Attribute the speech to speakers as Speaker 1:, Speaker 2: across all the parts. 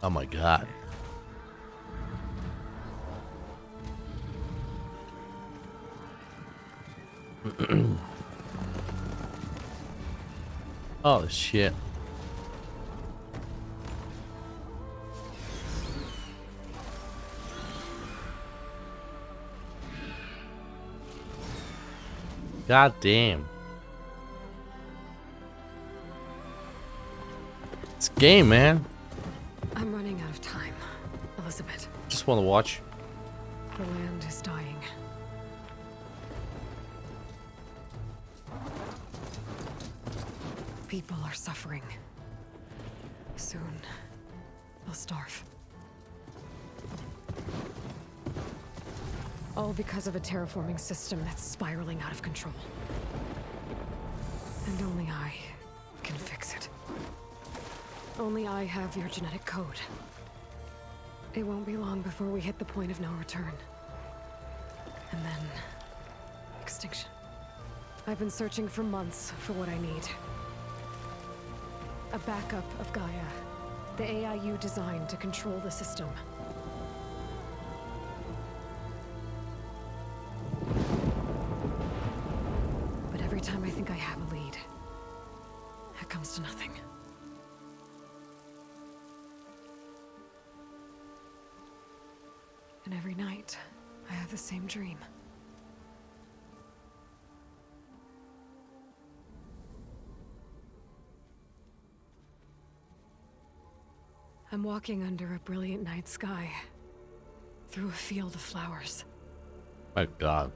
Speaker 1: Oh my god. Oh shit. God damn. It's a game, man.
Speaker 2: I'm running out of time, Elizabeth.
Speaker 1: Just want to watch.
Speaker 2: The land is dying. People are suffering. Soon, they'll starve. All because of a terraforming system that's spiraling out of control. And only I can fix it. Only I have your genetic code. It won't be long before we hit the point of no return. And then... extinction. I've been searching for months for what I need. A backup of Gaia. The AIU designed to control the system. But every time I think I have a lead, it comes to nothing. And every night, I have the same dream. I'm walking under a brilliant night sky, through a field of flowers.
Speaker 1: My god.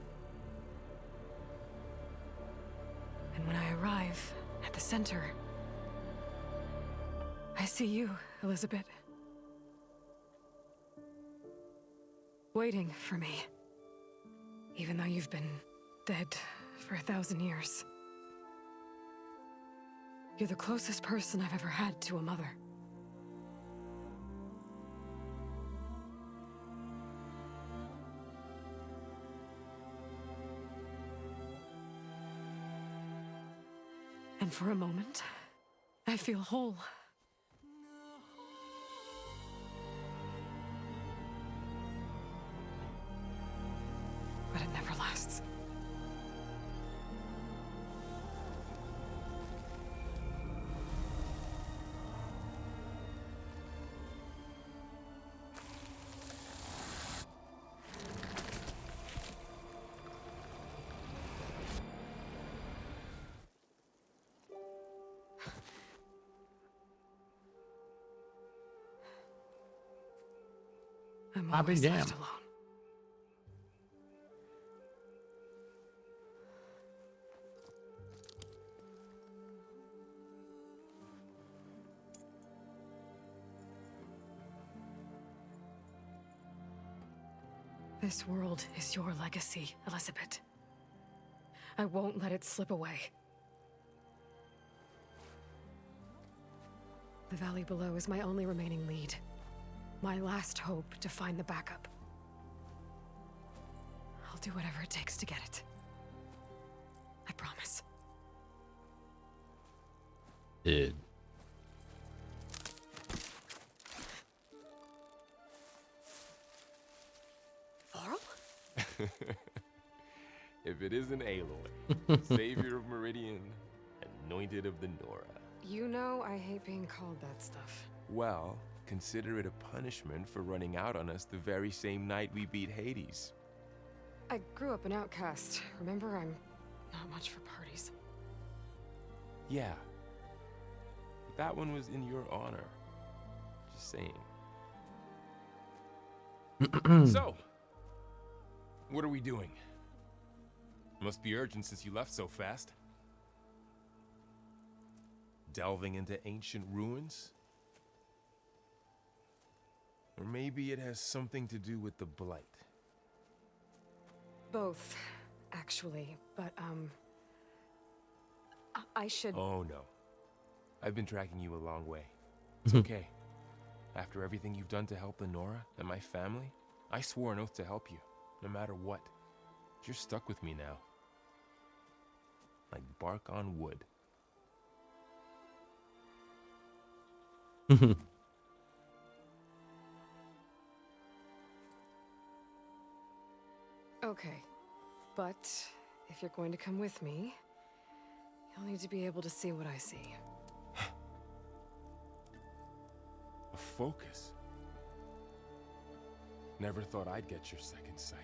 Speaker 2: And when I arrive at the center, I see you, Elizabeth. Waiting for me. Even though you've been dead for 1,000 years. You're the closest person I've ever had to a mother. And for a moment, I feel whole. But it never lasts. I'm
Speaker 1: I'll be
Speaker 2: always left
Speaker 1: damned.
Speaker 2: alone. This world is your legacy, Elizabeth. I won't let it slip away. The valley below is my only remaining lead. My last hope to find the backup. I'll do whatever it takes to get it. I promise.
Speaker 1: Dude.
Speaker 2: Varl?
Speaker 3: If it isn't Aloy, savior of Meridian, anointed of the Nora.
Speaker 2: You know I hate being called that stuff.
Speaker 3: Well, consider it a punishment for running out on us the very same night we beat Hades.
Speaker 2: I grew up an outcast. Remember, I'm not much for parties.
Speaker 3: Yeah. But that one was in your honor. Just saying. So, what are we doing? Must be urgent since you left so fast. Delving into ancient ruins? Or maybe it has something to do with the Blight.
Speaker 2: Both, actually, but, I should...
Speaker 3: Oh no. I've been tracking you a long way. It's okay. After everything you've done to help Lenora and my family, I swore an oath to help you, no matter what. You're stuck with me now. Like bark on wood.
Speaker 2: Okay. But if you're going to come with me, you'll need to be able to see what I see.
Speaker 3: A focus. Never thought I'd get your second sight.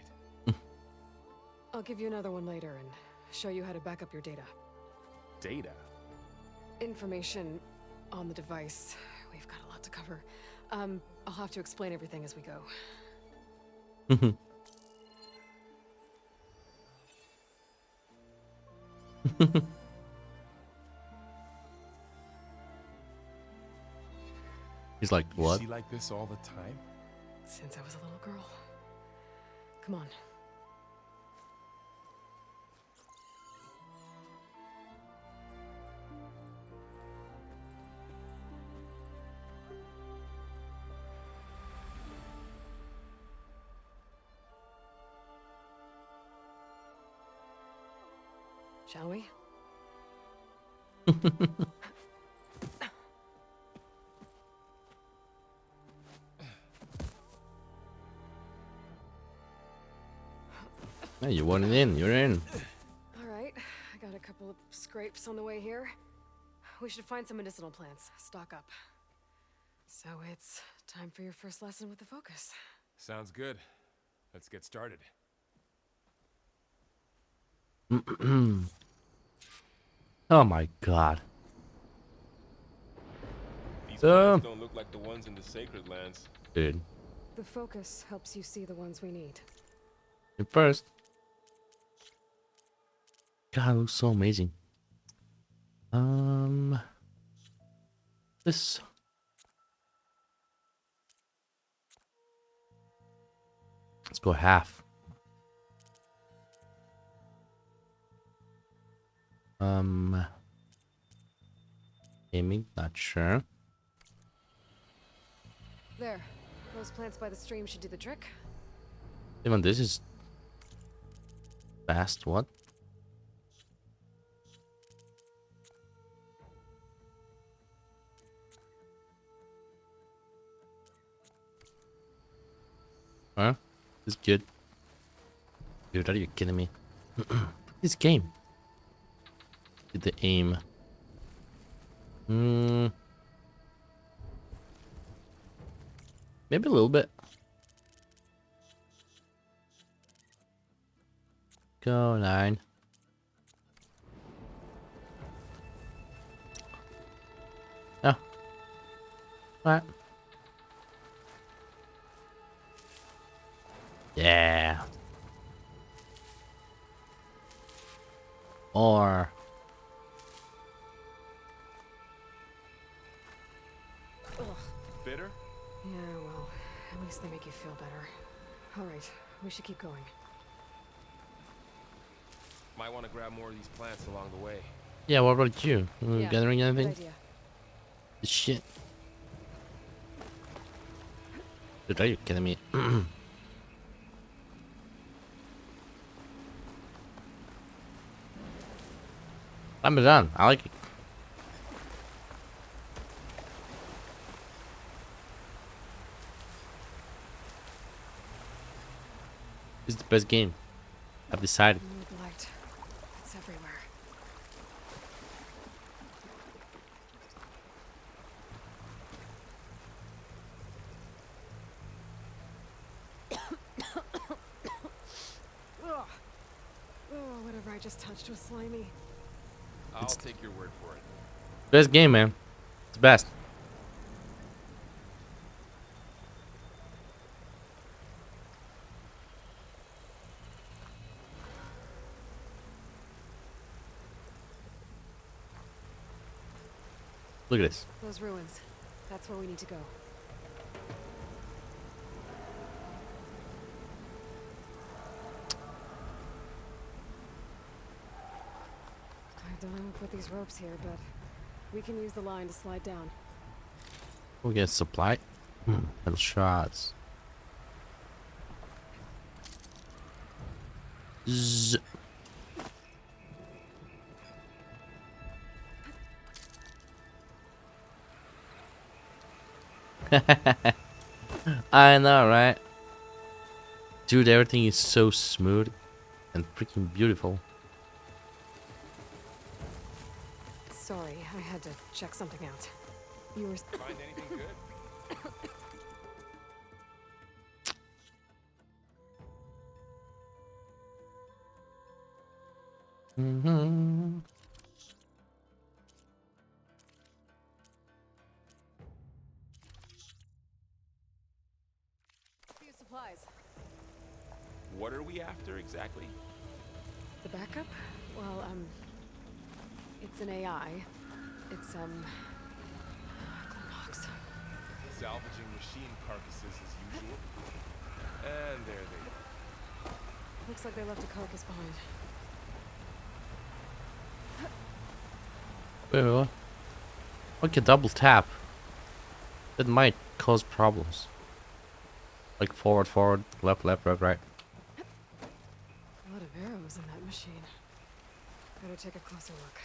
Speaker 2: I'll give you another one later and show you how to back up your data.
Speaker 3: Data?
Speaker 2: Information on the device. We've got a lot to cover. I'll have to explain everything as we go.
Speaker 1: He's like,
Speaker 3: You
Speaker 1: what?
Speaker 3: see like this all the time?
Speaker 2: Since I was a little girl. Come on. Shall we?
Speaker 1: Hey, you want it in? You're in.
Speaker 2: All right. I got a couple of scrapes on the way here. We should find some medicinal plants. Stock up. So it's time for your first lesson with the focus.
Speaker 3: Sounds good. Let's get started.
Speaker 1: Oh my god.
Speaker 3: These plants don't look like the ones in the Sacred Lands.
Speaker 1: Dude.
Speaker 2: The focus helps you see the ones we need.
Speaker 1: At first. God, it looks so amazing. This. Let's go half. Aiming, not sure.
Speaker 2: There. Those plants by the stream should do the trick.
Speaker 1: Even this is fast. What? Huh? This is good. Dude, are you kidding me? This game. Did the aim. Maybe a little bit. Go 9. Oh. Alright. Yeah. Or
Speaker 2: Ugh.
Speaker 3: Bitter?
Speaker 2: Yeah, well, at least they make you feel better. All right, we should keep going.
Speaker 3: Might want to grab more of these plants along the way.
Speaker 1: yeah, what about you?
Speaker 2: Yeah,
Speaker 1: Gathering
Speaker 2: good
Speaker 1: anything?
Speaker 2: idea.
Speaker 1: Shit. Dude, are you kidding me? I'm done. I like it. This is the best game. I've decided.
Speaker 2: Mood light. It's everywhere. Ugh. Oh, whatever I just touched was slimy.
Speaker 3: I'll take your word for it.
Speaker 1: Best game, man. It's the best. Look at this.
Speaker 2: Those ruins. That's where we need to go. I don't know who put these ropes here, but we can use the line to slide down.
Speaker 1: We'll get supply. Little shots. Zzz. I know, right? Dude, everything is so smooth. and freaking beautiful.
Speaker 2: Sorry, I had to check something out. You were...
Speaker 3: Find anything good?
Speaker 1: Mm-hmm.
Speaker 2: Few supplies.
Speaker 3: What are we after exactly?
Speaker 2: The backup? Well, it's an AI. It's, Knox.
Speaker 3: Salvaging machine carcasses as usual. And there they go.
Speaker 2: Looks like they left a carcass behind.
Speaker 1: Wait, what? Okay, double tap. That might cause problems. Like forward, forward, left, left, right, right.
Speaker 2: A lot of arrows in that machine. Better take a closer look.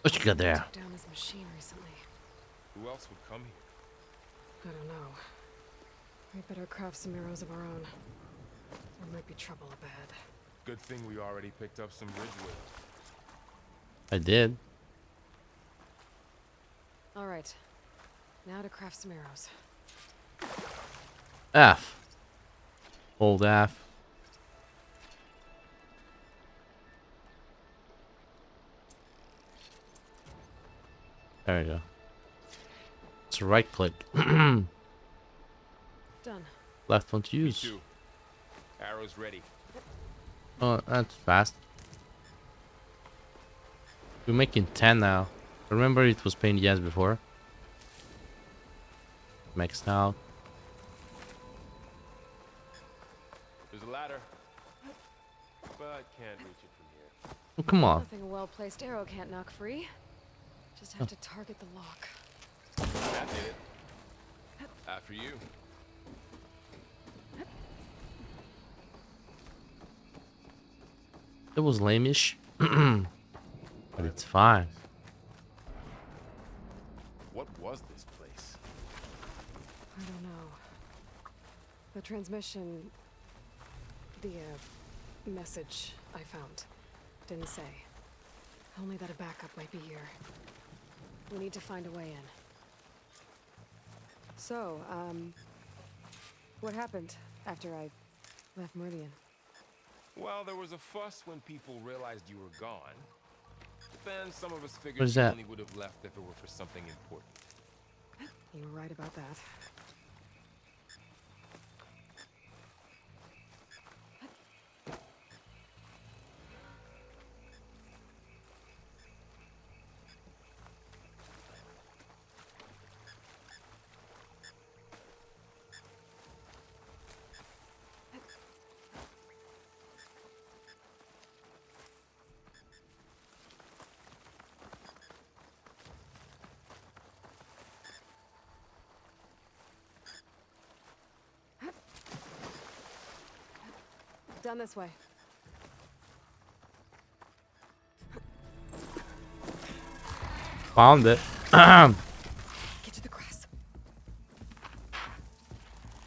Speaker 1: What you got there?
Speaker 2: Took down this machine recently.
Speaker 3: Who else would come here?
Speaker 2: I don't know. We better craft some arrows of our own. There might be trouble ahead.
Speaker 3: Good thing we already picked up some bridgewood.
Speaker 1: I did.
Speaker 2: All right. Now to craft some arrows.
Speaker 1: F. Hold F. There we go. It's right click.
Speaker 2: Done.
Speaker 1: Left one to
Speaker 3: Me
Speaker 1: use.
Speaker 3: too. Arrows ready.
Speaker 1: Oh, that's fast. We're making 10 now. Remember it was pain in the ass before? Maxed out.
Speaker 3: There's a ladder. But can't reach it from here.
Speaker 1: Oh, come on.
Speaker 2: Nothing a well-placed arrow can't knock free. Just have to target the lock.
Speaker 3: That did it. After you.
Speaker 1: It was lame-ish. But it's fine.
Speaker 3: What was this place?
Speaker 2: I don't know. The transmission... The, message I found didn't say. Only that a backup might be here. We need to find a way in. So, what happened after I left Meridian?
Speaker 3: Well, there was a fuss when people realized you were gone. Then some of us
Speaker 1: What
Speaker 3: figured
Speaker 1: is
Speaker 3: you
Speaker 1: that?
Speaker 3: only would have left if it were for something important.
Speaker 2: You were right about that. Down this way.
Speaker 1: Found it.
Speaker 2: Get to the grass.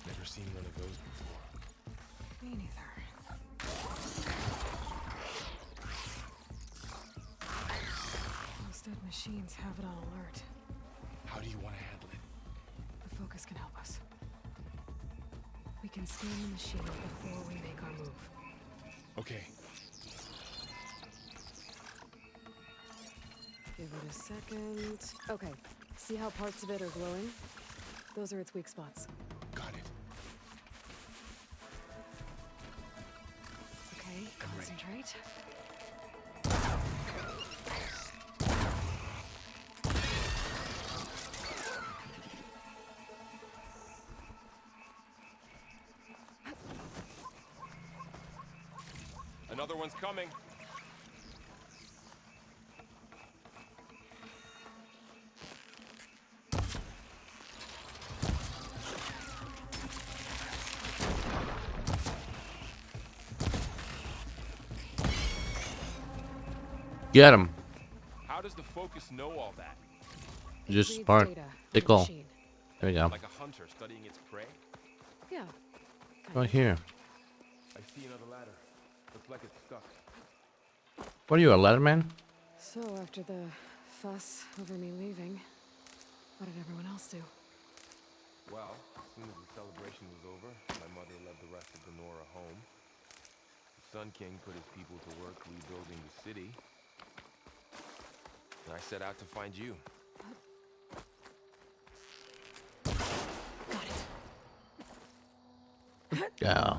Speaker 3: Never seen one of those before.
Speaker 2: Me neither. Most dead machines have it on alert.
Speaker 3: How do you want to handle it?
Speaker 2: The focus can help us. We can scan the machine before we make our move.
Speaker 3: Okay.
Speaker 2: Give it a second. Okay. See how parts of it are glowing? Those are its weak spots.
Speaker 3: Got it.
Speaker 2: Okay, concentrate.
Speaker 3: Another one's coming.
Speaker 1: Get him.
Speaker 3: How does the Focus know all that?
Speaker 1: Just
Speaker 2: Reads
Speaker 1: smart.
Speaker 2: data on
Speaker 1: They
Speaker 2: the
Speaker 1: go.
Speaker 2: machine.
Speaker 1: There we go.
Speaker 3: Like a hunter studying its prey?
Speaker 2: Yeah.
Speaker 1: Right here.
Speaker 3: I see another ladder. Looks like it's stuck.
Speaker 1: What are you, a letterman?
Speaker 2: So after the fuss over me leaving, what did everyone else do?
Speaker 3: Well, as soon as the celebration was over, my mother led the rest of the Nora home. The Sun King put his people to work rebuilding the city. And I set out to find you.
Speaker 2: Got it.
Speaker 1: Yeah.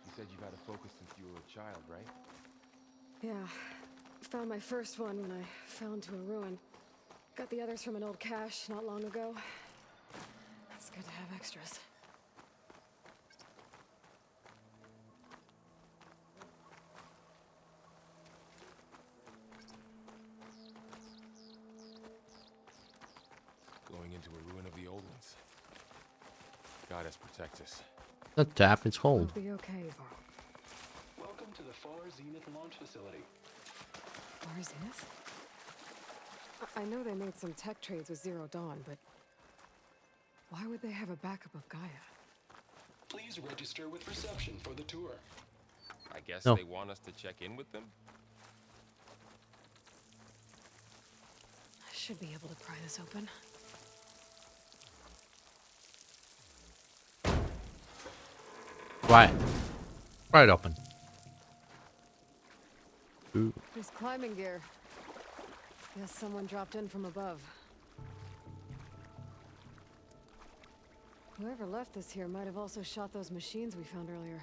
Speaker 3: You said you've had a Focus since you were a child, right?
Speaker 2: Yeah. Found my first one when I fell into a ruin. Got the others from an old cache not long ago. It's good to have extras.
Speaker 3: Going into a ruin of the old ones. God has protect us.
Speaker 1: The tap is hold.
Speaker 2: We'll be okay, Varl.
Speaker 4: Welcome to the Far Zenith launch facility.
Speaker 2: Far Zenith? I know they made some tech trades with Zero Dawn, but why would they have a backup of Gaia?
Speaker 4: Please register with reception for the tour.
Speaker 3: I guess
Speaker 1: No.
Speaker 3: they want us to check in with them?
Speaker 2: I should be able to pry this open.
Speaker 1: Right. Right open. Ooh.
Speaker 2: There's climbing gear. Guess someone dropped in from above. Whoever left this here might have also shot those machines we found earlier.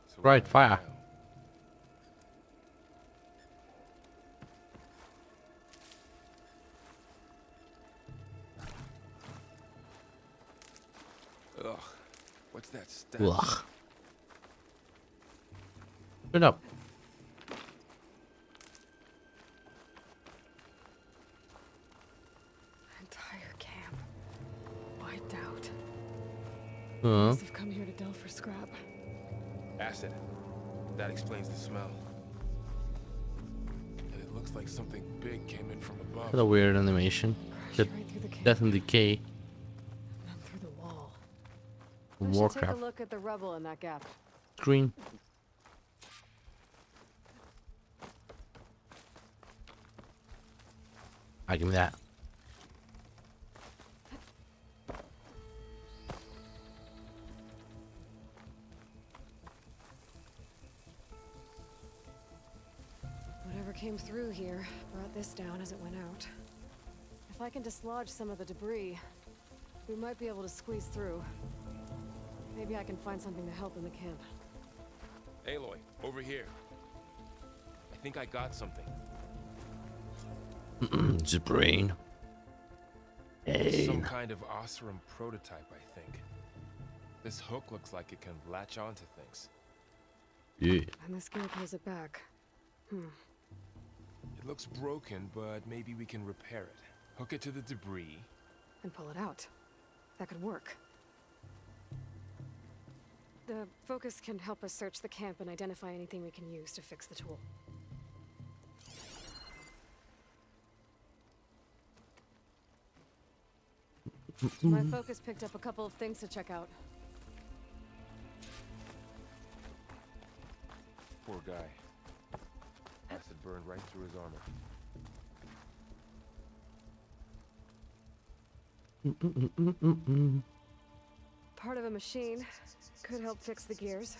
Speaker 3: So we're
Speaker 1: Right,
Speaker 3: on
Speaker 1: fire.
Speaker 3: now. Ugh. What's that stench?
Speaker 1: Ugh. Shut up.
Speaker 2: Entire camp. Wiped out.
Speaker 1: Huh?
Speaker 2: Must have come here to delve for scrap.
Speaker 3: Acid. That explains the smell. And it looks like something big came in from above.
Speaker 1: What a weird animation.
Speaker 2: Crashed
Speaker 1: The
Speaker 2: right through the camp
Speaker 1: Death and Decay
Speaker 2: and through the wall.
Speaker 1: from
Speaker 2: We should take
Speaker 1: Warcraft.
Speaker 2: a look at the rubble in that gap.
Speaker 1: Screen. I give me that.
Speaker 2: Whatever came through here brought this down as it went out. If I can dislodge some of the debris, we might be able to squeeze through. Maybe I can find something to help in the camp.
Speaker 3: Aloy, over here. I think I got something.
Speaker 1: It's a brain.
Speaker 3: Some
Speaker 1: Hey.
Speaker 3: kind of Oseram prototype, I think. This hook looks like it can latch onto things.
Speaker 1: Yeah.
Speaker 2: And this gear pulls it back.
Speaker 3: It looks broken, but maybe we can repair it. Hook it to the debris.
Speaker 2: And pull it out. That could work. The Focus can help us search the camp and identify anything we can use to fix the tool. My Focus picked up a couple of things to check out.
Speaker 3: Poor guy. Acid burned right through his armor.
Speaker 2: Part of a machine could help fix the gears.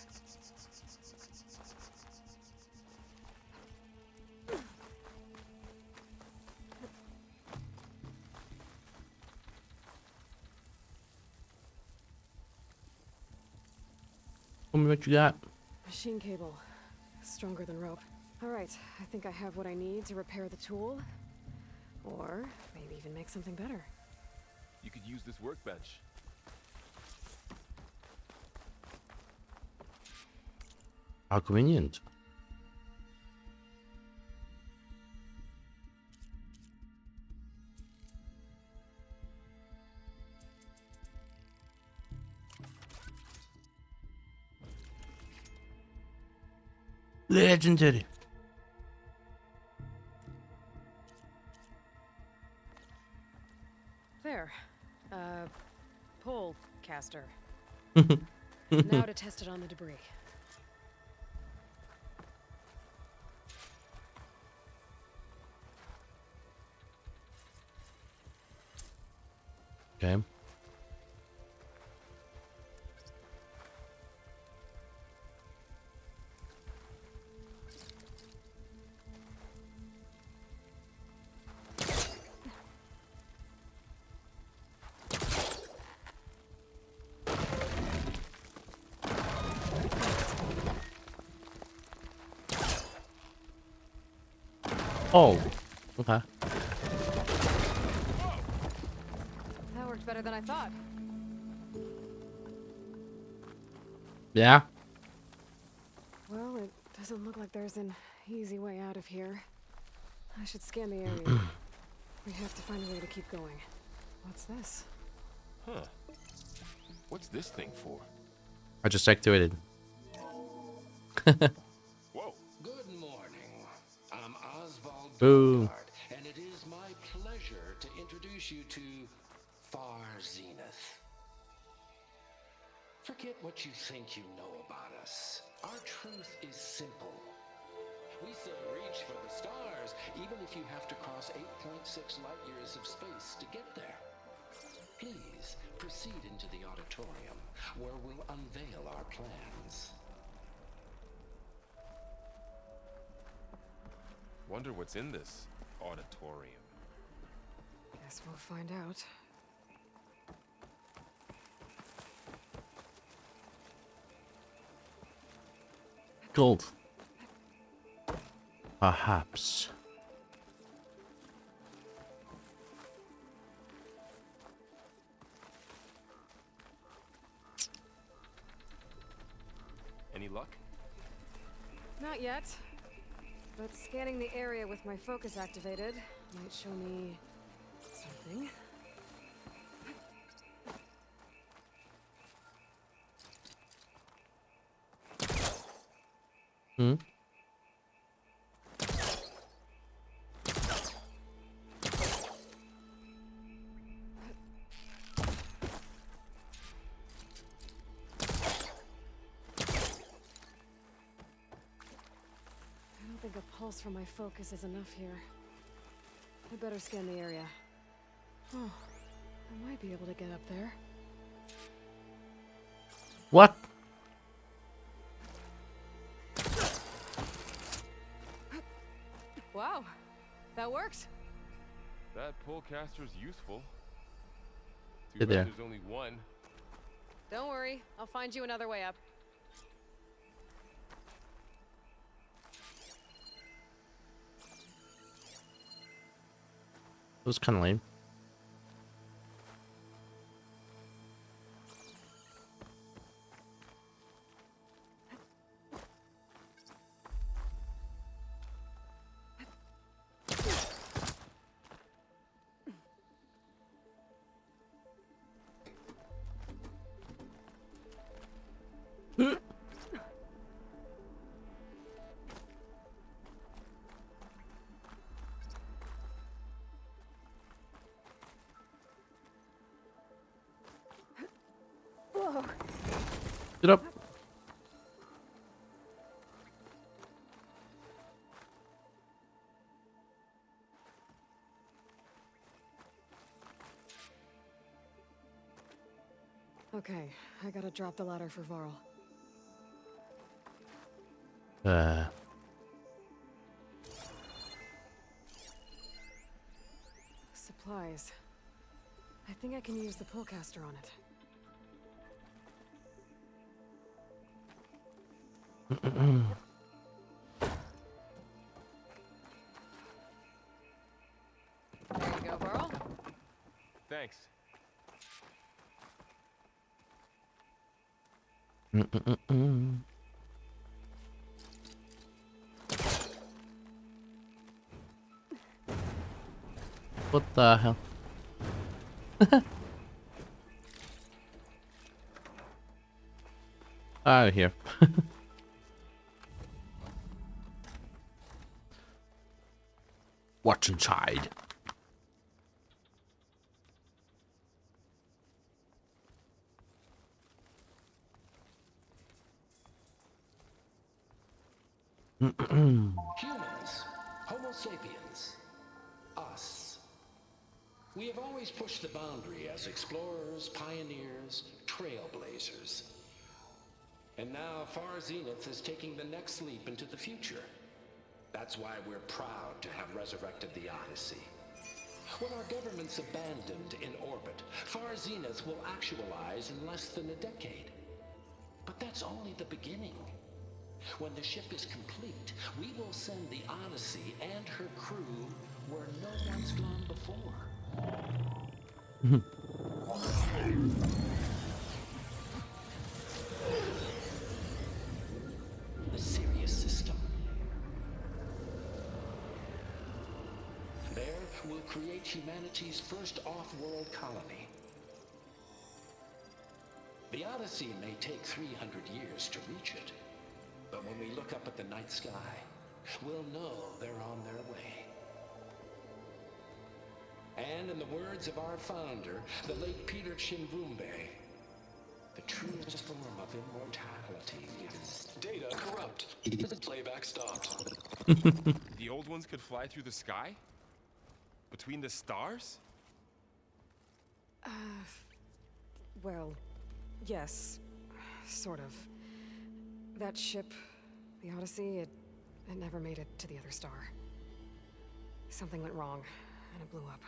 Speaker 1: Tell me what you got.
Speaker 2: Machine cable. Stronger than rope. Alright, I think I have what I need to repair the tool. Or maybe even make something better.
Speaker 3: You could use this workbench.
Speaker 1: How convenient. Legendary.
Speaker 2: There. Pole caster. Now to test it on the debris.
Speaker 1: Okay. Oh, okay.
Speaker 2: That worked better than I thought.
Speaker 1: Yeah.
Speaker 2: Well, it doesn't look like there's an easy way out of here. I should scan the area. We have to find a way to keep going. What's this?
Speaker 3: Huh. What's this thing for?
Speaker 1: I just activated.
Speaker 3: Whoa.
Speaker 4: Good morning. I'm Oswald
Speaker 1: Boom.
Speaker 4: Daughtard, and it is my pleasure to introduce you to Far Zenith. Forget what you think you know about us. Our truth is simple. We still reach for the stars, even if you have to cross 8.6 light years of space to get there. Please proceed into the auditorium, where we'll unveil our plans.
Speaker 3: Wonder what's in this auditorium.
Speaker 2: Guess we'll find out.
Speaker 1: Gold. Perhaps.
Speaker 3: Any luck?
Speaker 2: Not yet. But scanning the area with my focus activated might show me something.
Speaker 1: Hmm.
Speaker 2: I don't think a pulse from my focus is enough here. I better scan the area. Oh, I might be able to get up there.
Speaker 1: What?
Speaker 2: Wow, that worked.
Speaker 3: That polecaster's useful. Too
Speaker 1: Hey
Speaker 3: bad
Speaker 1: there.
Speaker 3: there's only one.
Speaker 2: Don't worry, I'll find you another way up.
Speaker 1: It was kind of lame.
Speaker 2: Whoa.
Speaker 1: Get up.
Speaker 2: Okay, I gotta drop the ladder for Varl. Supplies. I think I can use the pullcaster on it. There you go, Varl.
Speaker 3: Thanks.
Speaker 1: What the hell? Out of here. Watch and chide.
Speaker 4: Humans, Homo sapiens, us. We have always pushed the boundary as explorers, pioneers, trailblazers. And now Far Zenith is taking the next leap into the future. That's why we're proud to have resurrected the Odyssey. When our government's abandoned in orbit, Far Zenith will actualize in less than a decade. But that's only the beginning. When the ship is complete, we will send the Odyssey and her crew where no one's gone before. The Sirius system. There, we'll create humanity's first off-world colony. The Odyssey may take 300 years to reach it, but when we look up at the night sky, we'll know they're on their way. And in the words of our founder, the late Peter Chimvumbe, the truest form of immortality is
Speaker 5: Data corrupt. Playback stopped.
Speaker 3: The old ones could fly through the sky? Between the stars?
Speaker 2: Well, yes, sort of. That ship, the Odyssey, it never made it to the other star. Something went wrong, and it blew up.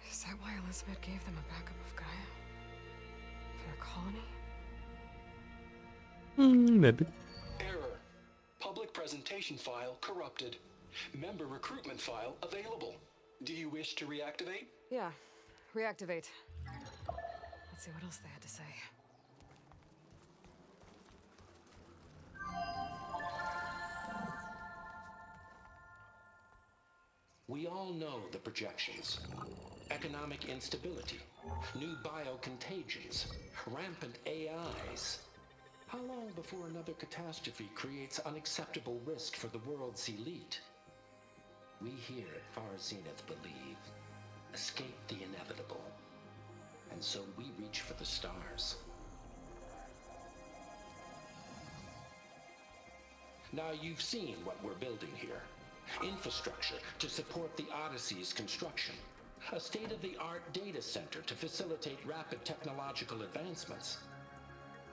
Speaker 2: Is that why Elizabeth gave them a backup of Gaia? For their colony?
Speaker 1: Maybe.
Speaker 5: Error. Public presentation file corrupted. Member recruitment file available. Do you wish to reactivate?
Speaker 2: Yeah, reactivate. Let's see what else they had to say.
Speaker 4: We all know the projections. Economic instability, new biocontagions, rampant AIs. How long before another catastrophe creates unacceptable risk for the world's elite? We here at Far Zenith believe, escape the inevitable. And so we reach for the stars. Now you've seen what we're building here. Infrastructure to support the Odyssey's construction. A state-of-the-art data center to facilitate rapid technological advancements.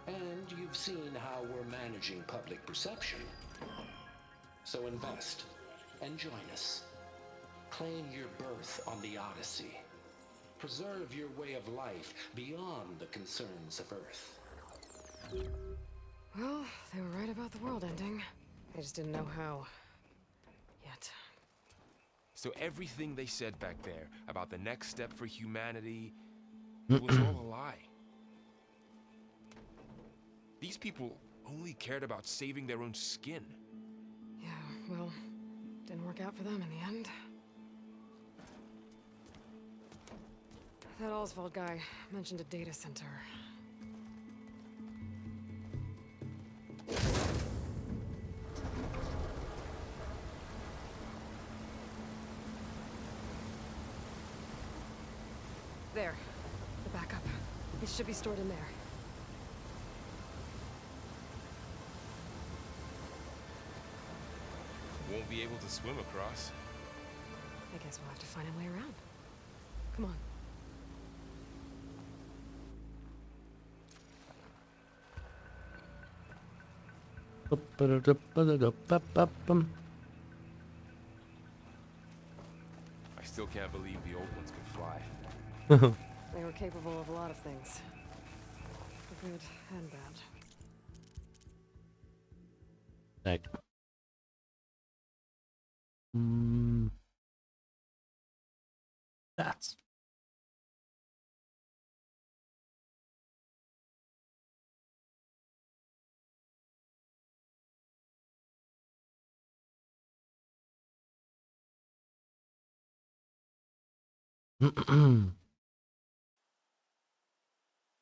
Speaker 4: And you've seen how we're managing public perception. So invest and join us. Claim your berth on the Odyssey. Preserve your way of life beyond the concerns of Earth.
Speaker 2: Well, they were right about the world ending. They just didn't know how. Yet.
Speaker 3: So everything they said back there about the next step for humanity, it was all a lie. These people only cared about saving their own skin.
Speaker 2: Yeah, well, didn't work out for them in the end. That Oswald guy mentioned a data center. There. The backup. It should be stored in there.
Speaker 3: Won't be able to swim across.
Speaker 2: I guess we'll have to find a way around. Come on.
Speaker 3: I still can't believe the old ones could fly.
Speaker 2: They were capable of a lot of things. Good and bad.
Speaker 1: Like, that's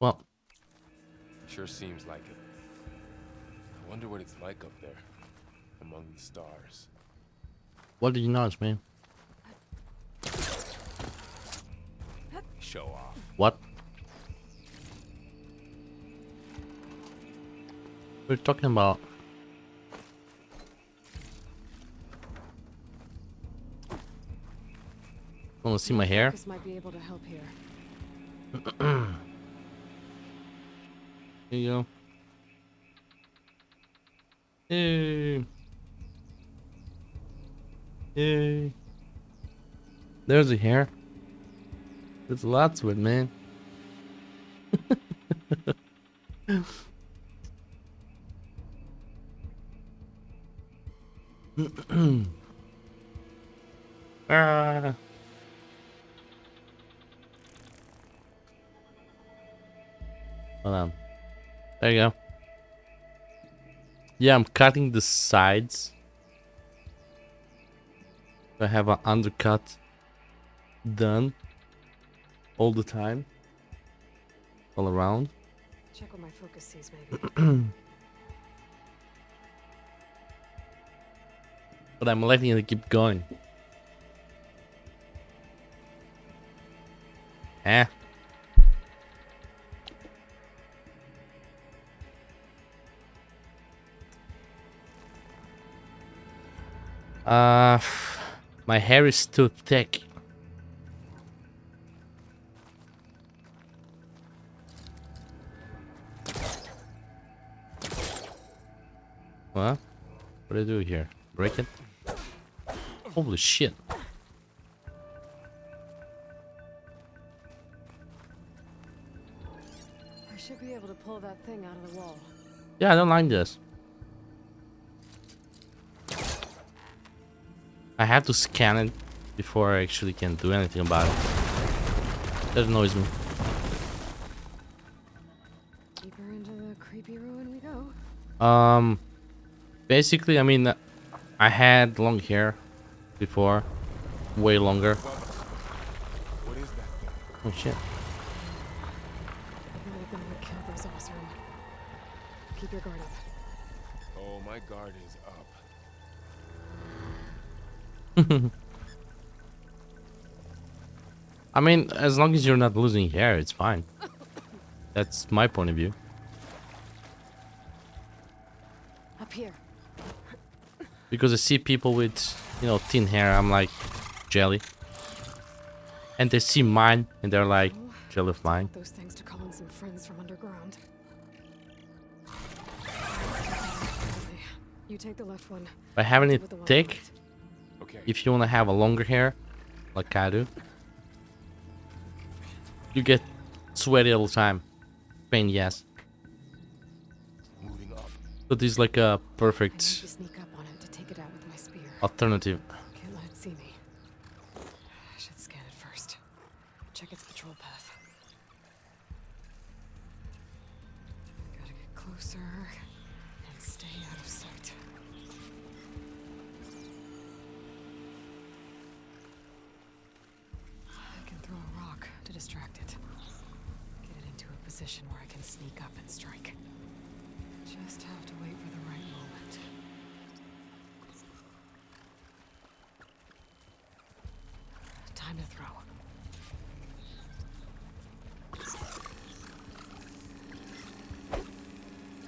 Speaker 1: Well,
Speaker 3: Sure seems like it. I wonder what it's like up there, among the stars.
Speaker 1: what did you notice, man?
Speaker 3: Show off.
Speaker 1: What? We're talking about. Want to see my hair?
Speaker 2: Focus might be able to help here.
Speaker 1: Here you go. Hey. Hey. There's the hair. There's lots of it, man. Ah. Hold on. There you go. Yeah, I'm cutting the sides. I have an undercut done all the time, all around.
Speaker 2: Check what my focus sees, maybe.
Speaker 1: But I'm letting it keep going. Eh. My hair is too thick. What? What do I do here? Break it? Holy shit.
Speaker 2: I should be able to pull that thing out of the wall.
Speaker 1: Yeah, I don't like this. I have to scan it before I actually can do anything about it. That annoys me.
Speaker 2: Deeper into the creepy ruin we go.
Speaker 1: Basically, I mean, I had long hair before, way longer.
Speaker 3: What is that thing?
Speaker 1: Oh shit.
Speaker 2: It might have been what killed those Osram. Keep your guard up.
Speaker 3: Oh, my guard is up.
Speaker 1: I mean, as long as you're not losing hair, it's fine. That's my point of view.
Speaker 2: Up here.
Speaker 1: Because I see people with, you know, thin hair, I'm like, jelly. And they see mine, and they're like, jelly of mine.
Speaker 2: Those things to call in some friends from underground. You take the left one.
Speaker 1: By having it
Speaker 2: With the one
Speaker 1: thick,
Speaker 2: right.
Speaker 3: Okay.
Speaker 1: if you want to have a longer hair, like I do, you get sweaty all the time. Pain in the ass.
Speaker 3: Moving up.
Speaker 1: So this is like a
Speaker 2: I need
Speaker 1: perfect
Speaker 2: to sneak up on it to take it out with my spear.
Speaker 1: alternative.
Speaker 2: Can't let it see me. I should scan it first. Check its patrol path. Gotta get closer and stay out of sight. I can throw a rock to distract it. Get it into a position where I can sneak up and strike. Just have to wait for the right moment. Time to throw.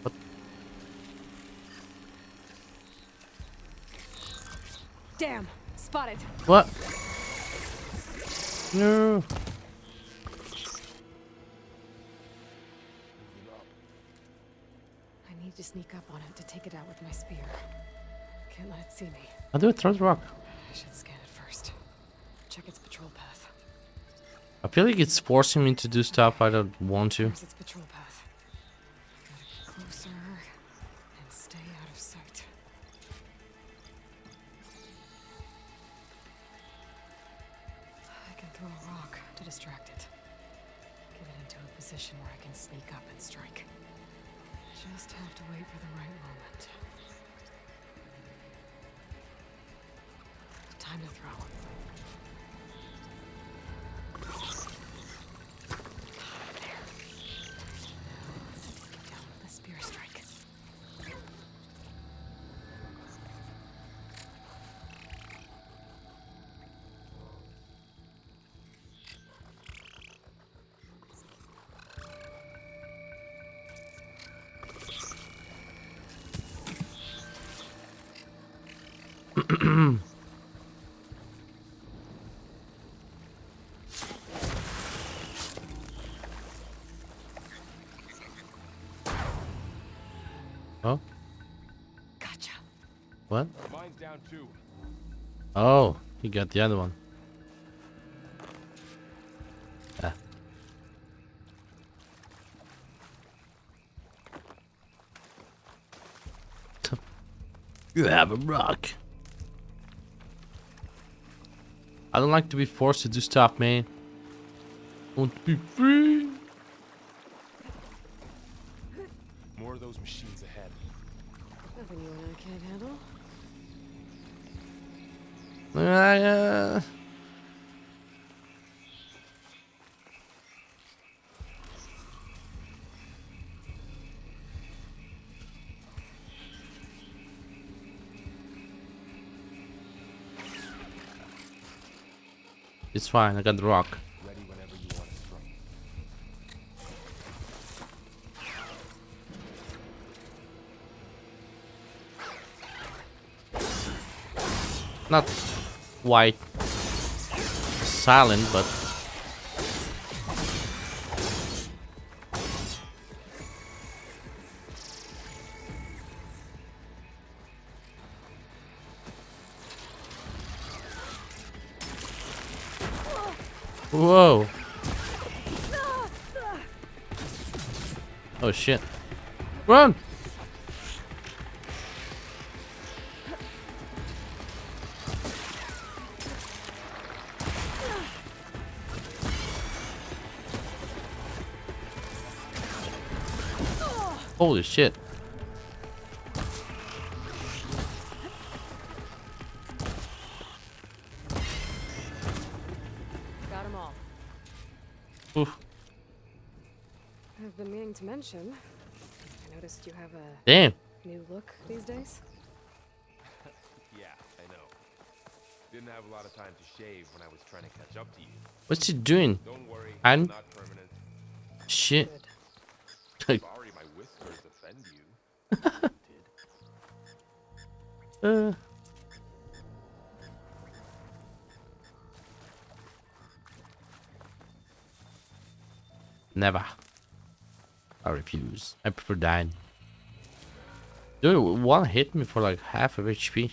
Speaker 1: What?
Speaker 2: Damn! Spotted!
Speaker 1: What? No.
Speaker 3: Moving up.
Speaker 2: I need to sneak up on it to take it out with my spear. Can't let it see me.
Speaker 1: How do I throw the rock?
Speaker 2: I should scan it first. Check its patrol path.
Speaker 1: I feel like it's forcing me to do stuff I don't want to.
Speaker 2: There's its patrol path. Gotta get closer and stay out of sight. I can throw a rock to distract it. Get it into a position where I can sneak up and strike. Just have to wait for the right moment. Time to throw.
Speaker 1: Oh,
Speaker 2: Gotcha.
Speaker 1: what?
Speaker 3: Mine's down too.
Speaker 1: Oh, he got the other one. Ah. You have a rock. I don't like to be forced to do stuff, man. I want to be free.
Speaker 3: More of those machines ahead.
Speaker 2: Nothing you and I can't handle.
Speaker 1: It's fine, I got the rock.
Speaker 3: Ready whenever you want to strike.
Speaker 1: Not quite silent, but whoa. Oh shit. Run! Holy shit.
Speaker 2: Got them all.
Speaker 1: Oof.
Speaker 2: I've been meaning to mention. I noticed you have a
Speaker 1: Damn.
Speaker 2: new look these days.
Speaker 3: Yeah, I know. Didn't have a lot of time to shave when I was trying to catch up to you.
Speaker 1: What's he doing?
Speaker 3: Don't worry,
Speaker 1: I'm-
Speaker 3: it's not permanent.
Speaker 1: Shit.
Speaker 2: Good.
Speaker 3: Sorry my whiskers offend you.
Speaker 1: Uh. Never. I refuse. I prefer dying. Dude, one hit me for like half of HP.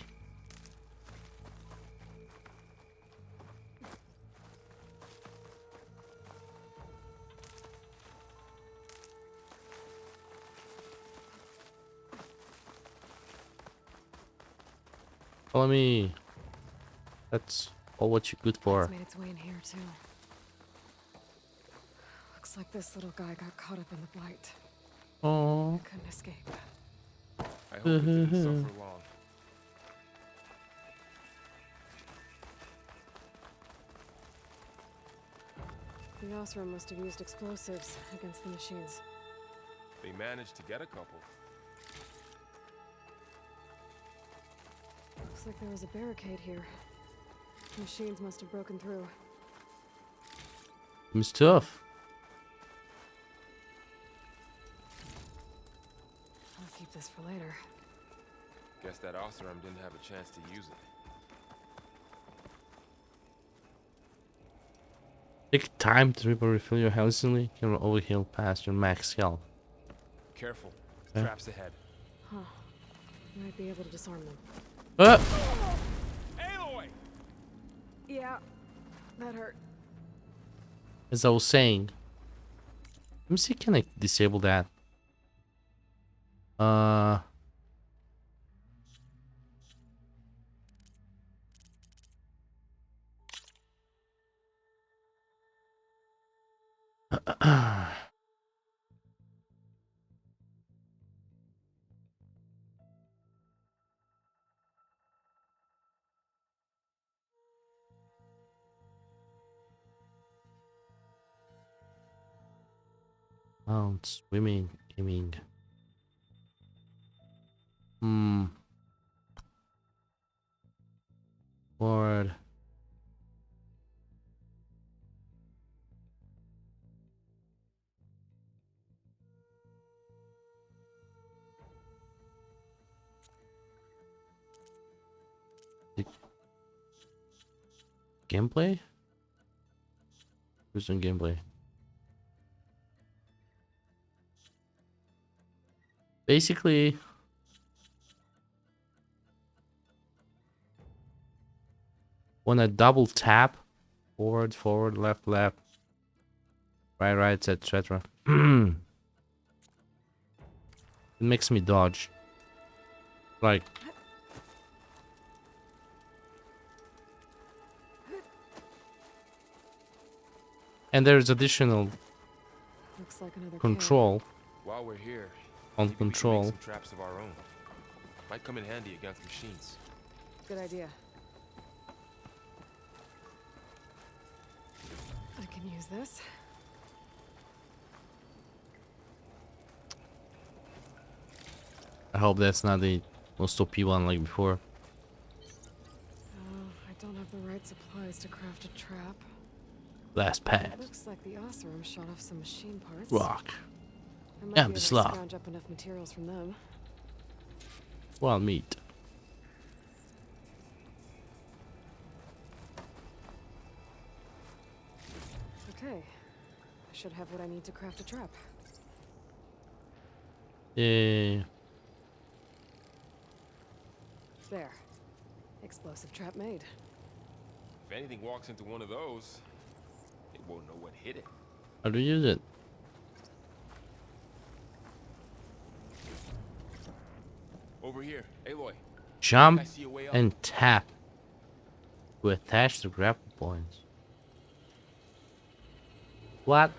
Speaker 1: Follow me. That's all what you're good for.
Speaker 2: It's made its way in here too. Looks like this little guy got caught up in the blight.
Speaker 1: Oh.
Speaker 2: Couldn't escape.
Speaker 3: I hope it didn't suffer long.
Speaker 2: The Osram must have used explosives against the machines.
Speaker 3: They managed to get a couple.
Speaker 2: Looks like there was a barricade here. Machines must have broken through.
Speaker 1: It's tough.
Speaker 2: I'll keep this for later.
Speaker 3: Guess that Oseram didn't have a chance to use it.
Speaker 1: Take time to refill your health instantly. You can overheal past your max health.
Speaker 3: Careful.
Speaker 1: Okay.
Speaker 3: Traps ahead.
Speaker 2: Huh. You might be able to disarm them.
Speaker 3: Aloy!
Speaker 2: Yeah, that hurt.
Speaker 1: As I was saying. Let me see, can I disable that? Swimming, gaming. Forward. Gameplay? Who's on gameplay? Basically, when I double tap, forward, forward, left, left, right, right, etc. It makes me dodge. Like, and there's additional
Speaker 2: Looks like another
Speaker 1: control
Speaker 3: While we're here,
Speaker 1: on
Speaker 3: maybe we can make
Speaker 1: control.
Speaker 3: some traps of our own. Might come in handy against machines.
Speaker 2: Good idea. I can use this.
Speaker 1: I hope that's not the most OP one like before.
Speaker 2: Oh, I don't have the right supplies to craft a trap.
Speaker 1: Last pad.
Speaker 2: Looks like the Oseram shot off some machine parts.
Speaker 1: Rock.
Speaker 2: I might
Speaker 1: Yeah,
Speaker 2: be
Speaker 1: the
Speaker 2: able to
Speaker 1: slot.
Speaker 2: scrounge up enough materials from them.
Speaker 1: Wild meat.
Speaker 2: Okay. I should have what I need to craft a trap.
Speaker 1: Yeah.
Speaker 2: There. Explosive trap made.
Speaker 3: If anything walks into one of those, it won't know what hit it.
Speaker 1: How do you use it?
Speaker 3: Over here, Aloy.
Speaker 1: Jump
Speaker 3: I see a way up.
Speaker 1: and tap to attach the grapple points. What?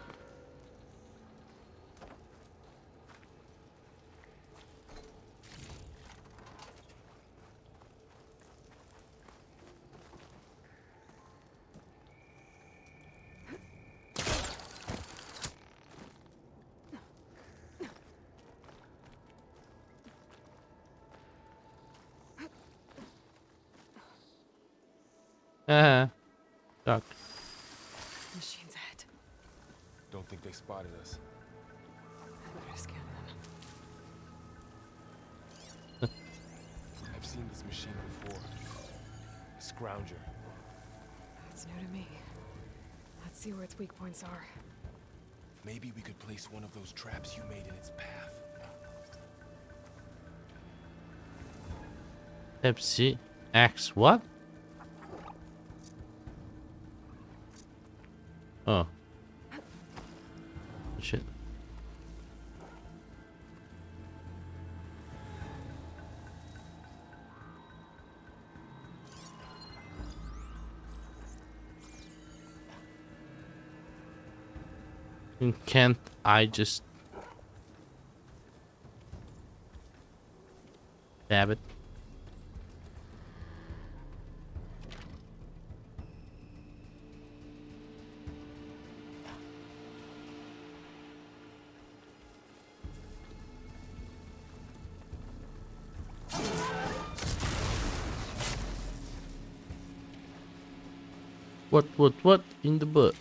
Speaker 1: Duck.
Speaker 2: Machines ahead.
Speaker 3: Don't think they spotted us.
Speaker 2: I better scan them.
Speaker 3: I've seen this machine before. A scrounger.
Speaker 2: It's new to me. Let's see where its weak points are.
Speaker 3: Maybe we could place one of those traps you made in its path.
Speaker 1: Pepsi X what? Oh. Shit. And can't I just stab it? What in the book?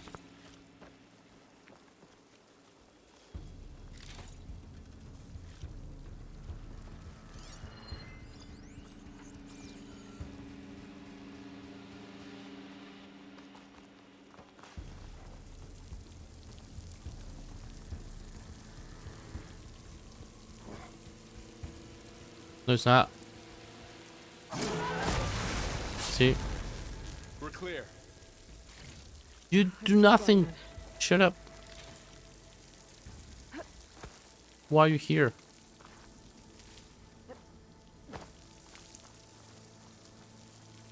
Speaker 1: No, it's not. See?
Speaker 3: We're clear.
Speaker 1: You do nothing. Shut up. Why are you here?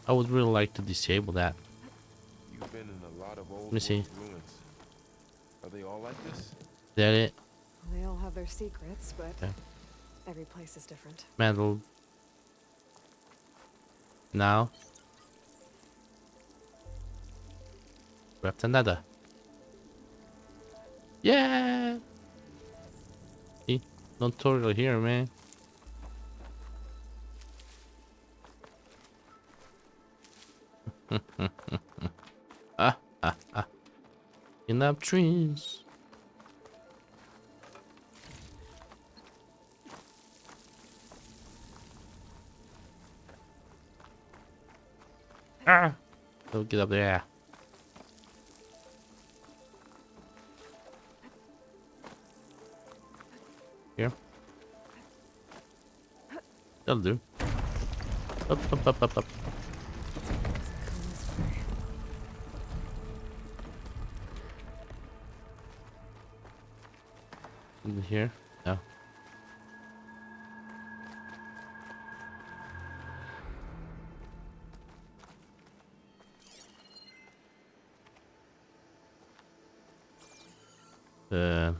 Speaker 1: I would really like to disable that.
Speaker 3: You've been in a lot of old
Speaker 1: me see.
Speaker 3: world ruins. Are they all like this?
Speaker 1: Is that it?
Speaker 2: They all have their secrets, but
Speaker 1: Okay.
Speaker 2: every place is different.
Speaker 1: Metal. Now. Grabbed another. Yeah! See? No tutorial here, man. In up trees. Ah! Don't get up there. Here. That'll do. Up. In here? No. Uh.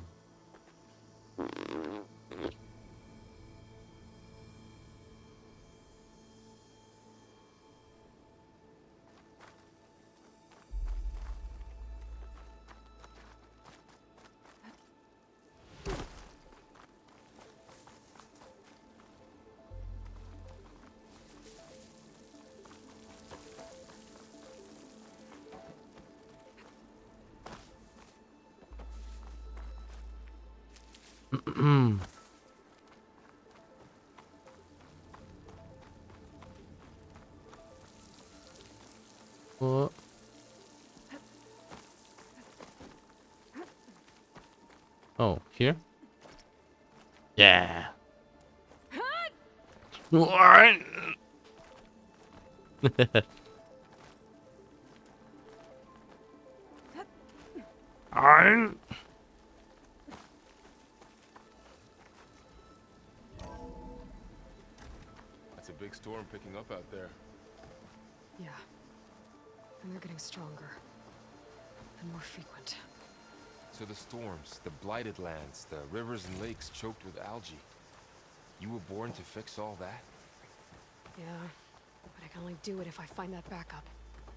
Speaker 1: What? Oh, here? Yeah. What?
Speaker 3: That's a big storm picking up out there.
Speaker 2: Yeah. And they're getting stronger. And more frequent.
Speaker 3: So the storms, the blighted lands, the rivers and lakes choked with algae. You were born to fix all that?
Speaker 2: Yeah. But I can only do it if I find that backup.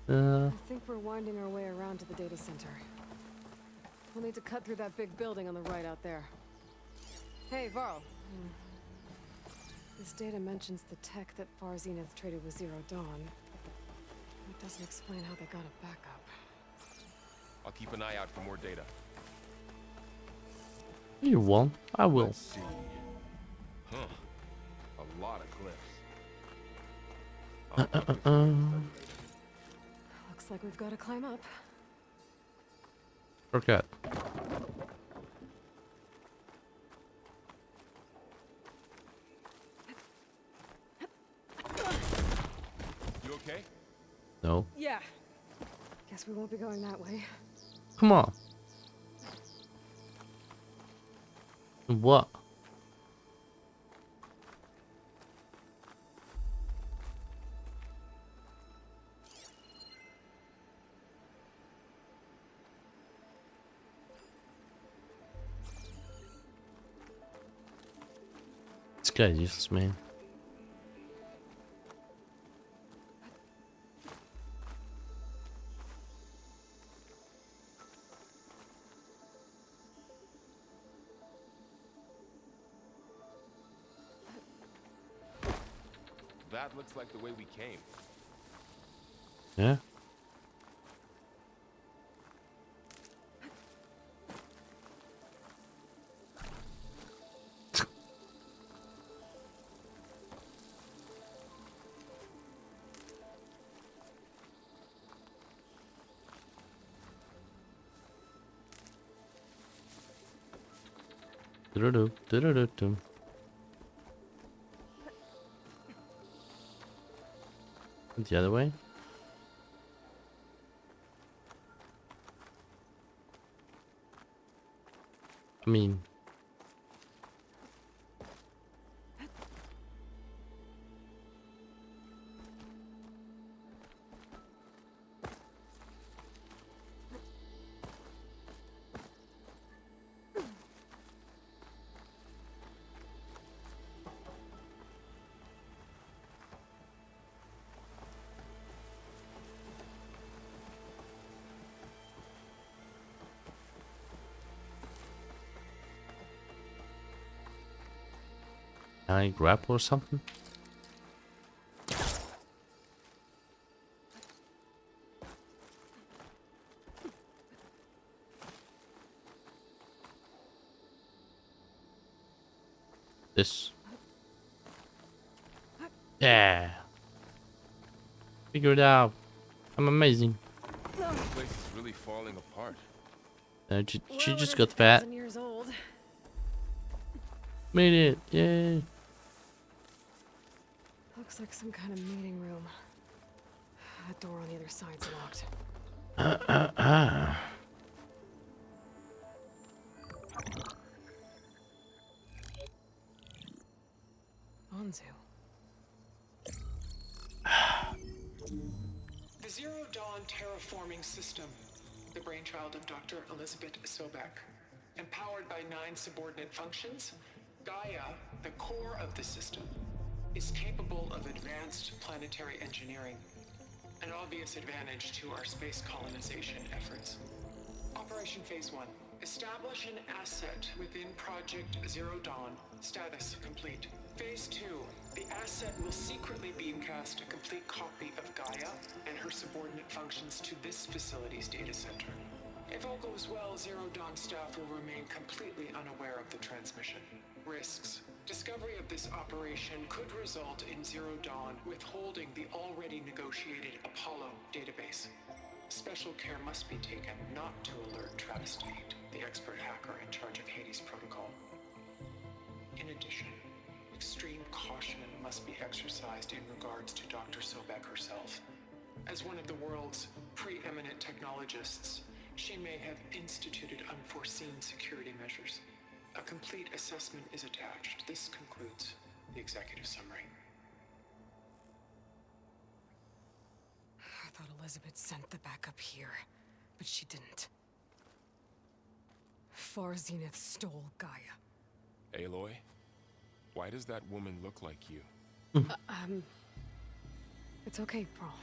Speaker 1: Uh,
Speaker 2: I think we're winding our way around to the data center. We'll need to cut through that big building on the right out there. Hey, Varl. This data mentions the tech that Far Zenith traded with Zero Dawn. It doesn't explain how they got a backup.
Speaker 3: I'll keep an eye out for more data.
Speaker 1: you won't. I will.
Speaker 3: Let's see. Huh. A lot of cliffs. I'll have to explore this better later.
Speaker 2: Looks like we've got to climb up.
Speaker 1: Forget.
Speaker 3: You okay?
Speaker 1: No.
Speaker 2: Yeah. Guess we won't be going that way.
Speaker 1: Come on. What? This guy's useless, man.
Speaker 3: That looks like the way we came.
Speaker 1: Yeah. Do-do-do, do-do-do-do. The other way? I mean... Can I grapple or something? This. Yeah. Figure it out. I'm amazing.
Speaker 3: This place is really falling apart.
Speaker 1: She
Speaker 2: Well,
Speaker 1: just
Speaker 2: it
Speaker 1: got
Speaker 2: is
Speaker 1: fat.
Speaker 2: 1,000 years old.
Speaker 1: Made it. Yay.
Speaker 2: Looks like some kind of meeting room. That door on the other side's locked. Anzu.
Speaker 6: The Zero Dawn terraforming system, the brainchild of Dr. Elizabeth Sobek. Empowered by 9 subordinate functions, Gaia, the core of the system, is capable of advanced planetary engineering, an obvious advantage to our space colonization efforts. Operation Phase 1. Establish an asset within Project Zero Dawn. Status complete. Phase 2. The asset will secretly beamcast a complete copy of Gaia and her subordinate functions to this facility's data center. If all goes well, Zero Dawn staff will remain completely unaware of the transmission. Risks. Discovery of this operation could result in Zero Dawn withholding the already negotiated Apollo database. Special care must be taken not to alert Travis Tate, the expert hacker in charge of Hades Protocol. In addition, extreme caution must be exercised in regards to Dr. Sobek herself. As one of the world's preeminent technologists, she may have instituted unforeseen security measures. A complete assessment is attached. This concludes the executive summary.
Speaker 2: I thought Elizabeth sent the backup here, but she didn't. Far Zenith stole Gaia.
Speaker 3: Aloy, why does that woman look like you?
Speaker 2: It's okay, Pearl.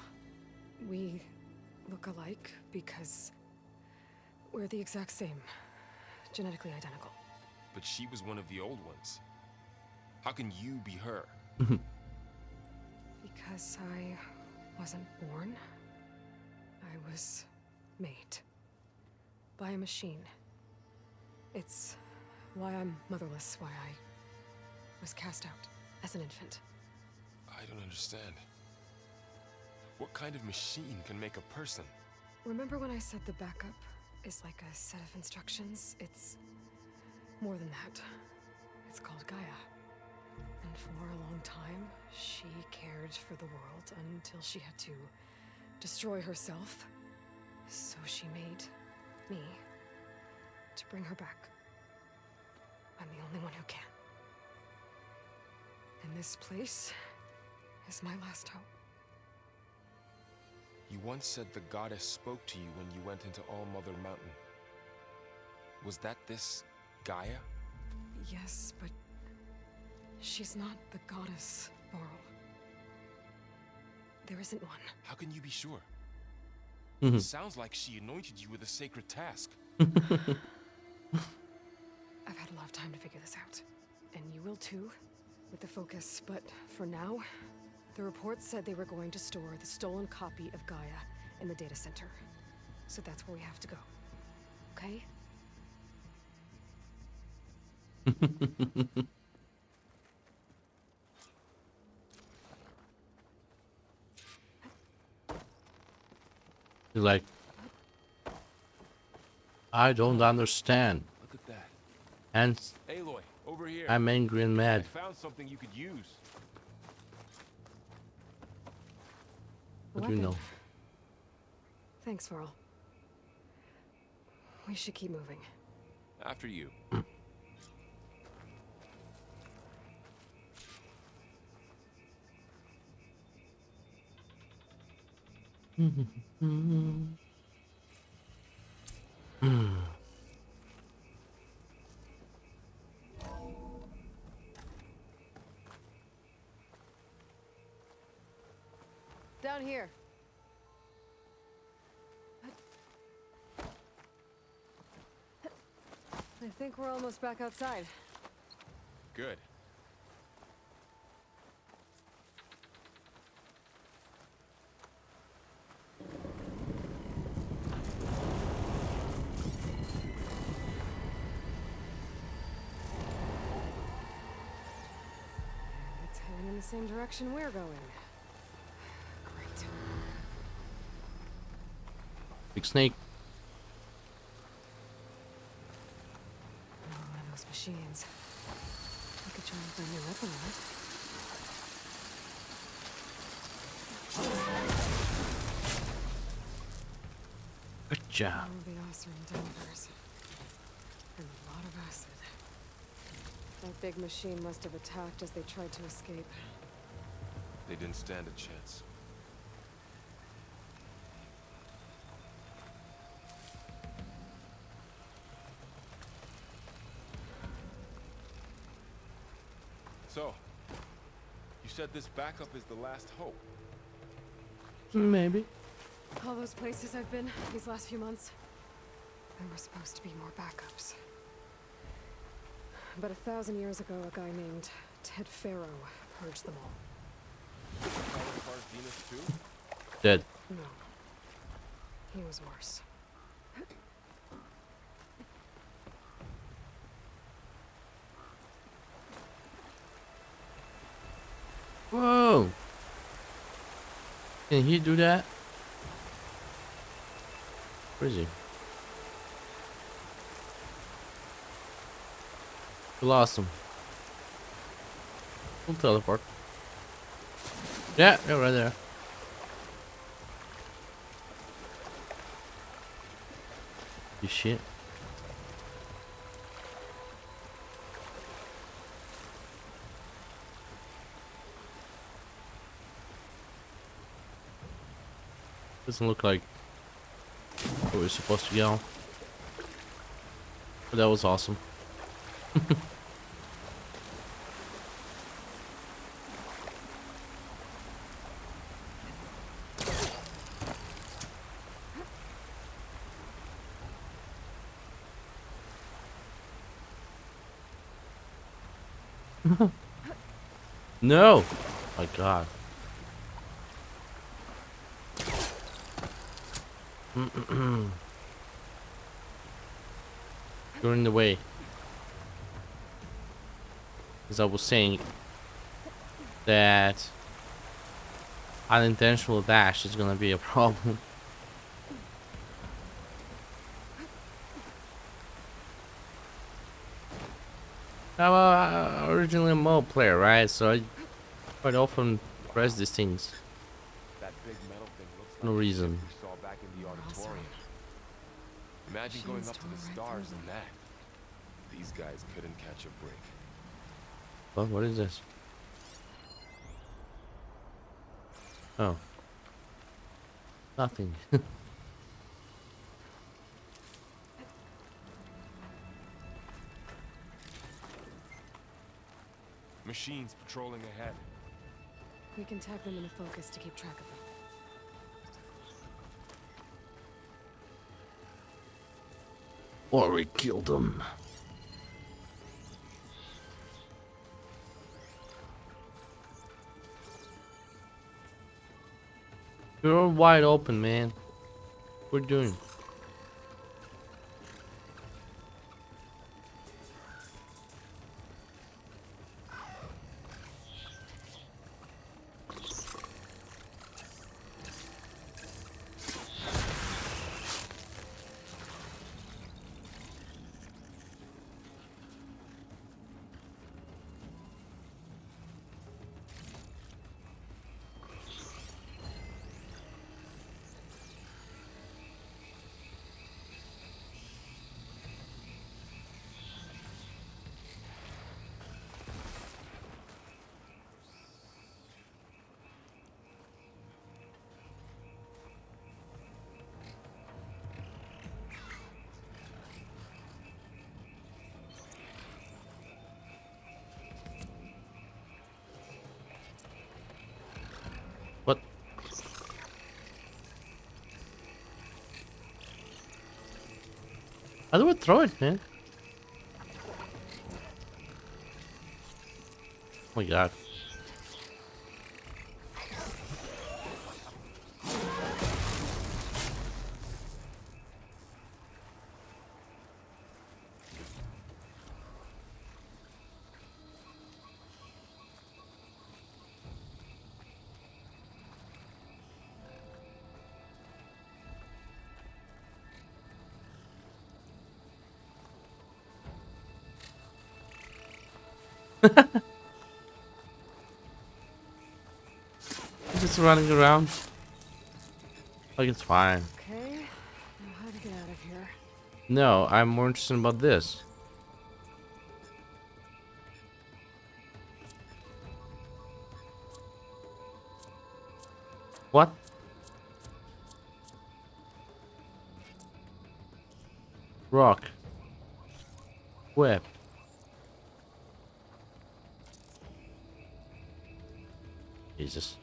Speaker 2: We look alike because we're the exact same. Genetically identical.
Speaker 3: But she was one of the old ones. How can you be her?
Speaker 2: Because I wasn't born. I was made. By a machine. It's why I'm motherless, why I was cast out as an infant.
Speaker 3: I don't understand. What kind of machine can make a person?
Speaker 2: Remember when I said the backup is like a set of instructions? It's more than that. It's called Gaia. And for a long time, she cared for the world until she had to destroy herself. So she made me to bring her back. I'm the only one who can. And this place is my last hope.
Speaker 3: You once said the goddess spoke to you when you went into All Mother Mountain. Was that this Gaia?
Speaker 2: Yes, but she's not the goddess, Varl. There isn't one.
Speaker 3: How can you be sure?
Speaker 1: Mhm.
Speaker 3: It sounds like she anointed you with a sacred task.
Speaker 2: I've had a lot of time to figure this out. And you will too, with the focus. But for now, the report said they were going to store the stolen copy of Gaia in the data center. So that's where we have to go. Okay?
Speaker 1: He's like, I don't understand.
Speaker 3: Look at that.
Speaker 1: And
Speaker 3: Aloy, over here.
Speaker 1: I'm angry and
Speaker 3: I
Speaker 1: mad.
Speaker 3: found something you could use.
Speaker 1: What do you
Speaker 2: Weapon.
Speaker 1: know?
Speaker 2: Thanks, Varl. We should keep moving.
Speaker 3: After you.
Speaker 2: Down here. I think we're almost back outside.
Speaker 3: Good.
Speaker 2: It's heading in the same direction we're going. Great.
Speaker 1: Big snake.
Speaker 2: Another one of those machines. I could try and find a weapon on it.
Speaker 1: Good job.
Speaker 2: All the Oseram delvers. And a lot of acid. That big machine must have attacked as they tried to escape.
Speaker 3: They didn't stand a chance. So, you said this backup is the last hope.
Speaker 1: Maybe.
Speaker 2: All those places I've been these last few months, there were supposed to be more backups. But 1,000 years ago, a guy named Ted Faro purged them all.
Speaker 3: Power Venus too?
Speaker 1: Dead.
Speaker 2: No. He was worse.
Speaker 1: Whoa. Can he do that? Where is he? We lost him. We'll teleport. Yeah, they're right there. You shit. Doesn't look like where we're supposed to go. But that was awesome. No! My God. You're in the way. As I was saying, that unintentional dash is gonna be a problem. I'm originally a mobile player, right? So I quite often press these things.
Speaker 3: That big metal thing looks
Speaker 1: No
Speaker 3: like the
Speaker 1: reason.
Speaker 3: ship we saw back in the auditorium. Imagine going up to the stars in that. These guys couldn't catch a break.
Speaker 1: What is this? Oh. Nothing.
Speaker 3: Machines patrolling ahead.
Speaker 2: We can tag them into focus to keep track of them.
Speaker 1: Or we killed them. You're all wide open, man. What we're doing. What? How do I throw it, man? Oh my God. Just running around. Like it's fine.
Speaker 2: Okay, now how to get out of here.
Speaker 1: No, I'm more interested about this. What? Rock. Web. Jesus.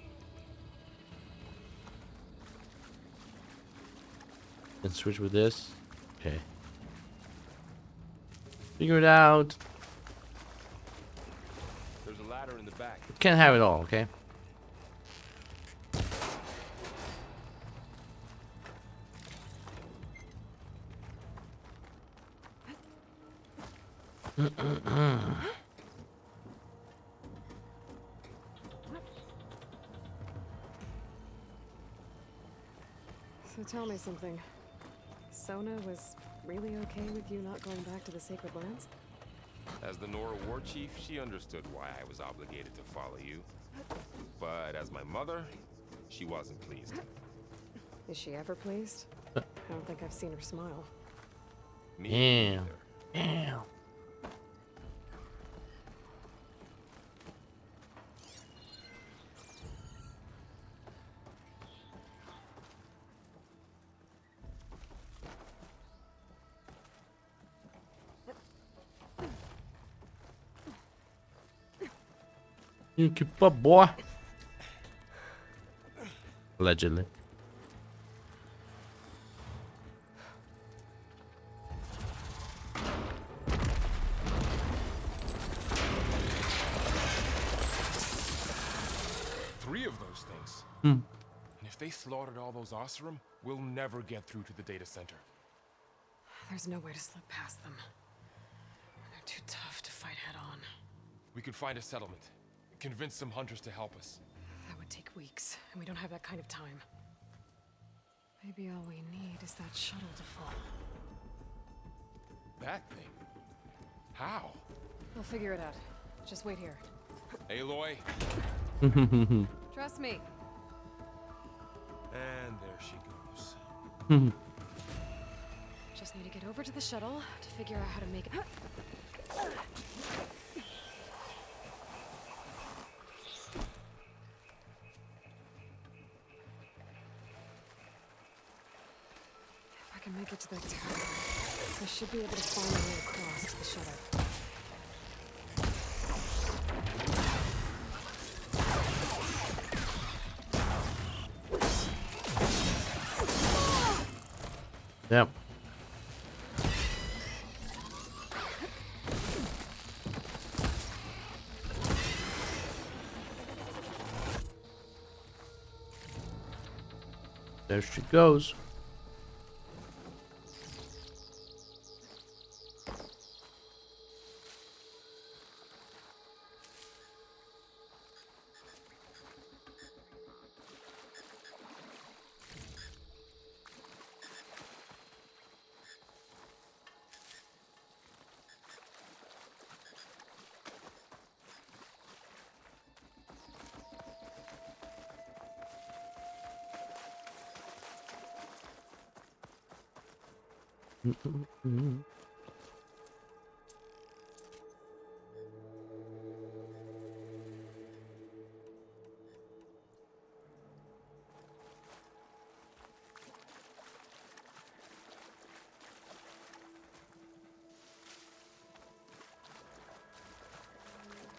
Speaker 1: Then switch with this. Okay. Figure it out.
Speaker 3: There's a ladder in the back.
Speaker 1: Can't have it all, okay?
Speaker 2: So tell me something. Sona was really okay with you not going back to the Sacred Lands?
Speaker 3: As the Nora war chief, she understood why I was obligated to follow you. But as my mother, she wasn't pleased.
Speaker 2: Is she ever pleased? I don't think I've seen her smile.
Speaker 3: Me
Speaker 1: Damn.
Speaker 3: neither.
Speaker 1: Damn. You keep up, boy. Allegedly.
Speaker 3: Three of those things.
Speaker 1: Hmm.
Speaker 3: And if they slaughtered all those Oseram, we'll never get through to the data center.
Speaker 2: There's no way to slip past them. They're too tough to fight head on.
Speaker 3: We could find a settlement. Convince some hunters to help us.
Speaker 2: That would take weeks, and we don't have that kind of time. Maybe all we need is that shuttle to fall.
Speaker 3: That thing? How?
Speaker 2: We'll figure it out. Just wait here.
Speaker 3: Aloy.
Speaker 2: Trust me.
Speaker 3: And there she goes.
Speaker 2: Just need to get over to the shuttle to figure out how to make it. If I can make it to that tower, I should be able to find a way across to the shuttle.
Speaker 1: Yep. There she goes.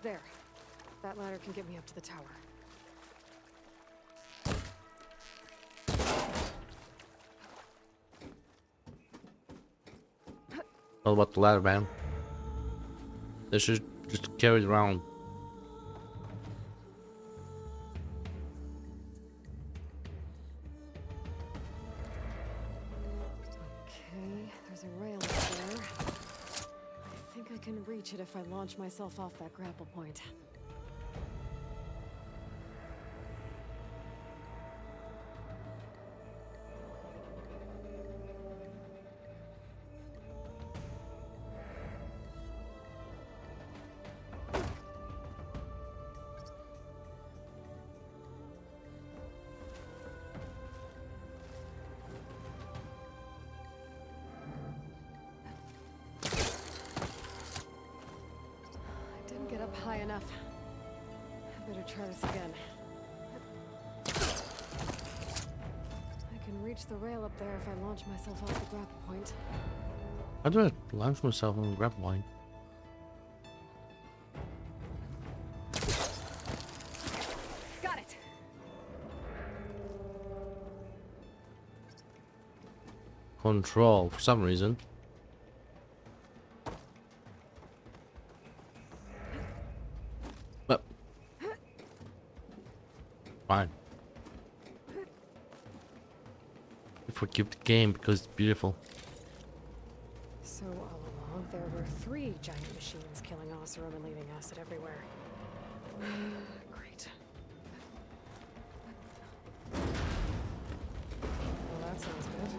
Speaker 2: There. That ladder can get me up to the tower.
Speaker 1: All about the ladder, man. They should just carry it around.
Speaker 2: Okay, there's a rail up there. I think I can reach it if I launch myself off that grapple point. up high enough. I better try this again. I can reach the rail up there if I launch myself off the grapple point.
Speaker 1: How do I launch myself on a grapple line?
Speaker 2: Got it!
Speaker 1: Control for some reason. But fine. Forgive the game because it's beautiful.
Speaker 2: So all along, there were 3 giant machines killing Oseram and leaving acid everywhere. Great. Well, that sounds good.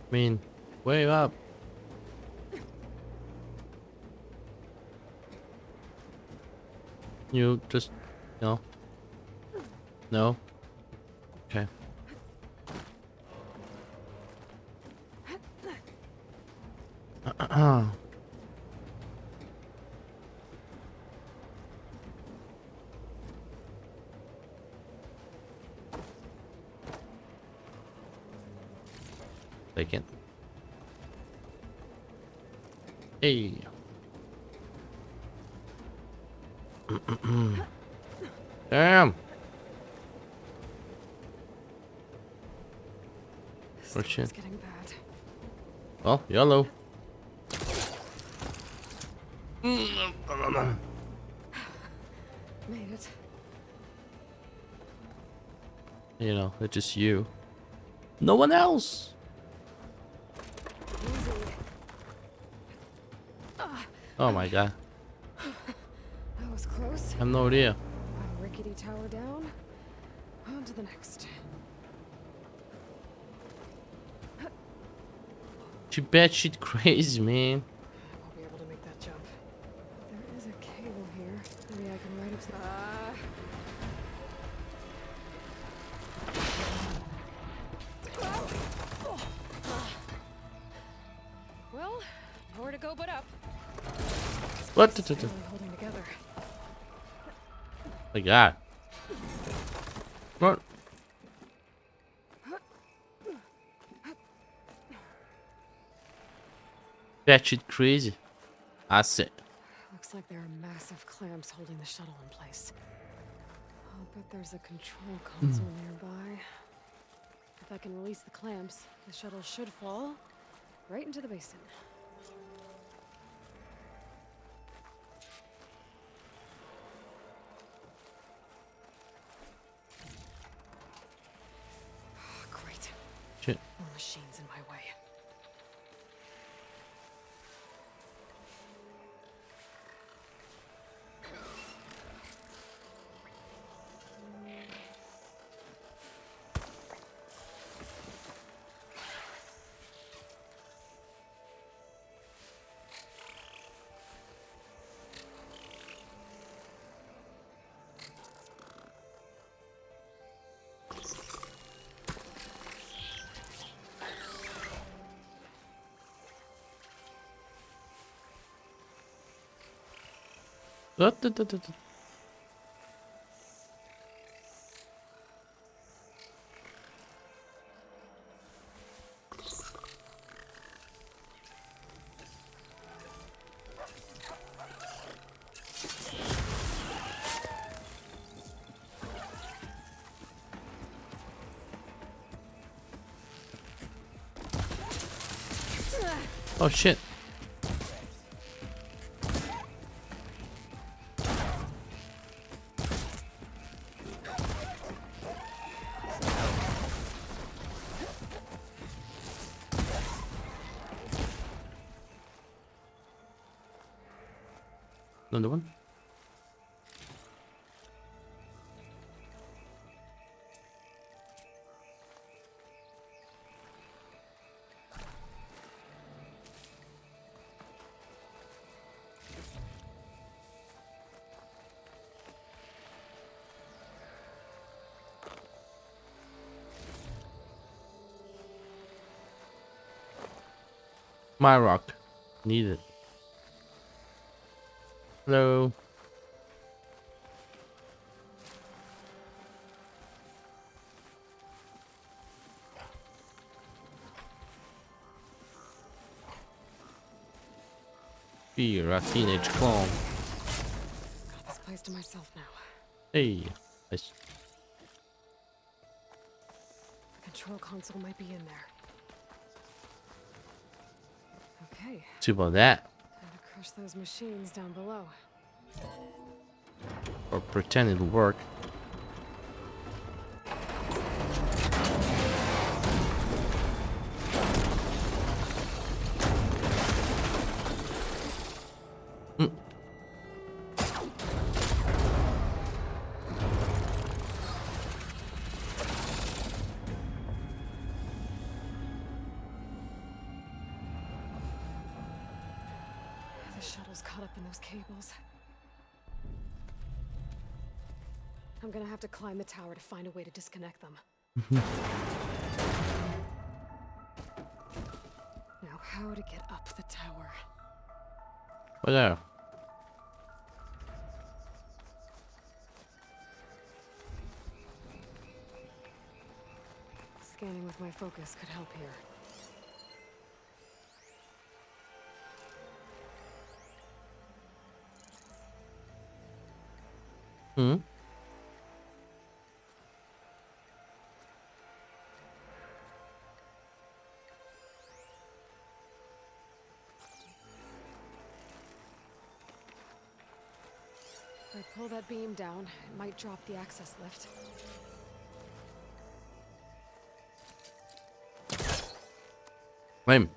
Speaker 1: I mean, way up. You just no. No. Okay. Take it. Hey. Damn. Oh, shit.
Speaker 2: It's getting bad.
Speaker 1: Well, YOLO.
Speaker 2: Made it.
Speaker 1: You know, it's just you. No one else.
Speaker 2: Easy.
Speaker 1: Oh my god.
Speaker 2: That was close.
Speaker 1: I have no idea.
Speaker 2: One rickety tower down. On to the next.
Speaker 1: She batshit crazy, man.
Speaker 2: I won't be able to make that jump. There is a cable here. Maybe I can ride up to Well, nowhere to go but up.
Speaker 1: What?
Speaker 2: Barely holding together.
Speaker 1: My god. What? Batshit crazy. I said.
Speaker 2: Looks like there are massive clamps holding the shuttle in place. I'll bet there's a control console nearby. If I can release the clamps, the shuttle should fall right into the basin. Great.
Speaker 1: Shit.
Speaker 2: More machines in my way.
Speaker 1: What? Oh shit. Another one. My rock. Need it. Hello. You're a teenage clone.
Speaker 2: Got this place to myself now.
Speaker 1: Hey. Nice.
Speaker 2: The control console might be in there. Okay,
Speaker 1: Too about that.
Speaker 2: time to crush those machines down below.
Speaker 1: Or pretend it'll work.
Speaker 2: The shuttle's caught up in those cables. I'm gonna have to climb the tower to find a way to disconnect them. Now, how to get up the tower?
Speaker 1: But there.
Speaker 2: Scanning with my focus could help here.
Speaker 1: Hmm?
Speaker 2: If I pull that beam down, it might drop the access lift.
Speaker 1: Lame.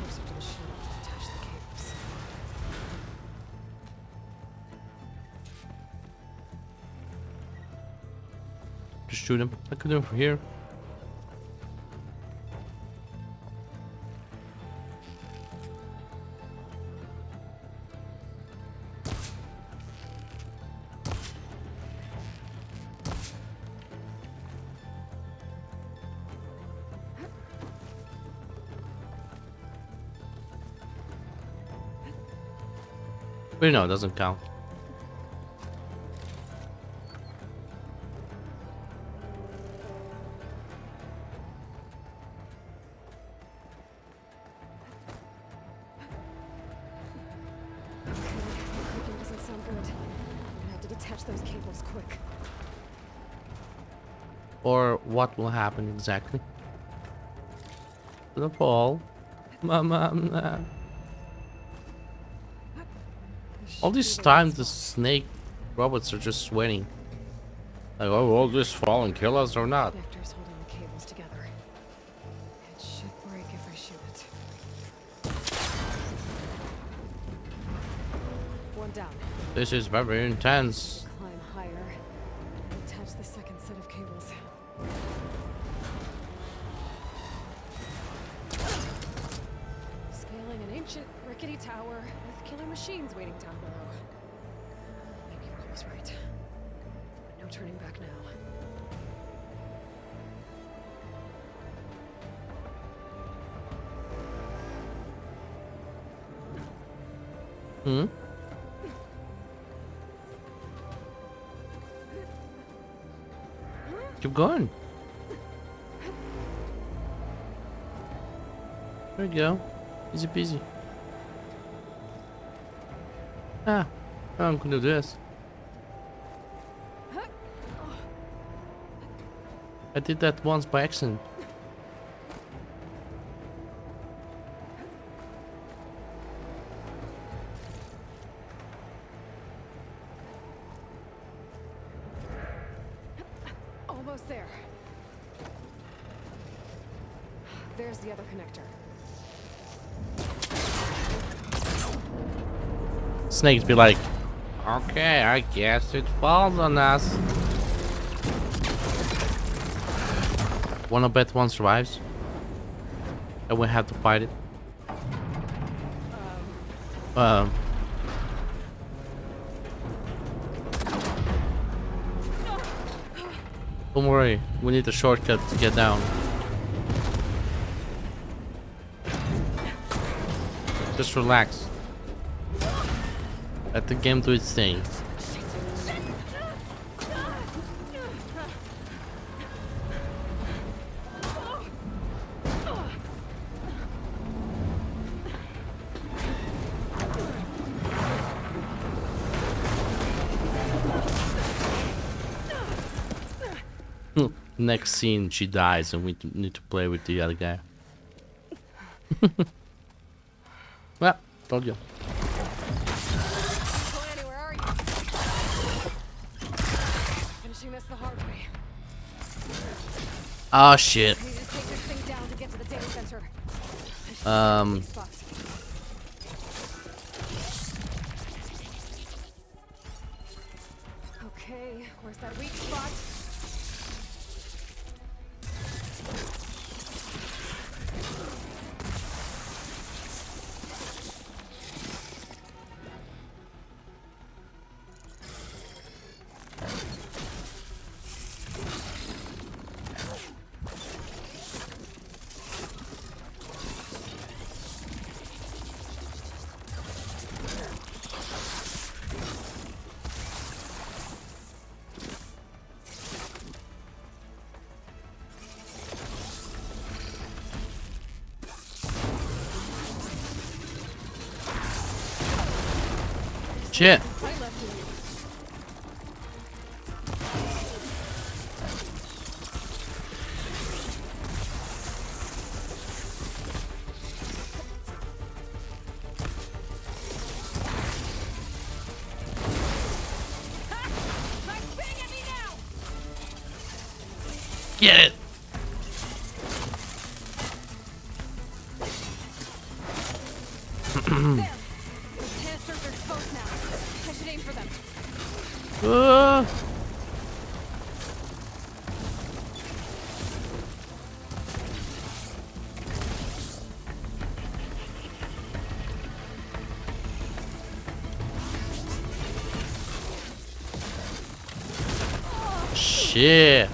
Speaker 2: Closer to the shuttle to detach the cables.
Speaker 1: Just shoot him. I could do it from here. Wait, no, it doesn't count.
Speaker 2: Clicking doesn't sound good. I'm gonna have to detach those cables quick.
Speaker 1: Or what will happen exactly? The fall. Mama.
Speaker 2: This
Speaker 1: All
Speaker 2: should
Speaker 1: this
Speaker 2: be the
Speaker 1: time,
Speaker 2: right
Speaker 1: the
Speaker 2: spot.
Speaker 1: snake robots are just sweating. Like, oh, will this fall and kill us or not?
Speaker 2: Connectors holding the cables together. It should break if I shoot it. One down.
Speaker 1: This is very intense.
Speaker 2: Climb higher. Attach the second set of cables. Scaling an ancient, rickety tower with killer machines waiting down below. Maybe Rob was right. But no turning back now.
Speaker 1: Hmm? Keep going. There we go. Easy peasy. Ah, I'm gonna do this. I did that once by accident.
Speaker 2: Almost there. There's the other connector.
Speaker 1: Snakes be like, okay, I guess it falls on us. Wanna bet one survives? And we have to fight it. Um. Don't worry, we need a shortcut to get down. Just relax. Let the game do its thing. Next scene, she dies, and we need to play with the other guy. Well, told you.
Speaker 2: Annie, where are you? Finishing this the hard way.
Speaker 1: Oh shit.
Speaker 2: I need to take this thing down to get to the data center. Spots. Okay, where's that weak spot?
Speaker 1: Shit. Get it.
Speaker 2: There. Those canisters are exposed now. I should aim for them.
Speaker 1: Shit.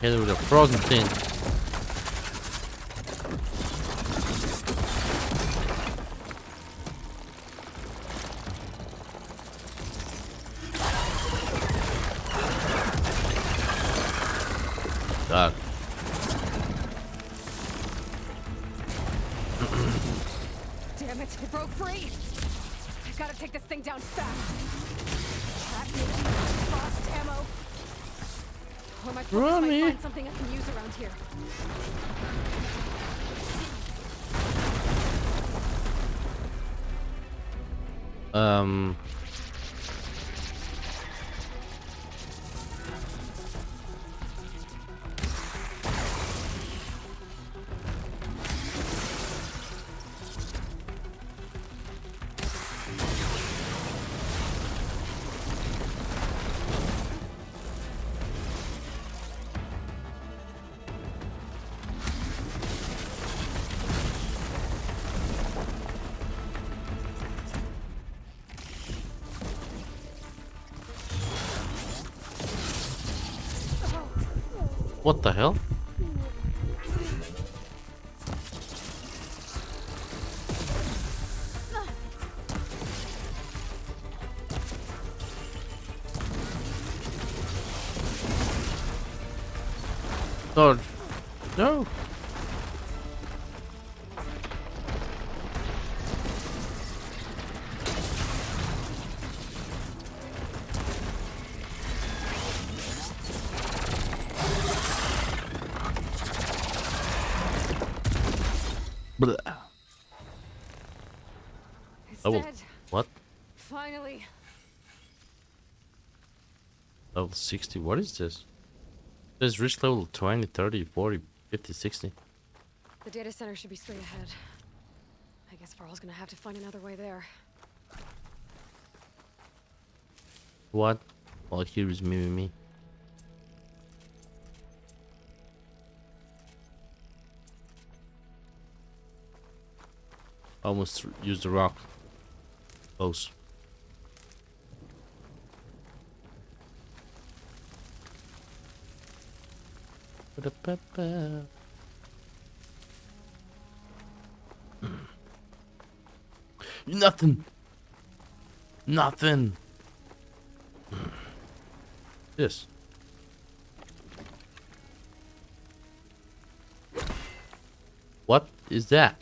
Speaker 1: Hit it with a frozen tin. God.
Speaker 2: Damn it, it broke free. I've got to take this thing down fast. Frost ammo. Or my focus
Speaker 1: Run
Speaker 2: might
Speaker 1: me.
Speaker 2: find something I can use around here.
Speaker 1: Um. What the hell? Dodge. No. Blah.
Speaker 2: It's
Speaker 1: Oh,
Speaker 2: dead.
Speaker 1: what?
Speaker 2: Finally.
Speaker 1: Level 60. What is this? There's reach level 20, 30, 40, 50, 60.
Speaker 2: The data center should be straight ahead. I guess Varl's gonna have to find another way there.
Speaker 1: What? All here is me. Almost used the rock. Close. Ba-da-ba-ba. Nothing. Nothing. This. What is that?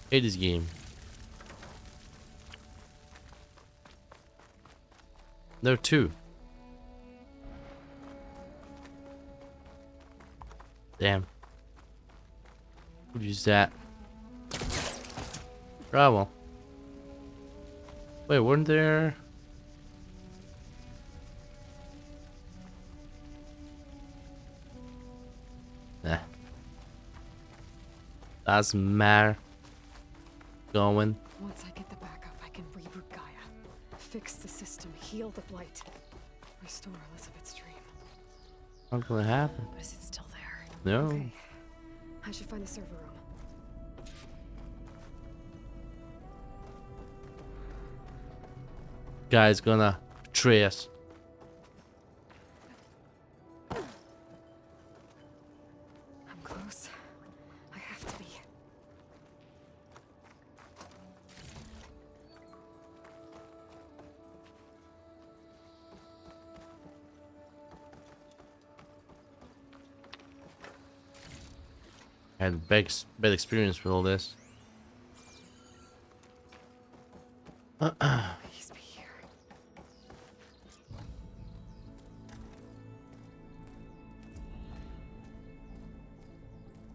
Speaker 1: Hate this game. There are two. Damn. What is that? Bravo. Wait, weren't there? Nah. Doesn't matter. Going.
Speaker 2: Once I get the backup, I can reboot Gaia. Fix the system, heal the blight. Restore Elizabeth's dream.
Speaker 1: Not gonna happen.
Speaker 2: But is it still there?
Speaker 1: No.
Speaker 2: Okay. I should find the server room.
Speaker 1: Guy's gonna betray us.
Speaker 2: I'm close. I have to be.
Speaker 1: I had a bad experience with all this.
Speaker 2: Please be here.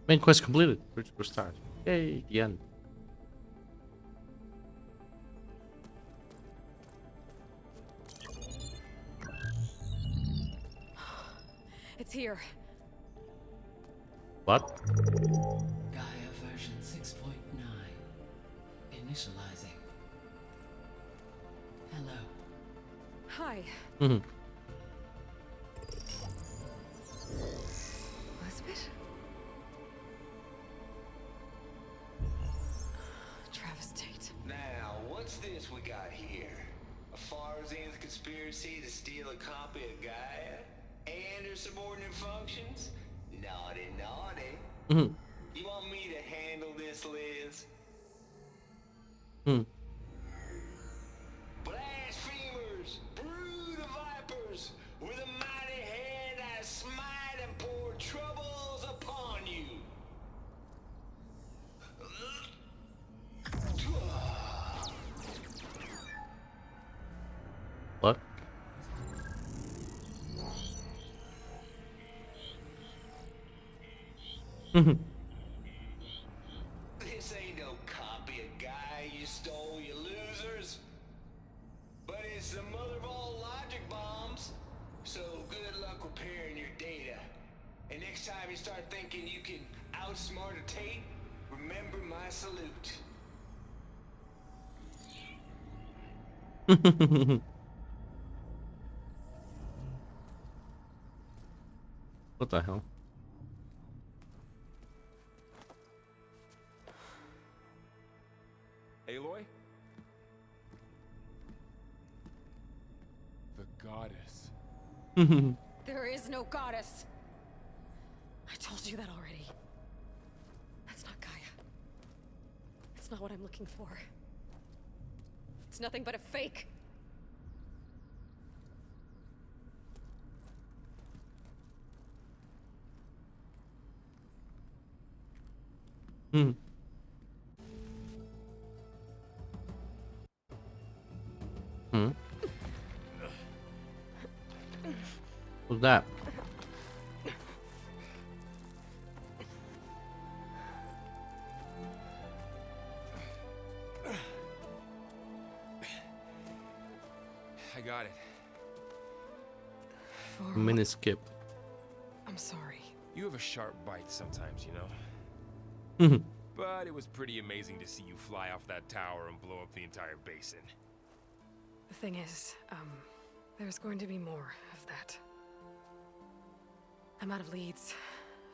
Speaker 1: Main quest completed. We're start. Yay, the end.
Speaker 2: It's here.
Speaker 1: What?
Speaker 7: Gaia version 6.9. Initializing. Hello.
Speaker 2: Hi.
Speaker 1: Mhm.
Speaker 2: Elizabeth? Travis Tate.
Speaker 8: Now, what's this we got here? A Farzian's conspiracy to steal a copy of Gaia? And her subordinate functions? Naughty, naughty.
Speaker 1: Mhm.
Speaker 8: You want me to handle this, Liz?
Speaker 1: Hmm.
Speaker 8: Blasphemers! Brood of vipers! With a mighty hand I smite and pour troubles upon you!
Speaker 1: What? Mhm.
Speaker 8: This ain't no copy of Gaia you stole, you losers. But it's the mother of all logic bombs. So good luck repairing your data. And next time you start thinking you can outsmart a Tate, remember my salute.
Speaker 1: What the hell?
Speaker 3: Aloy? The goddess.
Speaker 2: There is no goddess. I told you that already. That's not Gaia. It's not what I'm looking for. It's nothing but a fake.
Speaker 1: Hmm. Hmm. What's that?
Speaker 3: got it.
Speaker 2: Varl,
Speaker 1: Minute skip.
Speaker 2: I'm sorry.
Speaker 3: You have a sharp bite sometimes, you know? But it was pretty amazing to see you fly off that tower and blow up the entire basin.
Speaker 2: The thing is, there's going to be more of that. I'm out of leads,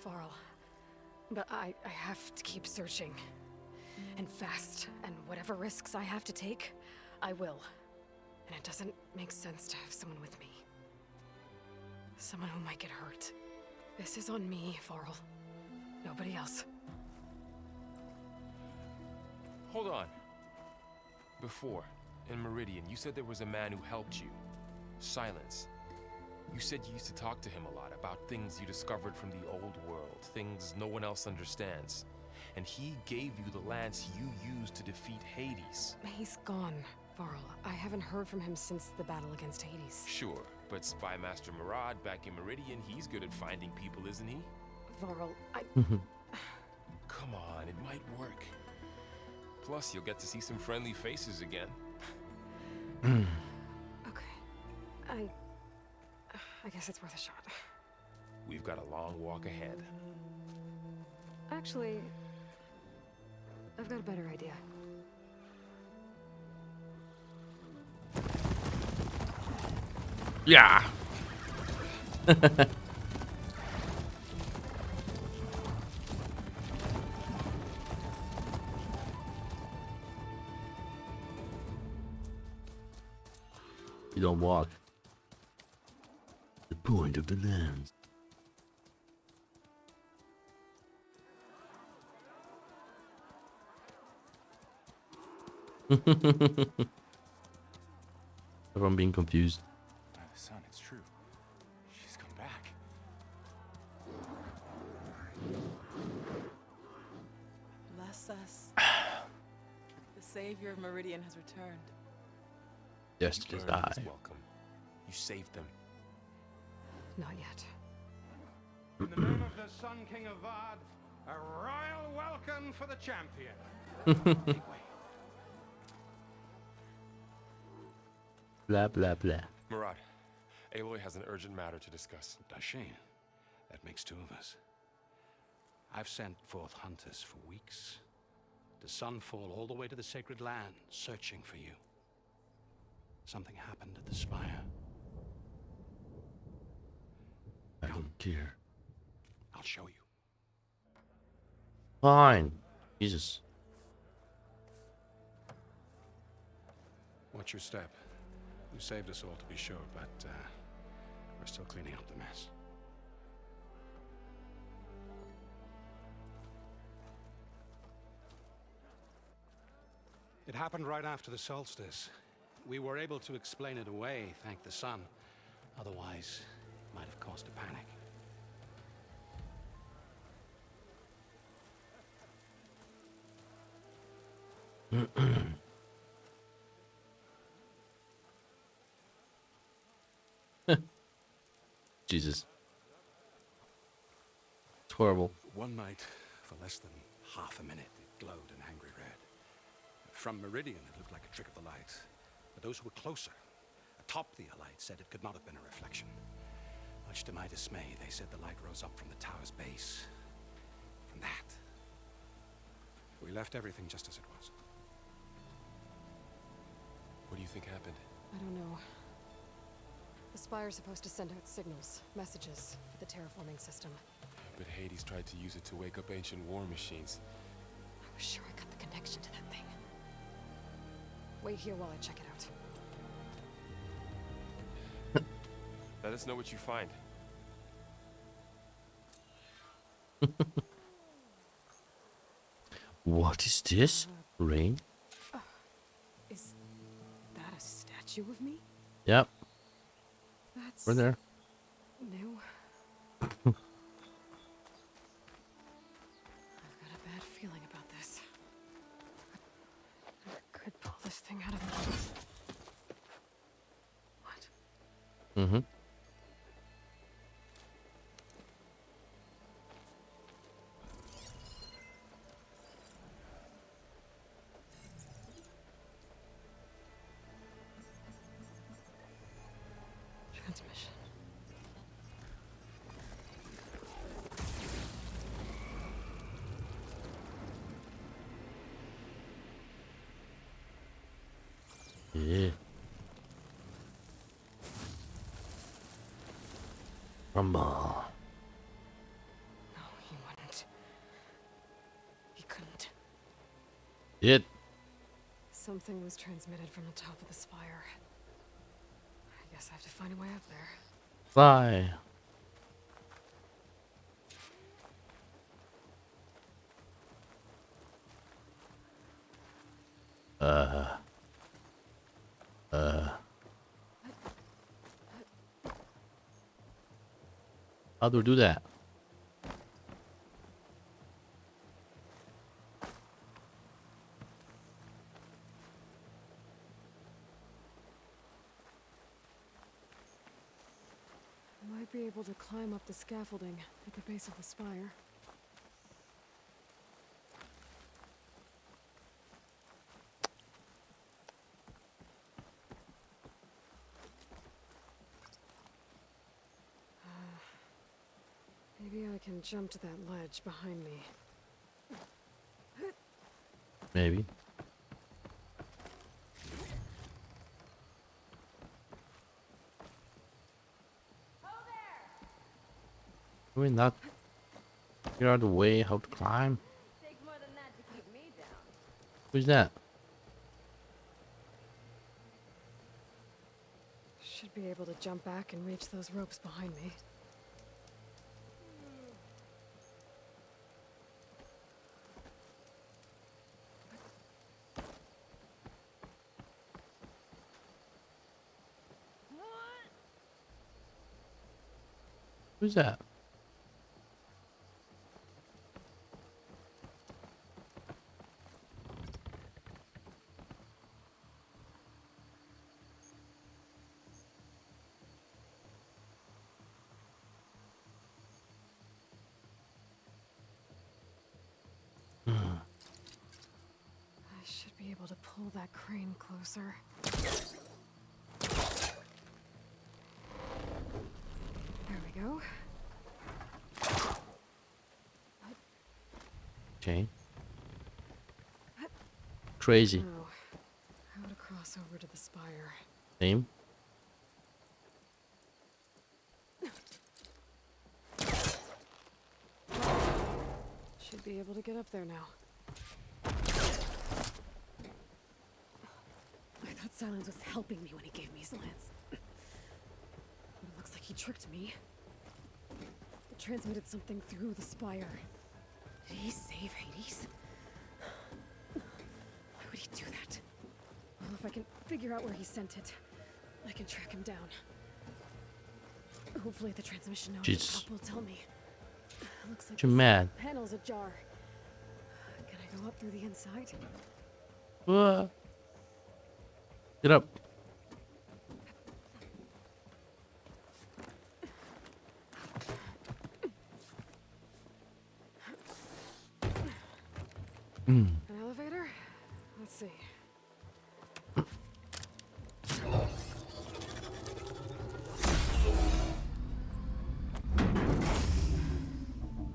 Speaker 2: Varl. But I have to keep searching. And fast. And whatever risks I have to take, I will. And it doesn't make sense to have someone with me. Someone who might get hurt. This is on me, Varl. Nobody else.
Speaker 3: Hold on. Before, in Meridian, you said there was a man who helped you. Silence. You said you used to talk to him a lot about things you discovered from the old world, things no one else understands. And he gave you the lance you used to defeat Hades.
Speaker 2: He's gone, Varl. I haven't heard from him since the battle against Hades.
Speaker 3: Sure, but Spy Master Murad back in Meridian, he's good at finding people, isn't he?
Speaker 2: Varl,
Speaker 3: Come on, it might work. Plus, you'll get to see some friendly faces again.
Speaker 2: Okay. I guess it's worth a shot.
Speaker 3: We've got a long walk ahead.
Speaker 2: Actually, I've got a better idea.
Speaker 1: Yeah. You don't walk. The point of the lens. Everyone being confused.
Speaker 3: Son, it's true. She's come back.
Speaker 9: Bless us. The savior of Meridian has returned.
Speaker 1: Yesterday's
Speaker 3: You earned
Speaker 1: die.
Speaker 3: his welcome. You saved them.
Speaker 2: Not yet.
Speaker 10: In the name of the Sun King of Vard, a royal welcome for the champion.
Speaker 3: Make way.
Speaker 1: Blah blah blah.
Speaker 3: Murad, Aloy has an urgent matter to discuss.
Speaker 11: Dashane, that makes two of us. I've sent forth hunters for weeks. To Sunfall all the way to the Sacred Land, searching for you. Something happened at the Spire.
Speaker 1: I don't care.
Speaker 11: I'll show you.
Speaker 1: Fine. Jesus.
Speaker 11: Watch your step. You saved us all, to be sure, but we're still cleaning up the mess. It happened right after the solstice. We were able to explain it away, thank the sun. Otherwise, it might have caused a panic.
Speaker 1: Jesus. It's horrible.
Speaker 11: One night, for less than half a minute, it glowed an angry red. From Meridian, it looked like a trick of the light. But those who were closer, atop the Allied, said it could not have been a reflection. Much to my dismay, they said the light rose up from the tower's base. From that. We left everything just as it was.
Speaker 3: What do you think happened?
Speaker 2: I don't know. The Spire's supposed to send out signals, messages for the terraforming system.
Speaker 3: But Hades tried to use it to wake up ancient war machines.
Speaker 2: I was sure I got the connection to that thing. Wait here while I check it out.
Speaker 3: Let us know what you find.
Speaker 1: What is this? Rain?
Speaker 2: Is that a statue of me?
Speaker 1: Yep.
Speaker 2: That's
Speaker 1: We're there.
Speaker 2: new. I've got a bad feeling about this. I could pull this thing out of the... What?
Speaker 1: Mm-hmm. Yeah. Rumble.
Speaker 2: No, he wouldn't. He couldn't.
Speaker 1: It.
Speaker 2: Something was transmitted from the top of the spire. I guess I have to find a way up there.
Speaker 1: Fly. How do we do that?
Speaker 2: I might be able to climb up the scaffolding at the base of the spire. Maybe I can jump to that ledge behind me.
Speaker 1: Maybe. I mean, not figure out a way how to climb.
Speaker 12: Takes more than that to keep me down.
Speaker 1: Who's that?
Speaker 2: Should be able to jump back and reach those ropes behind me.
Speaker 1: Who's that?
Speaker 2: I should be able to pull that crane closer. There we go.
Speaker 1: Okay. Crazy.
Speaker 2: Now, how to cross over to the spire.
Speaker 1: Same.
Speaker 2: Should be able to get up there now. I thought Silence was helping me when he gave me his lance. But it looks like he tricked me. It transmitted something through the spire. Did he save Hades? Why would he do that? Well, if I can figure out where he sent it, I can track him down. Hopefully the transmission node at the
Speaker 1: Jesus.
Speaker 2: top will tell me. Looks like
Speaker 1: You're
Speaker 2: this
Speaker 1: mad.
Speaker 2: panel's ajar. Can I go up through the inside?
Speaker 1: Get up.
Speaker 2: An elevator? Let's see.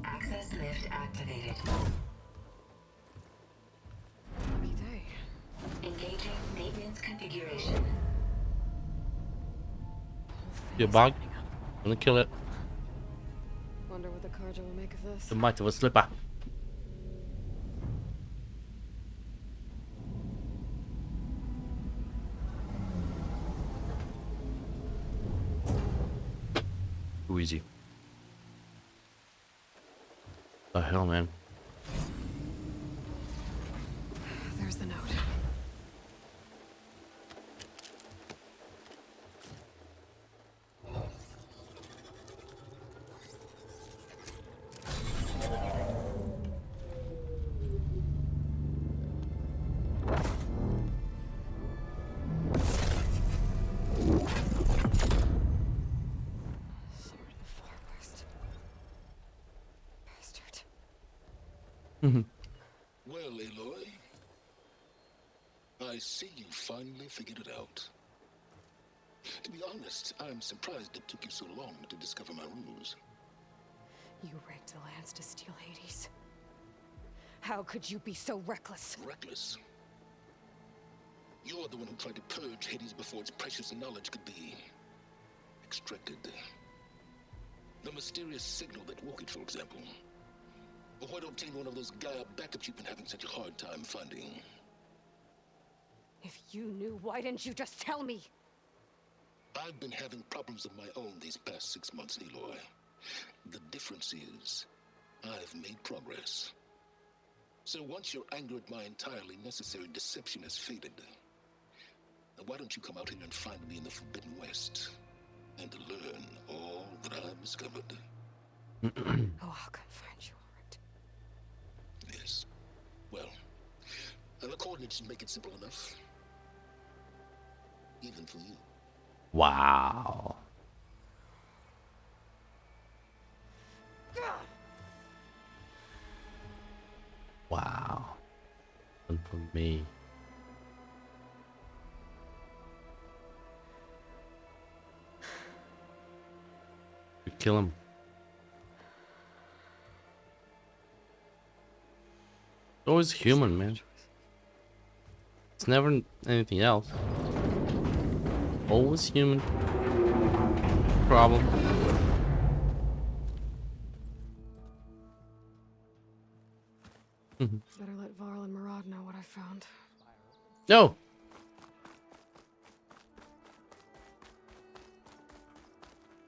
Speaker 13: Access lift activated.
Speaker 2: Lucky day.
Speaker 13: Engaging maintenance configuration.
Speaker 1: Be a bug. Gonna kill it.
Speaker 2: Wonder what the Carja will make of this.
Speaker 1: The might of a slipper. Too easy. The hell, man.
Speaker 2: There's the note. Sword of the Far West. Bastard.
Speaker 14: Well, Aloy, I see you finally figured it out. To be honest, I'm surprised it took you so long to discover my ruse.
Speaker 2: You rigged the lance to steal Hades. How could you be so reckless?
Speaker 14: Reckless? You're the one who tried to purge Hades before its precious knowledge could be extracted. The mysterious signal that woke it, for example. Or why to obtain one of those Gaia backups you've been having such a hard time finding.
Speaker 2: If you knew, why didn't you just tell me?
Speaker 14: I've been having problems of my own these past 6 months, Aloy. The difference is, I've made progress. So once your anger at my entirely necessary deception has faded, why don't you come out here and find me in the Forbidden West and learn all that I've discovered?
Speaker 2: Oh, I'll come find you, all right?
Speaker 14: Yes. Well, and the coordinates should make it simple enough. Even for you.
Speaker 1: Wow. Wow. And for me. You kill him. Always human, man. It's never anything else. Always human. Problem.
Speaker 2: Better let Varl and Murad know what I found.
Speaker 1: No.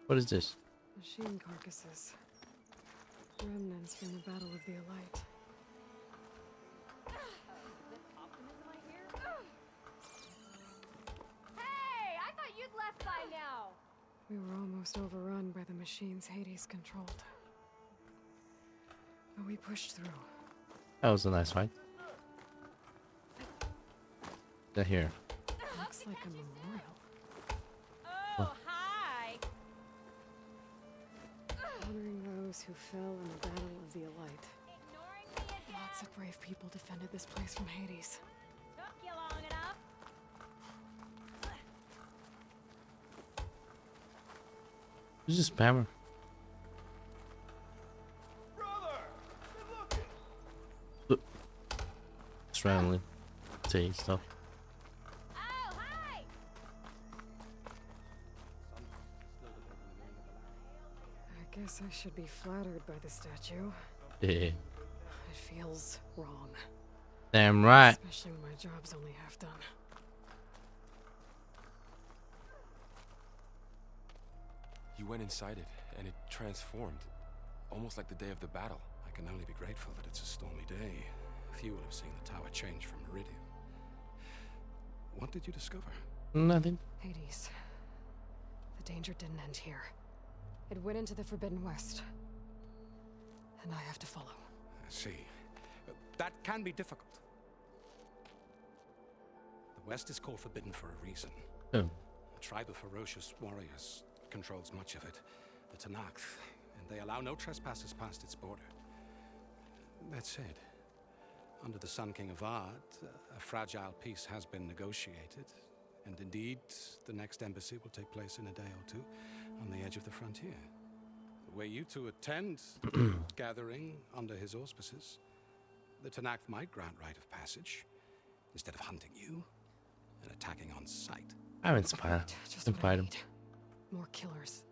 Speaker 1: What is this?
Speaker 2: Machine carcasses. Remnants from the Battle of the Elite.
Speaker 12: Hey, I thought you'd left by now.
Speaker 2: We were almost overrun by the machines Hades controlled. But we pushed through.
Speaker 1: That was a nice fight. They're here.
Speaker 2: Looks like a memorial.
Speaker 12: Oh, hi.
Speaker 2: Honoring those who fell in the Battle of the Elite. Lots of brave people defended this place from Hades.
Speaker 12: Took you long enough.
Speaker 1: Who's this spammer? Look. Just randomly saying stuff.
Speaker 12: Oh, hi.
Speaker 2: I guess I should be flattered by the statue.
Speaker 1: Yeah.
Speaker 2: It feels wrong.
Speaker 1: Damn right.
Speaker 2: Especially when my job's only half done.
Speaker 3: You went inside it, and it transformed. Almost like the day of the battle.
Speaker 11: I can only be grateful that it's a stormy day. Few will have seen the tower change from Meridian. What did you discover?
Speaker 1: Nothing.
Speaker 2: Hades. The danger didn't end here. It went into the Forbidden West. And I have to follow.
Speaker 11: I see. That can be difficult. The West is called Forbidden for a reason.
Speaker 1: Oh.
Speaker 11: A tribe of ferocious warriors controls much of it, the Tenakth, and they allow no trespassers past its border. That said, under the Sun King of Ard, a fragile peace has been negotiated, and indeed, the next embassy will take place in a day or two on the edge of the frontier. Were you to attend gathering under his auspices, the Tenakth might grant right of passage instead of hunting you and attacking on sight.
Speaker 1: I'm inspired.
Speaker 2: Just
Speaker 1: Invite him.
Speaker 2: More killers.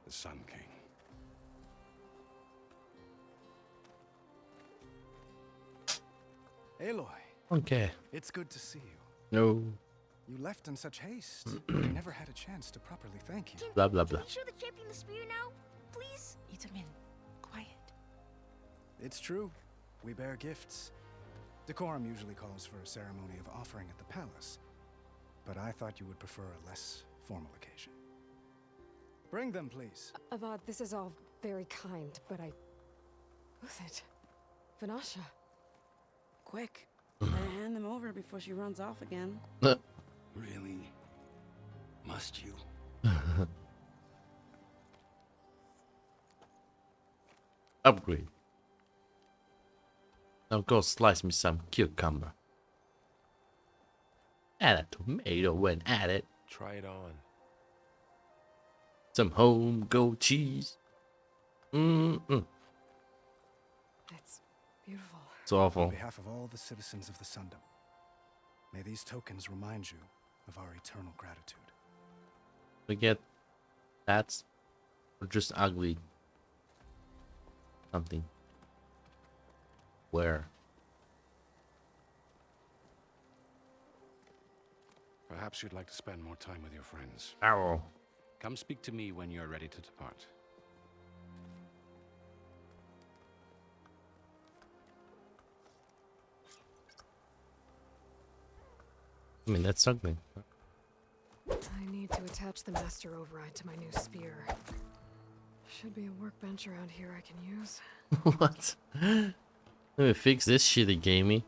Speaker 11: The Sun King.
Speaker 15: Aloy.
Speaker 1: Okay.
Speaker 15: It's good to see you.
Speaker 1: No.
Speaker 15: You left in such haste. I never had a chance to properly thank you.
Speaker 1: Blah blah blah.
Speaker 16: Can you show the champion the spear now? Please?
Speaker 9: Itamin, quiet.
Speaker 15: It's true. We bear gifts. Decorum usually calls for a ceremony of offering at the palace. But I thought you would prefer a less formal occasion. Bring them, please.
Speaker 2: Avad, this is all very kind, but I... Who's it? Vanasha.
Speaker 9: Quick. Better hand them over before she runs off again.
Speaker 11: Really? Must you?
Speaker 1: Upgrade. Now go slice me some cucumber. Add a tomato when at it.
Speaker 3: Try it on.
Speaker 1: Some home goat cheese.
Speaker 2: It's beautiful.
Speaker 1: It's awful.
Speaker 15: On behalf of all the citizens of the Sundom, may these tokens remind you of our eternal gratitude.
Speaker 1: We get that's or just ugly something. Where?
Speaker 11: Perhaps you'd like to spend more time with your friends.
Speaker 1: Ow.
Speaker 11: Come speak to me when you're ready to depart.
Speaker 1: I mean, that's ugly.
Speaker 2: I need to attach the master override to my new spear. Should be a workbench around here I can use.
Speaker 1: What? Let me fix this shit he gave me.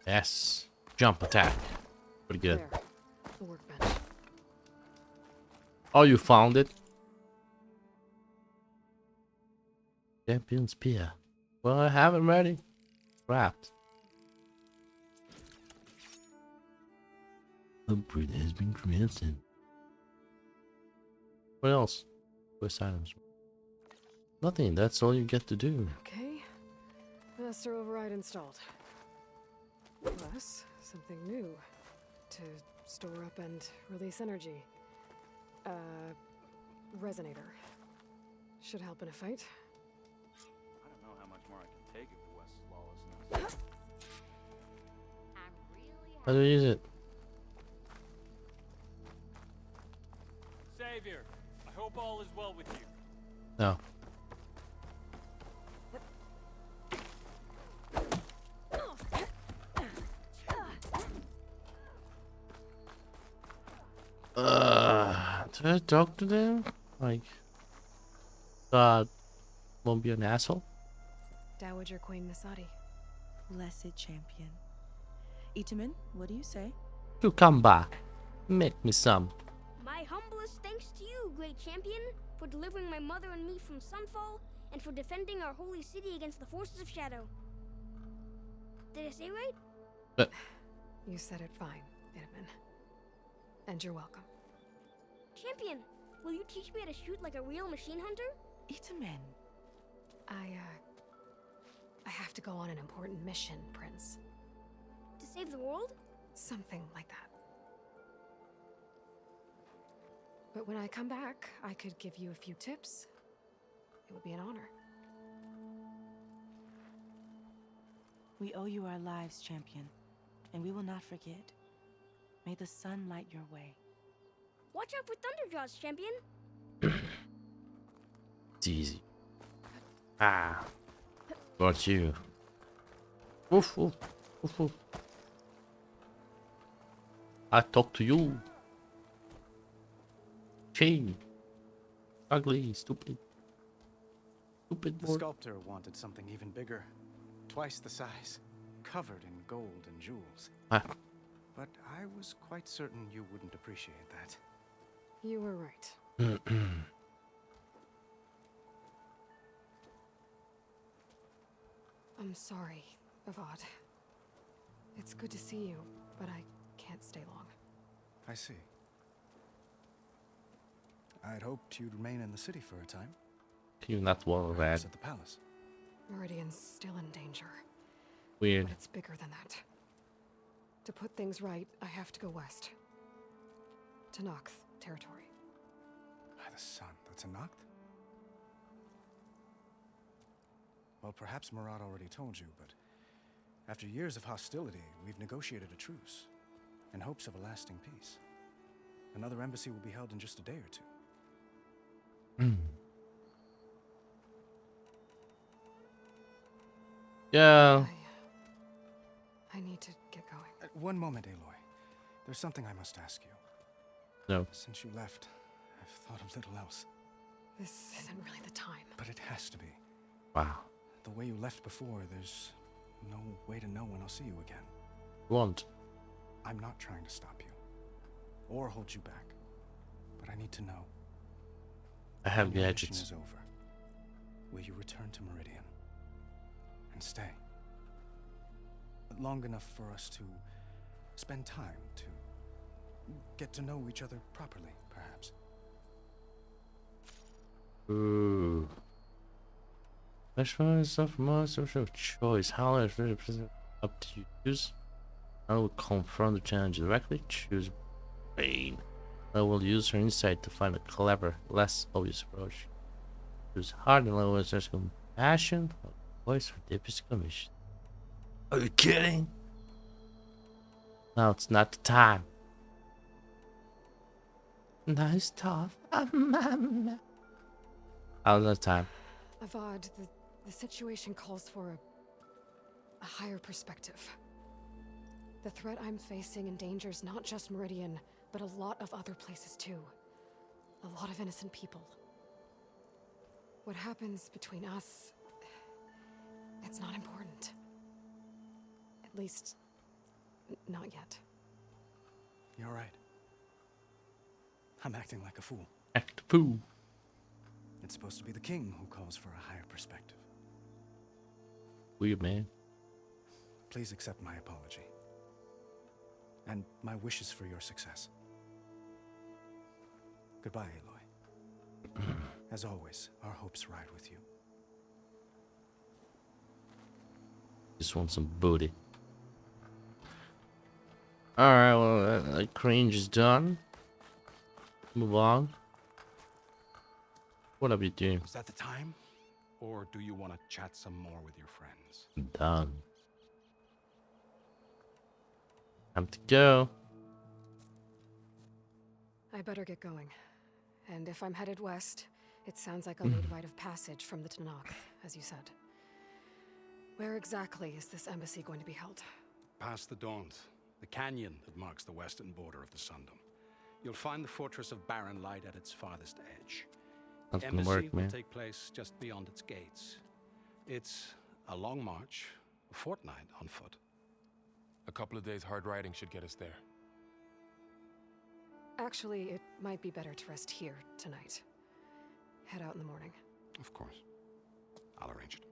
Speaker 1: Yes. Jump attack. Pretty good.
Speaker 2: There. The workbench.
Speaker 1: Oh, you found it? Champion spear. Well, I have it ready. Wrapped. Upgrade has been created. What else? Quest items. Nothing. That's all you get to do.
Speaker 2: Okay. Master override installed. Plus, something new. To store up and release energy. Resonator. Should help in a fight.
Speaker 17: I don't know how much more I can take of the West's lawlessness.
Speaker 1: How do you use it?
Speaker 17: Savior, I hope all is well with you.
Speaker 1: No. Did I talk to them? Like, God won't be an asshole?
Speaker 2: Dowager Queen Nasadi.
Speaker 18: Blessed champion. Itamen, what do you say?
Speaker 1: You come back. Make me some.
Speaker 16: My humblest thanks to you, great champion, for delivering my mother and me from Sunfall, and for defending our holy city against the forces of Shadow. Did I say right?
Speaker 2: You said it fine, Itamen. And you're welcome.
Speaker 16: Champion, will you teach me how to shoot like a real machine hunter?
Speaker 18: Itamen.
Speaker 2: I have to go on an important mission, Prince.
Speaker 16: To save the world?
Speaker 2: Something like that. But when I come back, I could give you a few tips. It would be an honor.
Speaker 18: We owe you our lives, champion, and we will not forget. May the sun light your way.
Speaker 16: Watch out for Thunderjaws, champion.
Speaker 1: It's easy. Ah. Got you. Woof, woof, woof, woof. I talk to you. Chain. Ugly, stupid. Stupid
Speaker 15: The
Speaker 1: board.
Speaker 15: sculptor wanted something even bigger. Twice the size. Covered in gold and jewels.
Speaker 1: Ah.
Speaker 15: But I was quite certain you wouldn't appreciate that.
Speaker 2: You were right. I'm sorry, Avad. It's good to see you, but I can't stay long.
Speaker 15: I see. I'd hoped you'd remain in the city for a time.
Speaker 1: You're not well read.
Speaker 15: At the palace.
Speaker 2: Meridian's still in danger.
Speaker 1: Weird.
Speaker 2: But it's bigger than that. To put things right, I have to go west. To Noct territory.
Speaker 15: By the sun, that's a Noct? Well, perhaps Murad already told you, but after years of hostility, we've negotiated a truce in hopes of a lasting peace. Another embassy will be held in just a day or two.
Speaker 1: Yeah.
Speaker 2: I need to get going.
Speaker 15: One moment, Aloy. There's something I must ask you.
Speaker 1: No.
Speaker 15: Since you left, I've thought of little else.
Speaker 2: This isn't really the time.
Speaker 15: But it has to be.
Speaker 1: Wow.
Speaker 15: The way you left before, there's no way to know when I'll see you again.
Speaker 1: Won't.
Speaker 15: I'm not trying to stop you or hold you back, but I need to know.
Speaker 1: I have
Speaker 15: when your mission
Speaker 1: gadgets.
Speaker 15: is over, will you return to Meridian and stay long enough for us to spend time to get to know each other properly, perhaps?
Speaker 1: Ooh. Which one is of most of choice? How is it up to you? Choose. I will confront the challenge directly. Choose brain. I will use her insight to find a clever, less obvious approach. Choose heart and I will use compassion. Voice for deepest commission. Are you kidding? No, it's not the time. Nice talk. How's the time?
Speaker 2: Avad, the situation calls for a higher perspective. The threat I'm facing endangers not just Meridian, but a lot of other places too. A lot of innocent people. What happens between us, it's not important. At least, not yet.
Speaker 15: You're right. I'm acting like a fool.
Speaker 1: Act fool.
Speaker 15: It's supposed to be the king who calls for a higher perspective.
Speaker 1: Weird, man.
Speaker 15: Please accept my apology. And my wishes for your success. Goodbye, Aloy. As always, our hopes ride with you.
Speaker 1: Just want some booty. Alright, well, that cringe is done. Move on. What are you doing?
Speaker 11: Is that the time? Or do you want to chat some more with your friends?
Speaker 1: Done. Time to go.
Speaker 2: I better get going. And if I'm headed west, it sounds like I'll need rite of passage from the Tenakth, as you said. Where exactly is this embassy going to be held?
Speaker 11: Past the Daunt, the canyon that marks the western border of the Sundom. You'll find the fortress of Barren Light at its farthest edge.
Speaker 1: That's
Speaker 11: The
Speaker 1: gonna
Speaker 11: embassy
Speaker 1: work,
Speaker 11: will
Speaker 1: man.
Speaker 11: take place just beyond its gates. It's a long march, a fortnight on foot.
Speaker 3: A couple of days hard riding should get us there.
Speaker 2: Actually, it might be better to rest here tonight. Head out in the morning.
Speaker 11: Of course. I'll arrange it.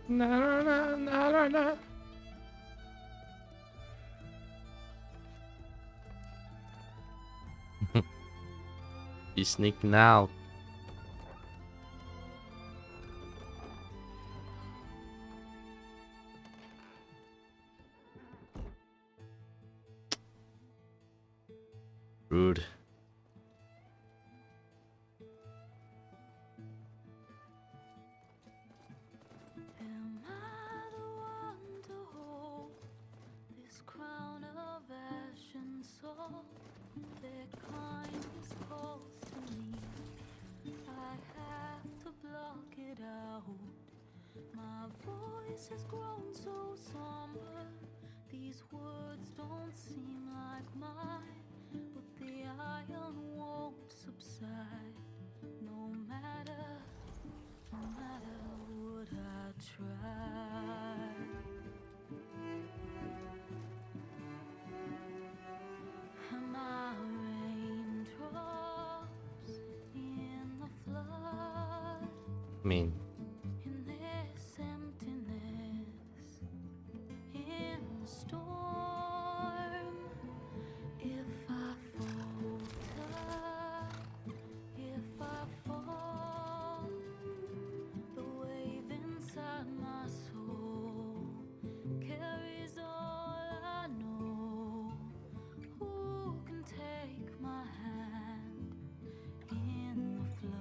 Speaker 1: Na. He's sneaking out. Rude.
Speaker 19: Am I the one to hold this crown of ash and salt? Their kindness calls to me. I have to block it out. My voice has grown so somber. These words don't seem like mine, but the iron won't subside. No matter what I try. Am I raindrops in the flood?
Speaker 1: I mean,
Speaker 19: In this emptiness, in the storm, if I falter, if I fall, the wave inside my soul carries all I know. Who can take my hand in the flood?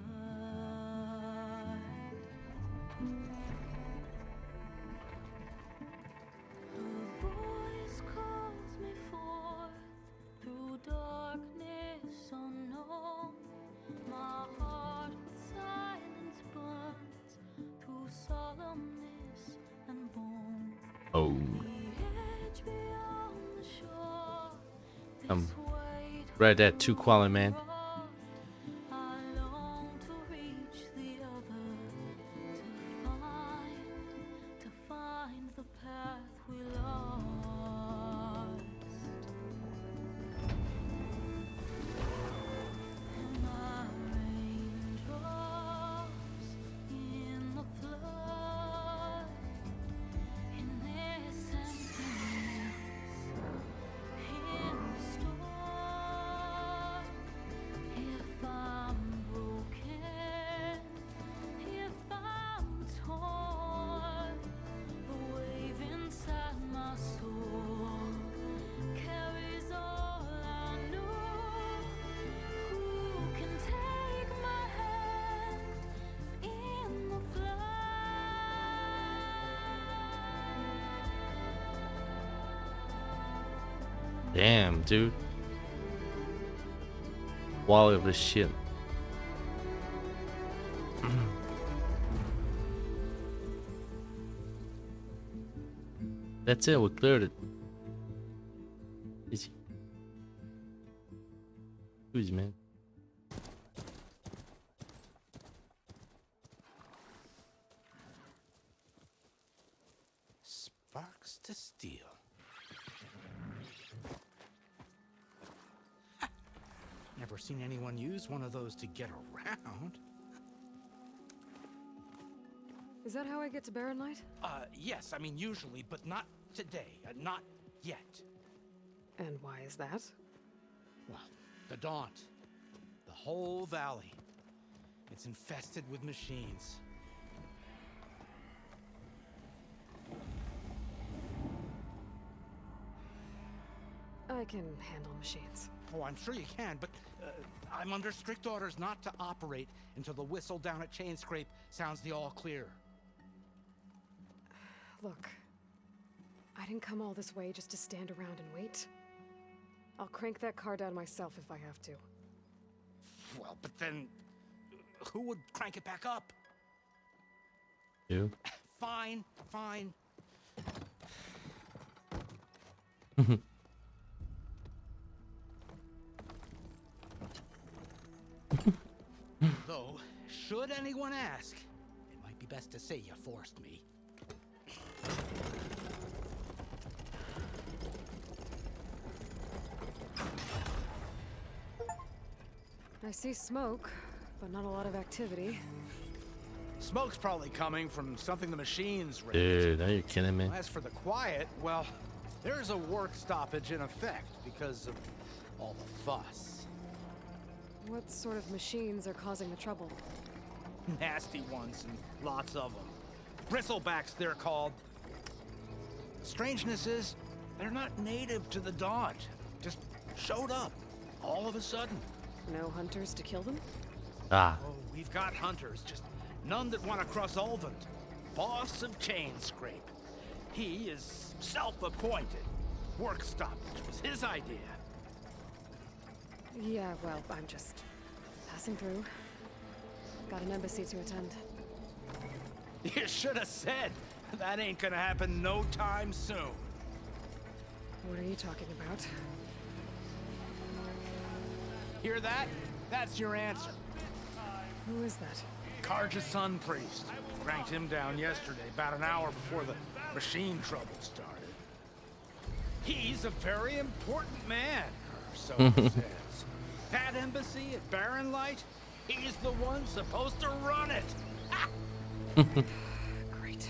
Speaker 19: Her voice calls me forth through darkness unknown. My heart with silence burns through solemnness and bone.
Speaker 1: oh,
Speaker 19: The edge beyond the shore,
Speaker 1: I'm right at 2 quality, man.
Speaker 19: I long to reach the other, to find the path we lost.
Speaker 1: Damn, dude. Wall of the shit. That's it, we cleared it. Easy. Easy, man.
Speaker 11: Sparks to steel. Never seen anyone use one of those to get around.
Speaker 2: Is that how I get to Barren Light?
Speaker 11: Yes, I mean usually, but not today. Not yet.
Speaker 2: And why is that?
Speaker 11: Well, the Daunt. The whole valley. It's infested with machines.
Speaker 2: I can handle machines.
Speaker 11: Oh, I'm sure you can, but I'm under strict orders not to operate until the whistle down at Chainscrape sounds the all clear.
Speaker 2: Look, I didn't come all this way just to stand around and wait. I'll crank that car down myself if I have to.
Speaker 11: Well, but then who would crank it back up?
Speaker 1: You?
Speaker 11: Fine, fine. Though, should anyone ask, it might be best to say you forced me.
Speaker 2: I see smoke, but not a lot of activity.
Speaker 11: Smoke's probably coming from something the machines raised.
Speaker 1: Dude, are you kidding me?
Speaker 11: As for the quiet, well, there's a work stoppage in effect because of all the fuss.
Speaker 2: What sort of machines are causing the trouble?
Speaker 11: Nasty ones, and lots of them. Bristlebacks, they're called. Strangeness is, they're not native to the Daunt. Just showed up, all of a sudden.
Speaker 2: No hunters to kill them?
Speaker 1: Ah.
Speaker 11: Oh, we've got hunters, just none that want to cross Ulvund. Boss of Chainscrape. He is self-appointed. Work stoppage was his idea.
Speaker 2: Yeah, well, I'm just passing through. Got an embassy to attend.
Speaker 11: You should have said. That ain't gonna happen no time soon.
Speaker 2: What are you talking about?
Speaker 11: Hear that? That's your answer.
Speaker 2: Who is that?
Speaker 11: Karja Sun Priest. Cranked him down yesterday, about an hour before the machine trouble started. He's a very important man, or so it says. That embassy at Barren Light, he's the one supposed to run it.
Speaker 2: Great.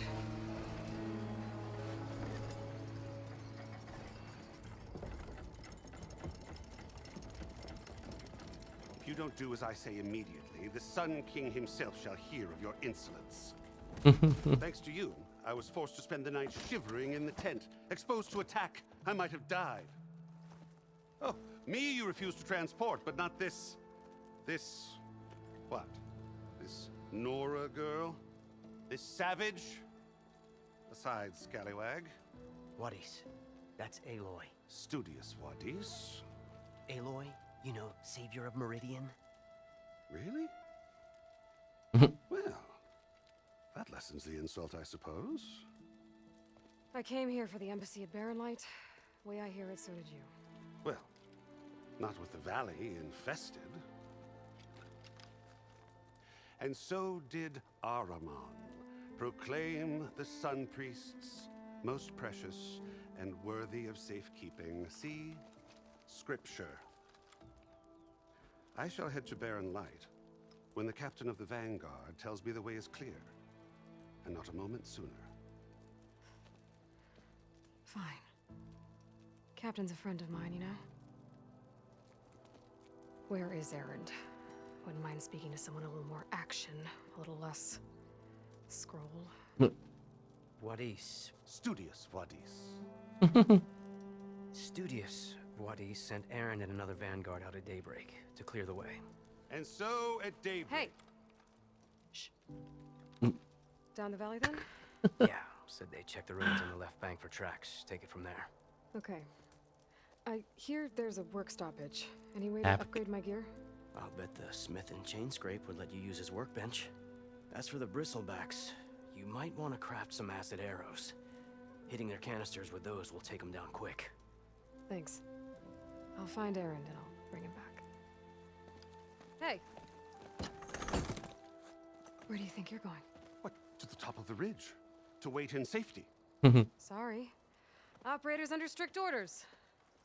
Speaker 20: If you don't do as I say immediately, the Sun King himself shall hear of your insolence. Thanks to you, I was forced to spend the night shivering in the tent. Exposed to attack, I might have died. Oh, me you refuse to transport, but not this... what? This Nora girl? This savage? Besides, scallywag.
Speaker 21: Wadis. That's Aloy.
Speaker 20: Studious Wadis.
Speaker 21: Aloy, you know, savior of Meridian.
Speaker 20: Really? Well, that lessens the insult, I suppose.
Speaker 2: I came here for the embassy at Barren Light. Way I hear it, so did you.
Speaker 20: Well, not with the valley infested. And so did Ahriman proclaim the Sun Priests most precious and worthy of safekeeping. See? Scripture. I shall head to Barren Light when the captain of the Vanguard tells me the way is clear, and not a moment sooner.
Speaker 2: Fine. Captain's a friend of mine, you know? Where is Erend? Wouldn't mind speaking to someone a little more action, a little less scroll.
Speaker 21: Wadis.
Speaker 20: Studious Wadis.
Speaker 21: Studious Wadis sent Aaron and another Vanguard out at daybreak to clear the way.
Speaker 20: And so at daybreak...
Speaker 2: Hey! Shh. Down the valley, then?
Speaker 21: Yeah, said they checked the ruins on the left bank for tracks. Take it from there.
Speaker 2: Okay. I hear there's a work stoppage. Any way to
Speaker 21: App.
Speaker 2: upgrade my gear?
Speaker 21: I'll bet the smith and chain scrape would let you use his workbench. As for the bristlebacks, you might want to craft some acid arrows. Hitting their canisters with those will take them down quick.
Speaker 2: Thanks. I'll find Erend and I'll bring him back. Hey! Where do you think you're going?
Speaker 20: What, to the top of the ridge? To wait in safety?
Speaker 2: Sorry. Operator's under strict orders.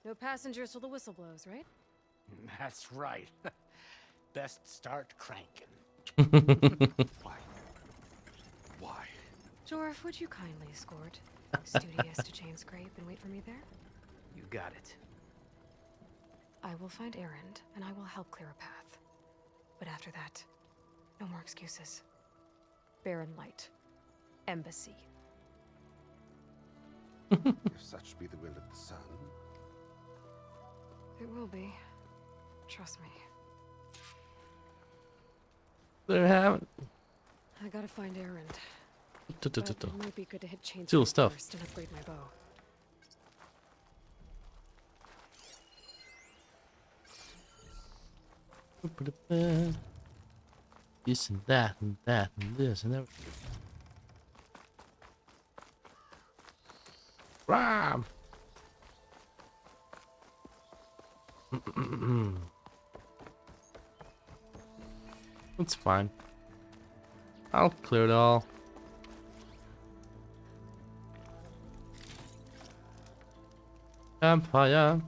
Speaker 2: No passengers till the whistle blows, right?
Speaker 11: That's right. Best start cranking.
Speaker 20: Why?
Speaker 2: Jorf, would you kindly escort Studious to Chain Scrape and wait for me there?
Speaker 21: You got it.
Speaker 2: I will find Erend, and I will help clear a path. But after that, no more excuses. Barren Light. Embassy.
Speaker 20: If such be the will of the sun.
Speaker 2: It will be. Trust me.
Speaker 1: There have it.
Speaker 2: I gotta find Erend.
Speaker 1: But
Speaker 2: It might be good to hit Chain
Speaker 1: Still
Speaker 2: Scrape
Speaker 1: stuff.
Speaker 2: first and upgrade my bow.
Speaker 1: This and that and that and this and that. Ram! It's fine. I'll clear it all. Campfire.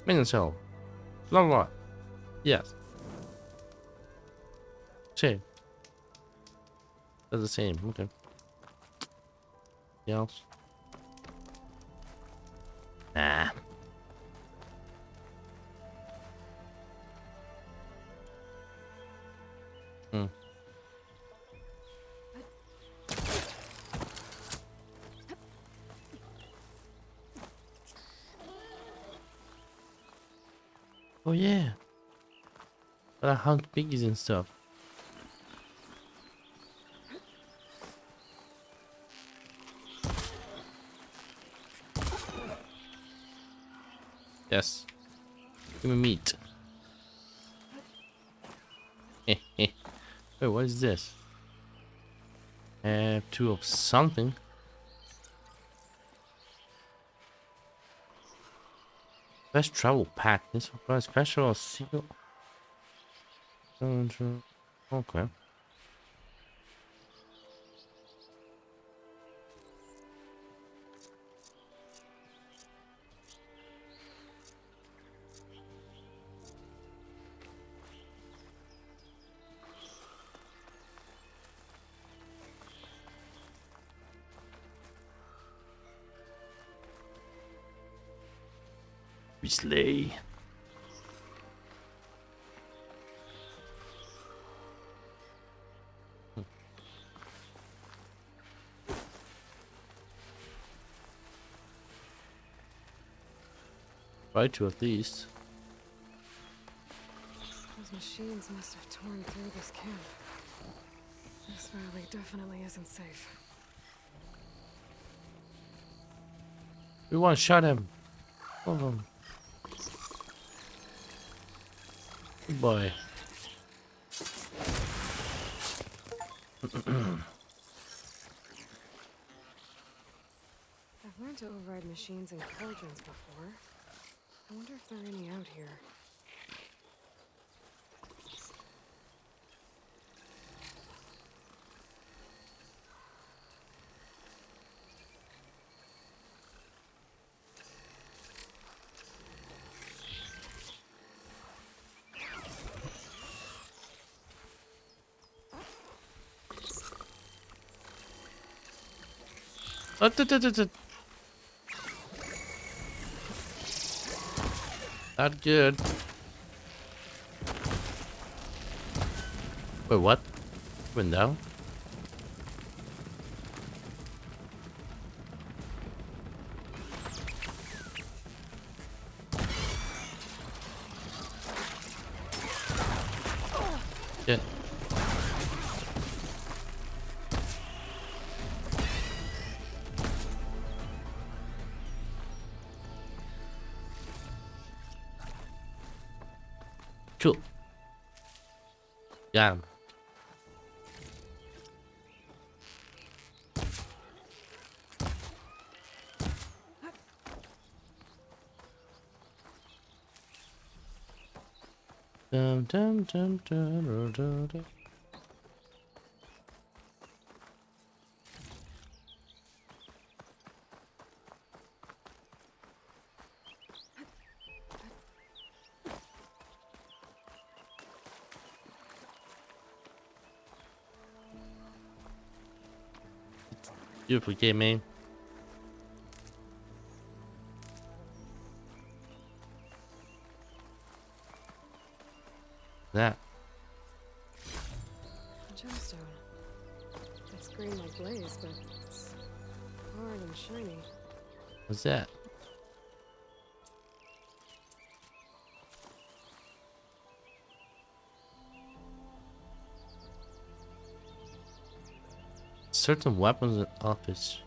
Speaker 1: Minion cell. Blah blah. Yes. Same. That's the same. Okay. Anything else? Nah. Oh yeah. But I hunt piggies and stuff. Yes. Give me meat. Wait, what is this? Two of something. Best travel pack. This one special seal. Okay. We slay. Try to at least.
Speaker 2: Those machines must have torn through this camp. This valley definitely isn't safe.
Speaker 1: We want to shot him. Hold on. Good boy.
Speaker 2: I've learned to override machines and cauldrons before. I wonder if there are any out here.
Speaker 1: Not good. Wait, what? Went down? Yeah. Cool. Got him. Dum dum dum dum dum dum. Beautiful game, man. That.
Speaker 2: Gemstone. It's green like blaze, but it's hard and shiny.
Speaker 1: What's that? Certain weapons in office.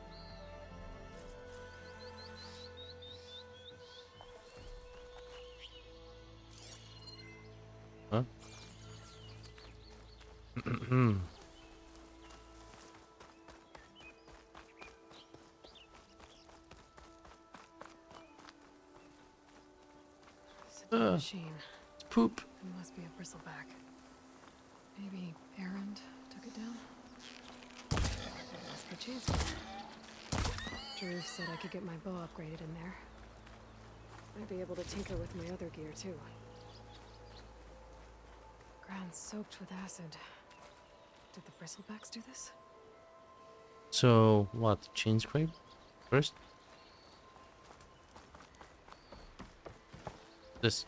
Speaker 1: Huh?
Speaker 2: Machine.
Speaker 1: Poop.
Speaker 2: It must be a bristleback. Maybe Erend took it down? That's the chance. Drew said I could get my bow upgraded in there. I'd be able to tinker with my other gear too. Ground soaked with acid. Did the bristlebacks do this?
Speaker 1: So what? Chain scrape first? This.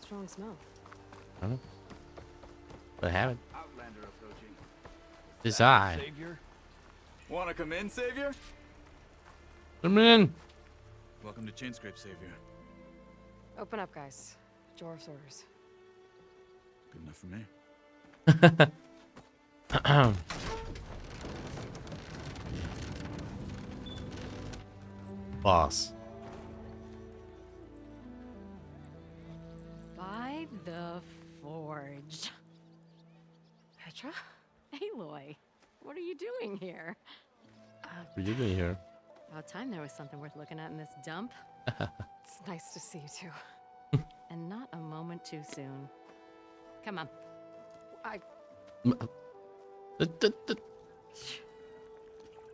Speaker 2: Strong smell.
Speaker 1: I don't know. But I haven't.
Speaker 17: Outlander approaching.
Speaker 1: This eye.
Speaker 17: Savior? Wanna come in, Savior?
Speaker 1: Come in.
Speaker 17: Welcome to Chainscrape, Savior.
Speaker 2: Open up, guys. Jorv's orders.
Speaker 17: Good enough for me.
Speaker 1: Boss.
Speaker 5: By the forge.
Speaker 2: Petra?
Speaker 5: Aloy, what are you doing here?
Speaker 1: What are you doing here?
Speaker 5: About time there was something worth looking at in this dump.
Speaker 2: It's nice to see you too.
Speaker 5: And not a moment too soon. Come on.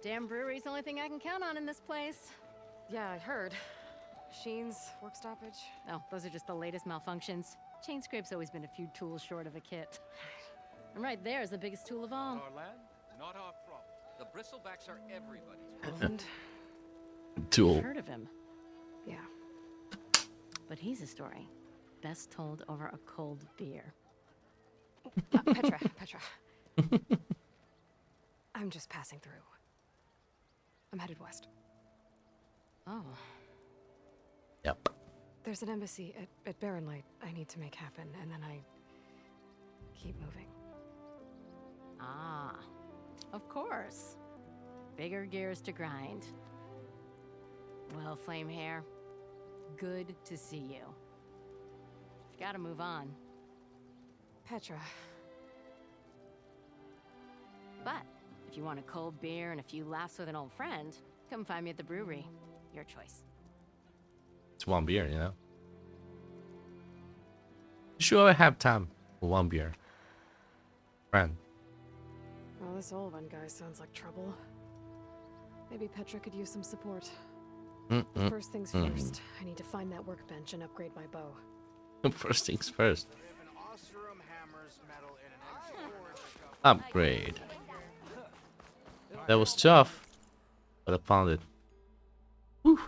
Speaker 5: Damn brewery's the only thing I can count on in this place.
Speaker 2: Yeah, I heard. Machines, work stoppage.
Speaker 5: No, those are just the latest malfunctions. Chainscrape's always been a few tools short of a kit. And right there is the biggest tool of all.
Speaker 22: Our land, not our problem. The bristlebacks are everybody's
Speaker 2: Edmund?
Speaker 1: Tool.
Speaker 5: I've heard of him.
Speaker 2: Yeah.
Speaker 5: But he's a story best told over a cold beer.
Speaker 2: Petra. I'm just passing through. I'm headed west.
Speaker 5: Oh.
Speaker 1: Yep.
Speaker 2: There's an embassy at Barrenlight I need to make happen, and then I keep moving.
Speaker 5: Ah, of course. Bigger gears to grind. Well, Flamehair, good to see you. You've got to move on.
Speaker 2: Petra.
Speaker 5: But if you want a cold beer and a few laughs with an old friend, come find me at the brewery. Your choice.
Speaker 1: It's one beer, you know. Sure, I have time for one beer. Friend.
Speaker 2: Well, this Olvan guy sounds like trouble. Maybe Petra could use some support. But first things first, I need to find that workbench and upgrade my bow.
Speaker 1: First things first. Upgrade. That was tough, but I found it. Whew.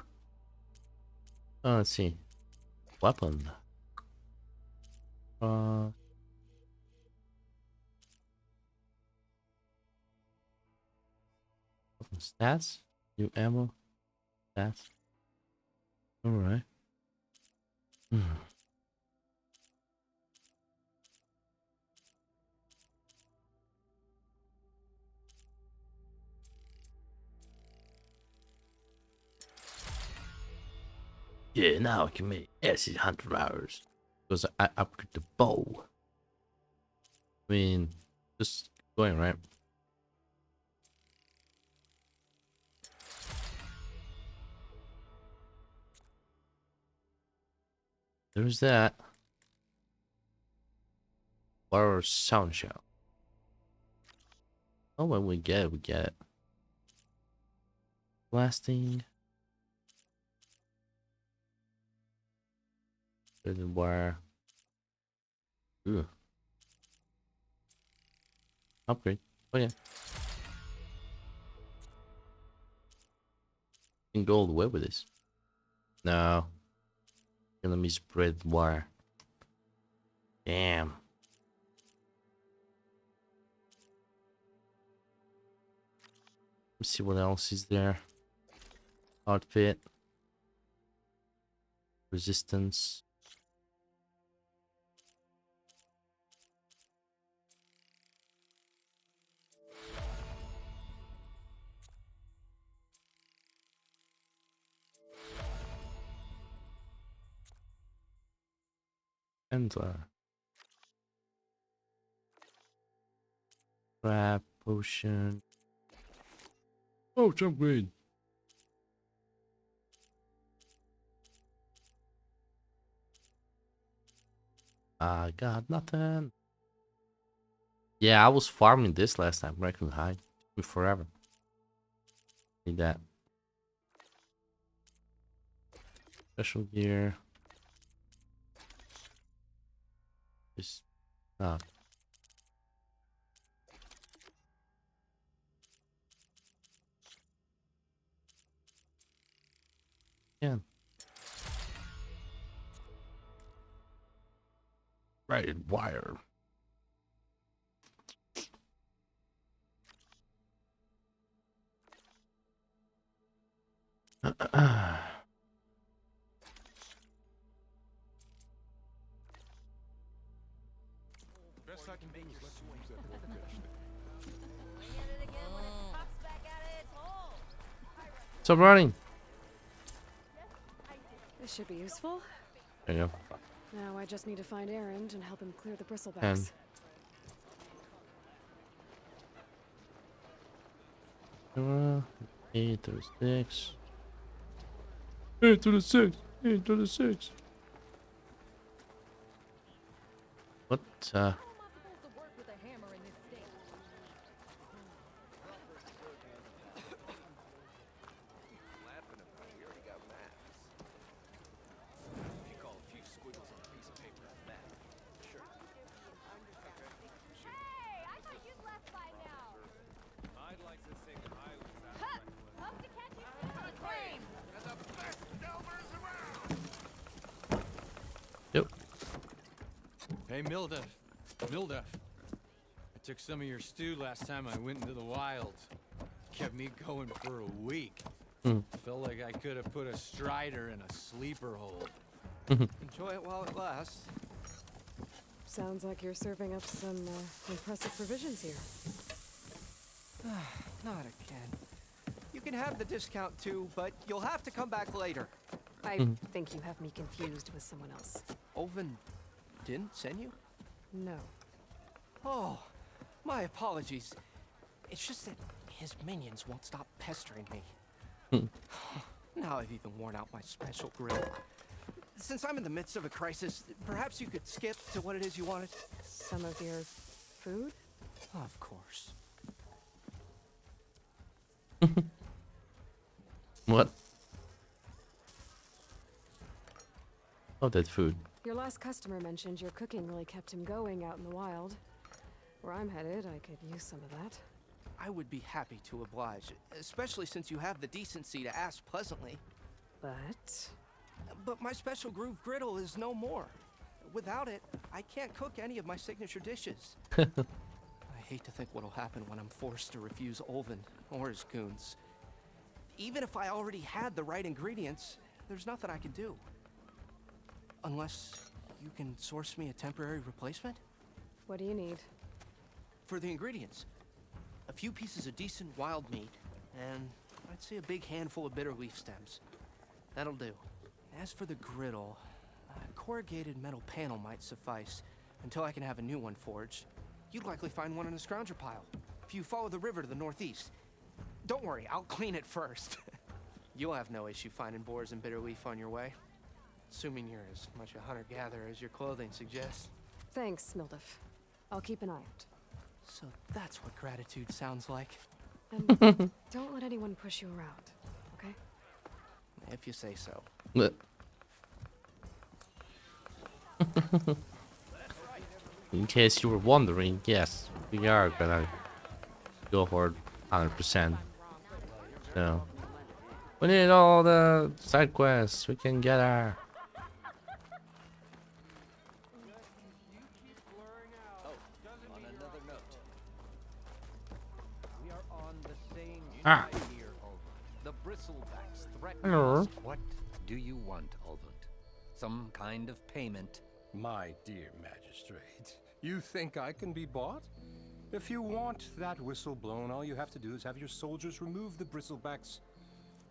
Speaker 1: Oh, let's see. Weapon. Stats? New ammo? Stats? Alright. Yeah, now I can make acid hunter hours because I upgrade the bow. I mean, just going right. There's that. Or sound shell. Oh, when we get it, we get it. Blasting. Prison wire. Ooh. Upgrade. Oh yeah. Can go all the way with this. No. Let me spread wire. Damn. Let's see what else is there. Outfit. Resistance. And crab potion. Oh, jump green. I got nothing. Yeah, I was farming this last time. Reckon high. Took me forever. Need that. Special gear. Just yeah. Braided wire.
Speaker 10: Best I can do is let you use that work bench.
Speaker 1: Stop running.
Speaker 2: This should be useful.
Speaker 1: There you go.
Speaker 2: Now I just need to find Erend and help him clear the bristlebacks.
Speaker 1: And 8 to the 6. 8 to the 6. 8 to the 6. What? Yep.
Speaker 4: Hey, Mildef. Mildef. I took some of your stew last time I went into the wild. Kept me going for a week. Felt like I could have put a strider in a sleeper hole.
Speaker 22: Enjoy it while it lasts.
Speaker 2: Sounds like you're serving up some impressive provisions here.
Speaker 22: Not again. You can have the discount too, but you'll have to come back later.
Speaker 2: I think you have me confused with someone else.
Speaker 22: Olvin didn't send you?
Speaker 2: No.
Speaker 22: Oh, my apologies. It's just that his minions won't stop pestering me. Now I've even worn out my special grill. Since I'm in the midst of a crisis, perhaps you could skip to what it is you wanted?
Speaker 2: Some of your food?
Speaker 22: Of course.
Speaker 1: What? Oh, that food.
Speaker 2: Your last customer mentioned your cooking really kept him going out in the wild. Where I'm headed, I could use some of that.
Speaker 22: I would be happy to oblige, especially since you have the decency to ask pleasantly. But my special groove griddle is no more. Without it, I can't cook any of my signature dishes. I hate to think what'll happen when I'm forced to refuse Olvin or his goons. Even if I already had the right ingredients, there's nothing I can do. Unless you can source me a temporary replacement?
Speaker 2: What do you need?
Speaker 22: For the ingredients, a few pieces of decent wild meat, and I'd say a big handful of bitter leaf stems. That'll do. As for the griddle, a corrugated metal panel might suffice until I can have a new one forged. You'd likely find one in a scrounger pile if you follow the river to the northeast. Don't worry, I'll clean it first. You'll have no issue finding boars and bitter leaf on your way. Assuming you're as much a hunter-gatherer as your clothing suggests.
Speaker 2: Thanks, Mildef. I'll keep an eye out.
Speaker 22: So that's what gratitude sounds like.
Speaker 2: And don't let anyone push you around, okay?
Speaker 22: If you say so.
Speaker 1: In case you were wondering, yes, we are gonna go for 100%. So we need all the side quests we can get our.
Speaker 6: On another note, we are on the same
Speaker 1: Ah.
Speaker 6: side here, Ulvund. The bristlebacks threaten
Speaker 1: Hello.
Speaker 6: us. What do you want, Ulvund? Some kind of payment?
Speaker 11: My dear magistrate, you think I can be bought? If you want that whistle blown, all you have to do is have your soldiers remove the bristlebacks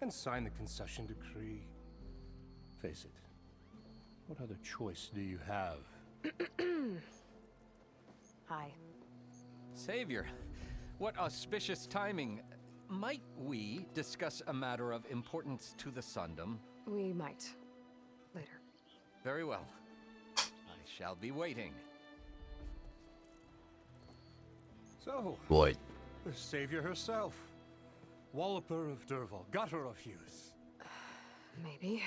Speaker 11: and sign the concession decree. Face it, what other choice do you have?
Speaker 2: Hi.
Speaker 6: Savior, what auspicious timing. Might we discuss a matter of importance to the Sundom?
Speaker 2: We might. Later.
Speaker 6: Very well. I shall be waiting.
Speaker 11: So,
Speaker 1: Boy.
Speaker 11: the savior herself, Walloper of Derval, gutter of youth.
Speaker 2: Maybe.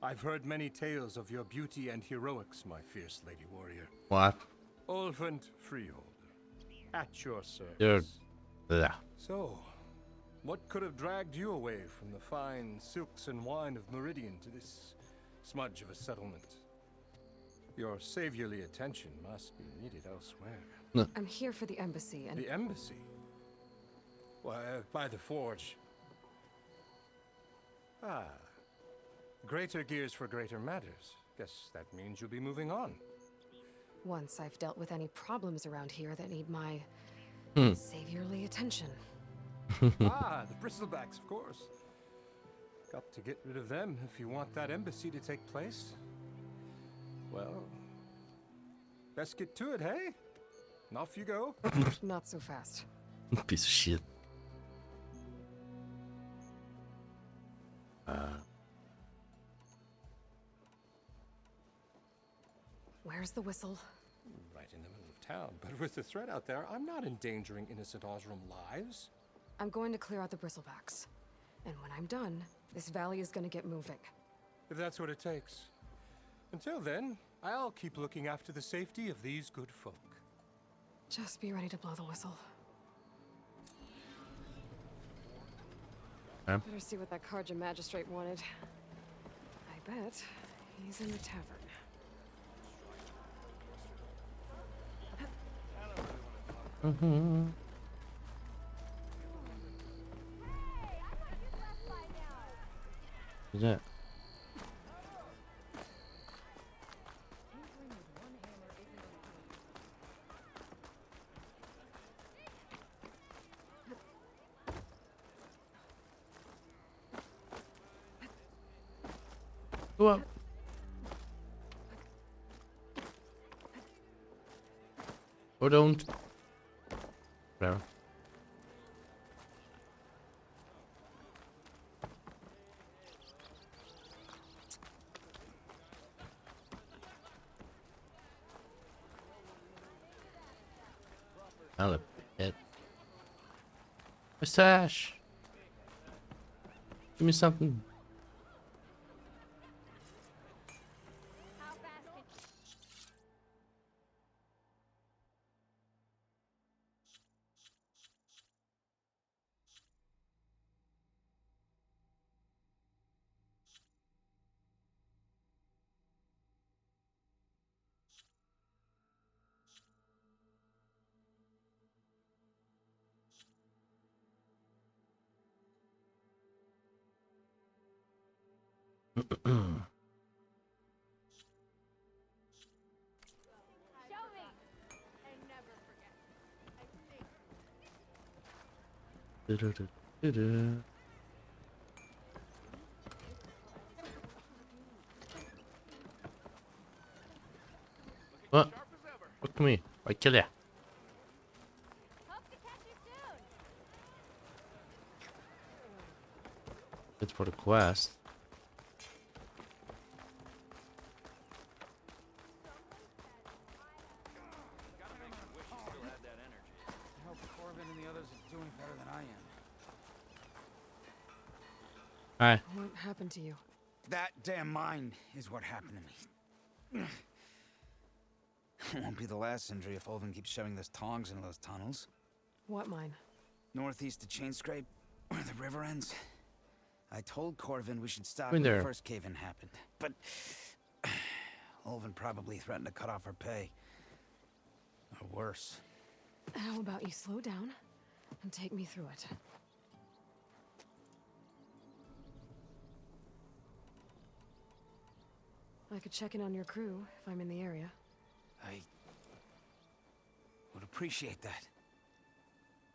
Speaker 11: I've heard many tales of your beauty and heroics, my fierce lady warrior.
Speaker 1: What?
Speaker 11: Ulvund Freeholder, at your service.
Speaker 1: Dude. Yeah.
Speaker 11: So, what could have dragged you away from the fine silks and wine of Meridian to this smudge of a settlement? Your saviorly attention must be needed elsewhere.
Speaker 2: I'm here for the embassy and...
Speaker 11: The embassy? Why, by the forge. Ah. Greater gears for greater matters. Guess that means you'll be moving on.
Speaker 2: Once I've dealt with any problems around here that need my saviorly attention.
Speaker 11: Ah, the bristlebacks, of course. Got to get rid of them if you want that embassy to take place. Well, best get to it, hey? And off you go.
Speaker 2: Not so fast.
Speaker 1: Piece of shit.
Speaker 2: Where's the whistle?
Speaker 11: Right in the middle of town. But with the threat out there, I'm not endangering innocent Osram lives.
Speaker 2: I'm going to clear out the bristlebacks. And when I'm done, this valley is going to get moving.
Speaker 11: If that's what it takes. Until then, I'll keep looking after the safety of these good folk.
Speaker 2: Just be ready to blow the whistle. Better see what that Carja magistrate wanted. I bet he's in the tavern.
Speaker 1: Mm-hmm. Who's that? Go up. Or don't. Whatever. I'll bit. Mustache. Give me something. What? Look at me. I kill ya. It's for the quest.
Speaker 7: I hope Corbin and the others are doing better than I am.
Speaker 1: Hi.
Speaker 2: What happened to you?
Speaker 7: That damn mine is what happened to me. It won't be the last injury if Olvin keeps shoving those tongs into those tunnels.
Speaker 2: What mine?
Speaker 7: Northeast of Chainscrape, where the river ends. I told Corvin we should stop
Speaker 1: Been
Speaker 7: when
Speaker 1: there.
Speaker 7: the first cave-in happened, but Olvin probably threatened to cut off her pay. Or worse.
Speaker 2: How about you slow down and take me through it? I could check in on your crew if I'm in the area.
Speaker 7: I would appreciate that.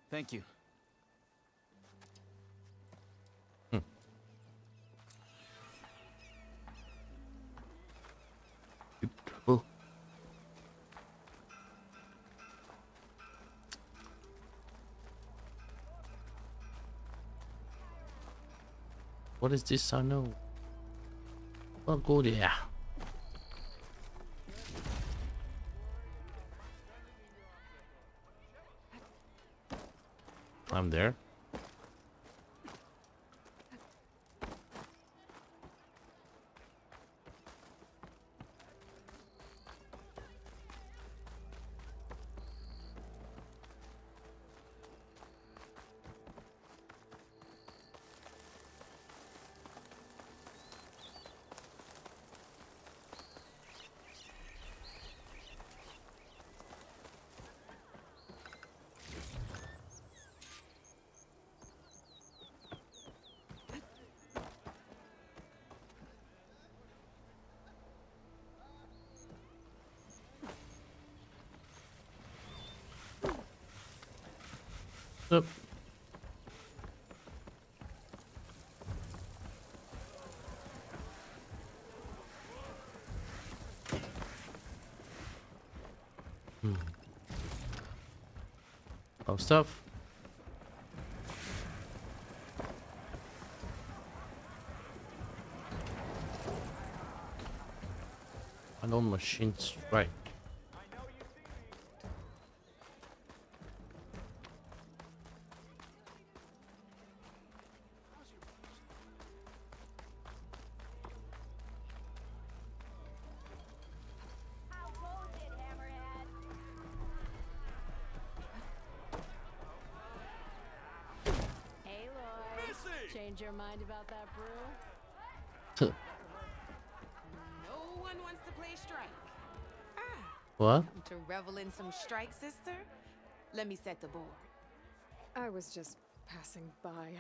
Speaker 7: Thank you.
Speaker 1: Oh. What is this? I know. I'll go there. I'm there. Up. Oh, stuff. I know machine strike.
Speaker 5: Hey, Lloyd. Change your mind about that brew?
Speaker 8: No one wants to play strike.
Speaker 1: What?
Speaker 8: Come to revel in some strike, sister? Let me set the board.
Speaker 2: I was just passing by.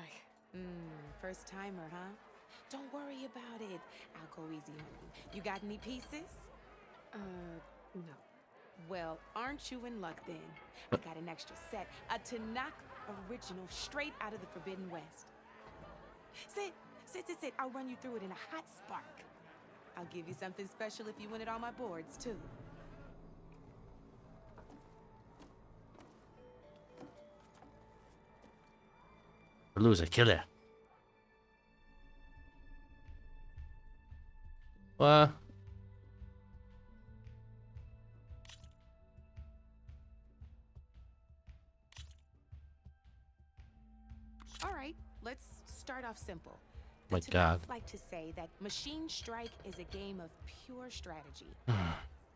Speaker 8: First timer, huh? Don't worry about it. I'll go easy on you. You got any pieces?
Speaker 2: No.
Speaker 8: Well, aren't you in luck then? I got an extra set, a Tanakh original straight out of the Forbidden West. Sit. I'll run you through it in a hot spark. I'll give you something special if you win it on my boards, too.
Speaker 1: Lose a killer. What?
Speaker 8: All right, let's start off simple.
Speaker 1: My
Speaker 8: The
Speaker 1: God.
Speaker 8: Tanakh like to say that Machine Strike is a game of pure strategy.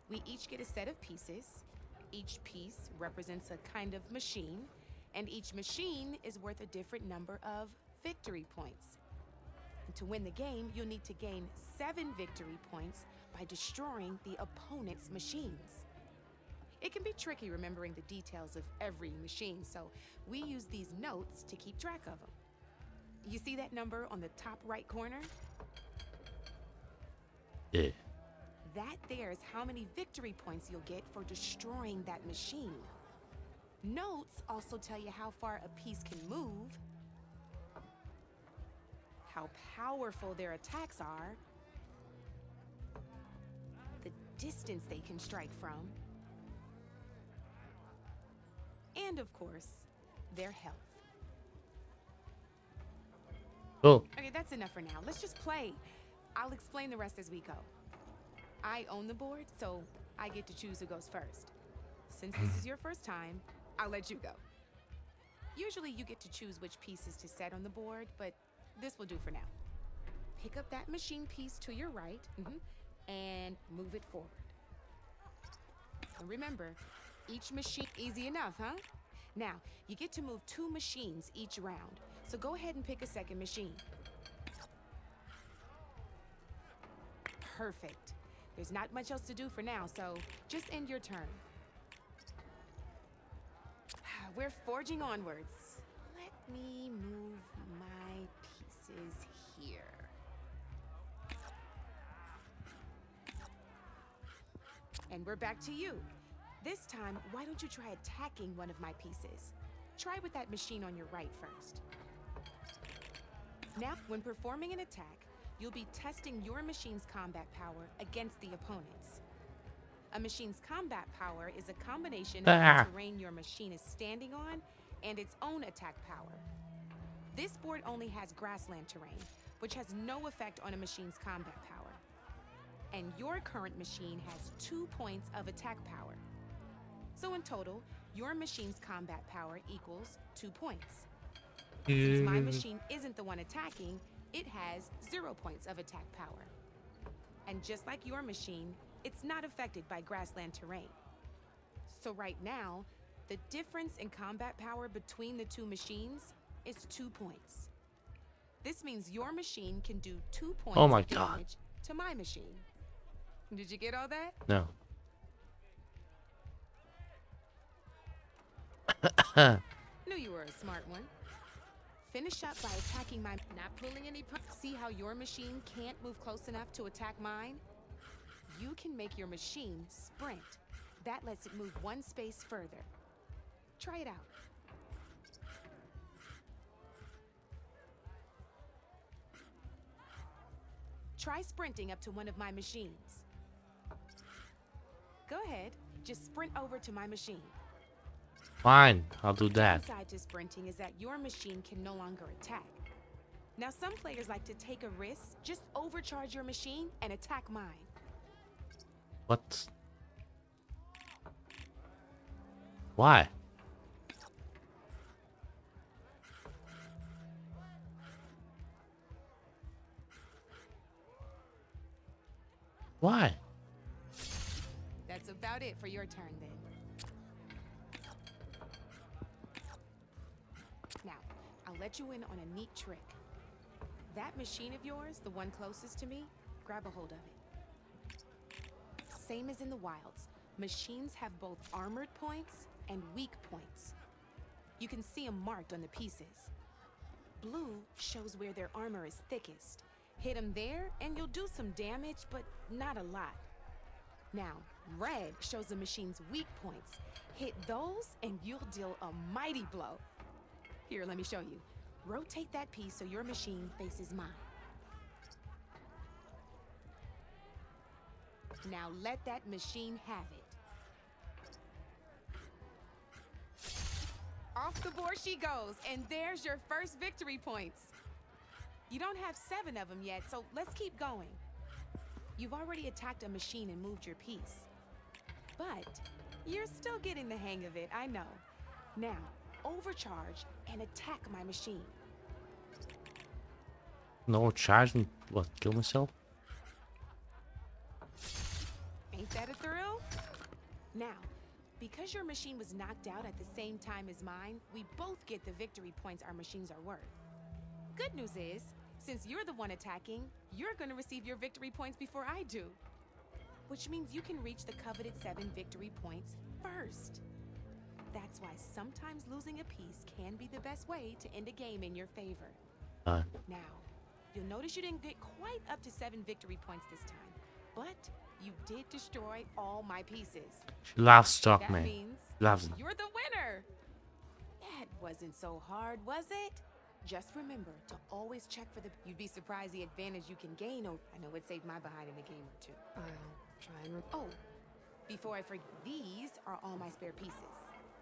Speaker 8: We each get a set of pieces. Each piece represents a kind of machine, and each machine is worth a different number of victory points. And to win the game, you'll need to gain 7 victory points by destroying the opponent's machines. It can be tricky remembering the details of every machine, so we use these notes to keep track of them. You see that number on the top right corner?
Speaker 1: Yeah.
Speaker 8: That there is how many victory points you'll get for destroying that machine. Notes also tell you how far a piece can move, how powerful their attacks are, the distance they can strike from, and of course, their health.
Speaker 1: Oh.
Speaker 8: Okay, that's enough for now. Let's just play. I'll explain the rest as we go. I own the board, so I get to choose who goes first. Since this is your first time, I'll let you go. Usually you get to choose which pieces to set on the board, but this will do for now. Pick up that machine piece to your right, and move it forward. And remember, each machine, easy enough, huh? Now, you get to move 2 machines each round, so go ahead and pick a second machine. Perfect. There's not much else to do for now, so just end your turn. We're forging onwards. Let me move my pieces here. And we're back to you. This time, why don't you try attacking one of my pieces? Try with that machine on your right first. Now, when performing an attack, you'll be testing your machine's combat power against the opponent's. A machine's combat power is a combination of the terrain your machine is standing on and its own attack power. This board only has grassland terrain, which has no effect on a machine's combat power. And your current machine has 2 points of attack power. So in total, your machine's combat power equals 2 points. Since my machine isn't the one attacking, it has 0 points of attack power. And just like your machine, it's not affected by grassland terrain. So right now, the difference in combat power between the 2 machines is 2 points. This means your machine can do 2 points of damage to my machine. Did you get all that?
Speaker 1: No.
Speaker 8: Knew you were a smart one. Finish up by attacking my... Not pulling any... See how your machine can't move close enough to attack mine? You can make your machine sprint. That lets it move 1 space further. Try it out. Try sprinting up to one of my machines. Go ahead. Just sprint over to my machine.
Speaker 1: Fine, I'll do that.
Speaker 8: The downside to sprinting is that your machine can no longer attack. Now, some players like to take a risk, just overcharge your machine and attack mine.
Speaker 1: What? Why? Why?
Speaker 8: That's about it for your turn then. Now, I'll let you in on a neat trick. That machine of yours, the one closest to me, grab a hold of it. Same as in the wilds, machines have both armored points and weak points. You can see them marked on the pieces. Blue shows where their armor is thickest. Hit them there and you'll do some damage, but not a lot. Now, red shows the machine's weak points. Hit those and you'll deal a mighty blow. Here, let me show you. Rotate that piece so your machine faces mine. Now let that machine have it. Off the board she goes, and there's your first victory points. You don't have 7 of them yet, so let's keep going. You've already attacked a machine and moved your piece. But you're still getting the hang of it, I know. Now, overcharge and attack my machine.
Speaker 1: No charging? What? Kill myself?
Speaker 8: Ain't that a thrill? Now, because your machine was knocked out at the same time as mine, we both get the victory points our machines are worth. Good news is, since you're the one attacking, you're gonna receive your victory points before I do. Which means you can reach the coveted 7 victory points first. That's why sometimes losing a piece can be the best way to end a game in your favor. Now, you'll notice you didn't get quite up to 7 victory points this time, but you did destroy all my pieces.
Speaker 1: She loves stock,
Speaker 8: That
Speaker 1: man.
Speaker 8: means
Speaker 1: Loves them.
Speaker 8: you're the winner. That wasn't so hard, was it? Just remember to always check for the... You'd be surprised the advantage you can gain. Oh, I know it saved my behind in a game or two.
Speaker 2: I'll try and...
Speaker 8: Oh, before I forget, these are all my spare pieces.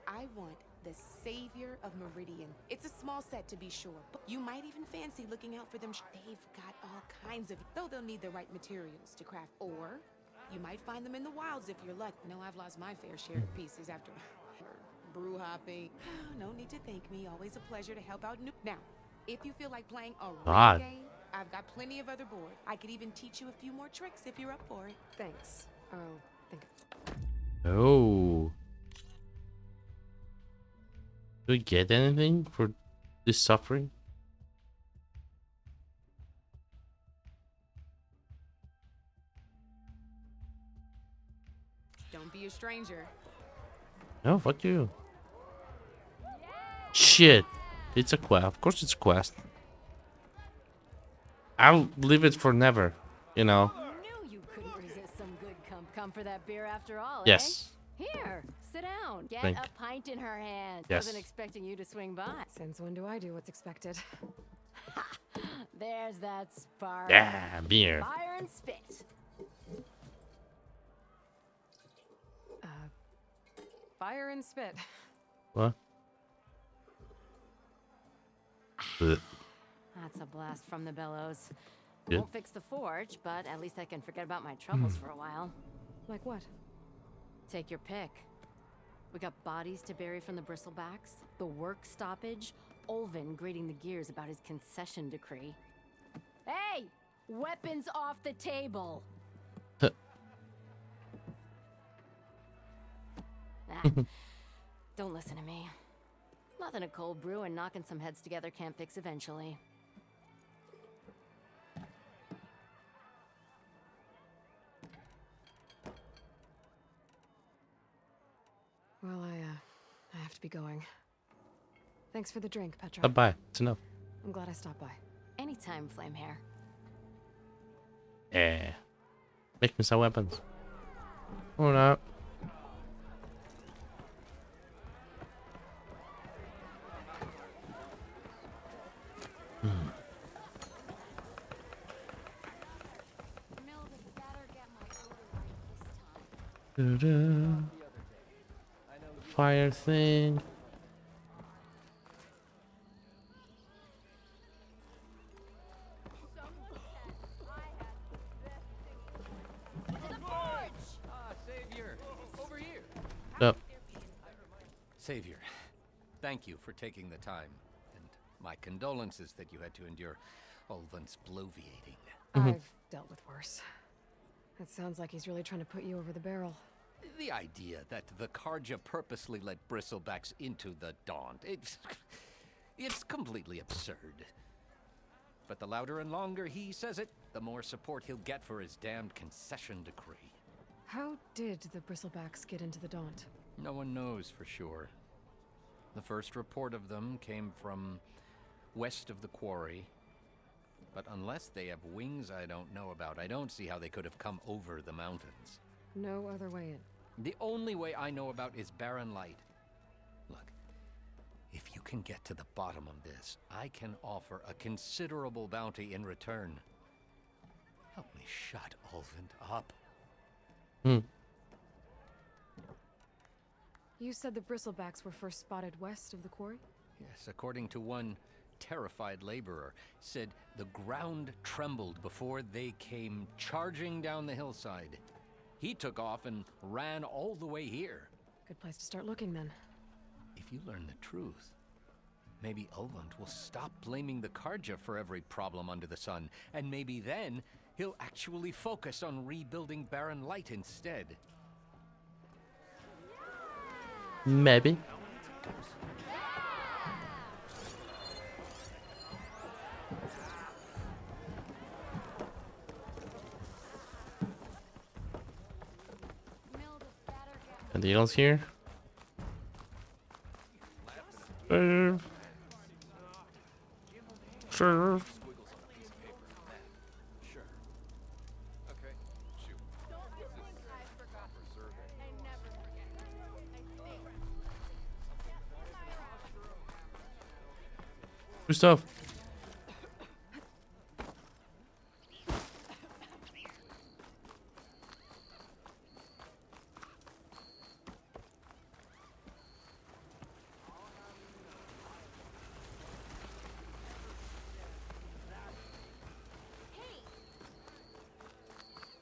Speaker 8: I want the Savior of Meridian. It's a small set to be sure, but you might even fancy looking out for them. They've got all kinds of... Though they'll need the right materials to craft. Or you might find them in the wilds if you're lucky. No, I've lost my fair share of pieces after brew hopping. No need to thank me. Always a pleasure to help out new... Now, if you feel like playing a real game, I've got plenty of other boards. I could even teach you a few more tricks if you're up for it.
Speaker 2: Thanks. I'll think
Speaker 1: Oh. Do we get anything for this suffering?
Speaker 8: Don't be a stranger.
Speaker 1: No, fuck you. Shit. It's a quest. Of course it's a quest. I'll leave it for never, you know.
Speaker 5: Knew you couldn't resist some good come for that beer after all,
Speaker 1: Yes.
Speaker 5: Eh? Here, sit down. Get
Speaker 1: Drink.
Speaker 5: a pint in her hand.
Speaker 1: Yes.
Speaker 5: Wasn't expecting you to swing by.
Speaker 2: Since when do I do what's expected?
Speaker 5: There's that spark.
Speaker 1: Yeah, beer.
Speaker 5: Fire and spit.
Speaker 2: Fire and spit.
Speaker 1: What? Blech.
Speaker 5: That's a blast from the bellows.
Speaker 1: Good.
Speaker 5: Won't fix the forge, but at least I can forget about my troubles for a while.
Speaker 2: Like what?
Speaker 5: Take your pick. We got bodies to bury from the bristlebacks, the work stoppage, Olvin grating the gears about his concession decree. Hey! Weapons off the table! Don't listen to me. Nothing a cold brew and knocking some heads together can't fix eventually.
Speaker 2: Well, I have to be going. Thanks for the drink, Petra.
Speaker 1: Bye-bye. It's enough.
Speaker 2: I'm glad I stopped by.
Speaker 5: Anytime, Flamehair.
Speaker 1: Yeah. Make me some weapons. Or not. Fire thing.
Speaker 6: Savior, over here.
Speaker 1: Yep.
Speaker 6: Savior, thank you for taking the time, and my condolences that you had to endure Olvin's bloviating.
Speaker 2: I've dealt with worse. It sounds like he's really trying to put you over the barrel.
Speaker 6: The idea that the Carja purposely let bristlebacks into the Daunt, it's completely absurd. But the louder and longer he says it, the more support he'll get for his damned concession decree.
Speaker 2: How did the bristlebacks get into the Daunt?
Speaker 6: No one knows for sure. The first report of them came from west of the quarry. But unless they have wings I don't know about, I don't see how they could have come over the mountains.
Speaker 2: No other way in.
Speaker 6: The only way I know about is Barren Light. Look, if you can get to the bottom of this, I can offer a considerable bounty in return. Help me shut Olvin up.
Speaker 2: You said the bristlebacks were first spotted west of the quarry?
Speaker 6: Yes, according to one terrified laborer, said the ground trembled before they came charging down the hillside. He took off and ran all the way here.
Speaker 2: Good place to start looking then.
Speaker 6: If you learn the truth, maybe Olvund will stop blaming the Carja for every problem under the sun, and maybe then he'll actually focus on rebuilding Barren Light instead.
Speaker 1: Maybe. Anything else here? Sure. Good stuff.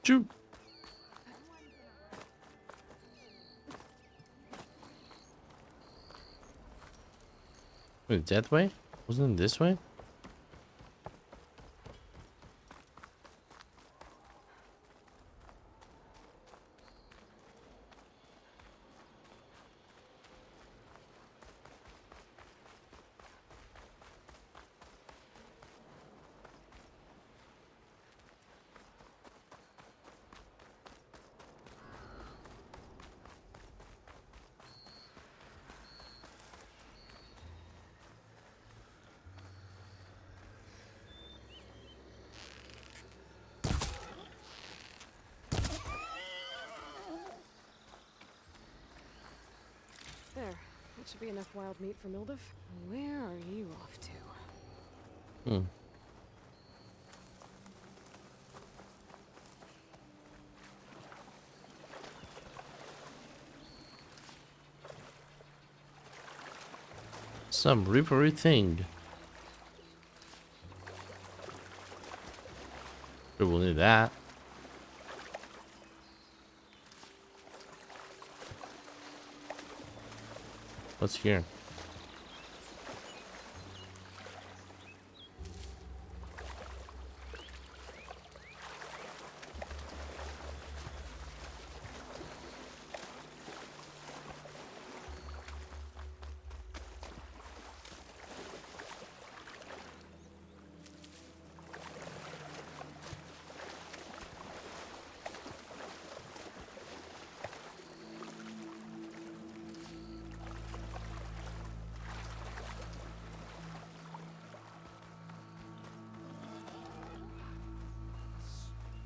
Speaker 1: Choo. Wait, that way? Wasn't it this way?
Speaker 2: There. That should be enough wild meat for Mildef. Where are you off to?
Speaker 1: Hmm. Some rivery thing. Sure, we'll need that. What's here?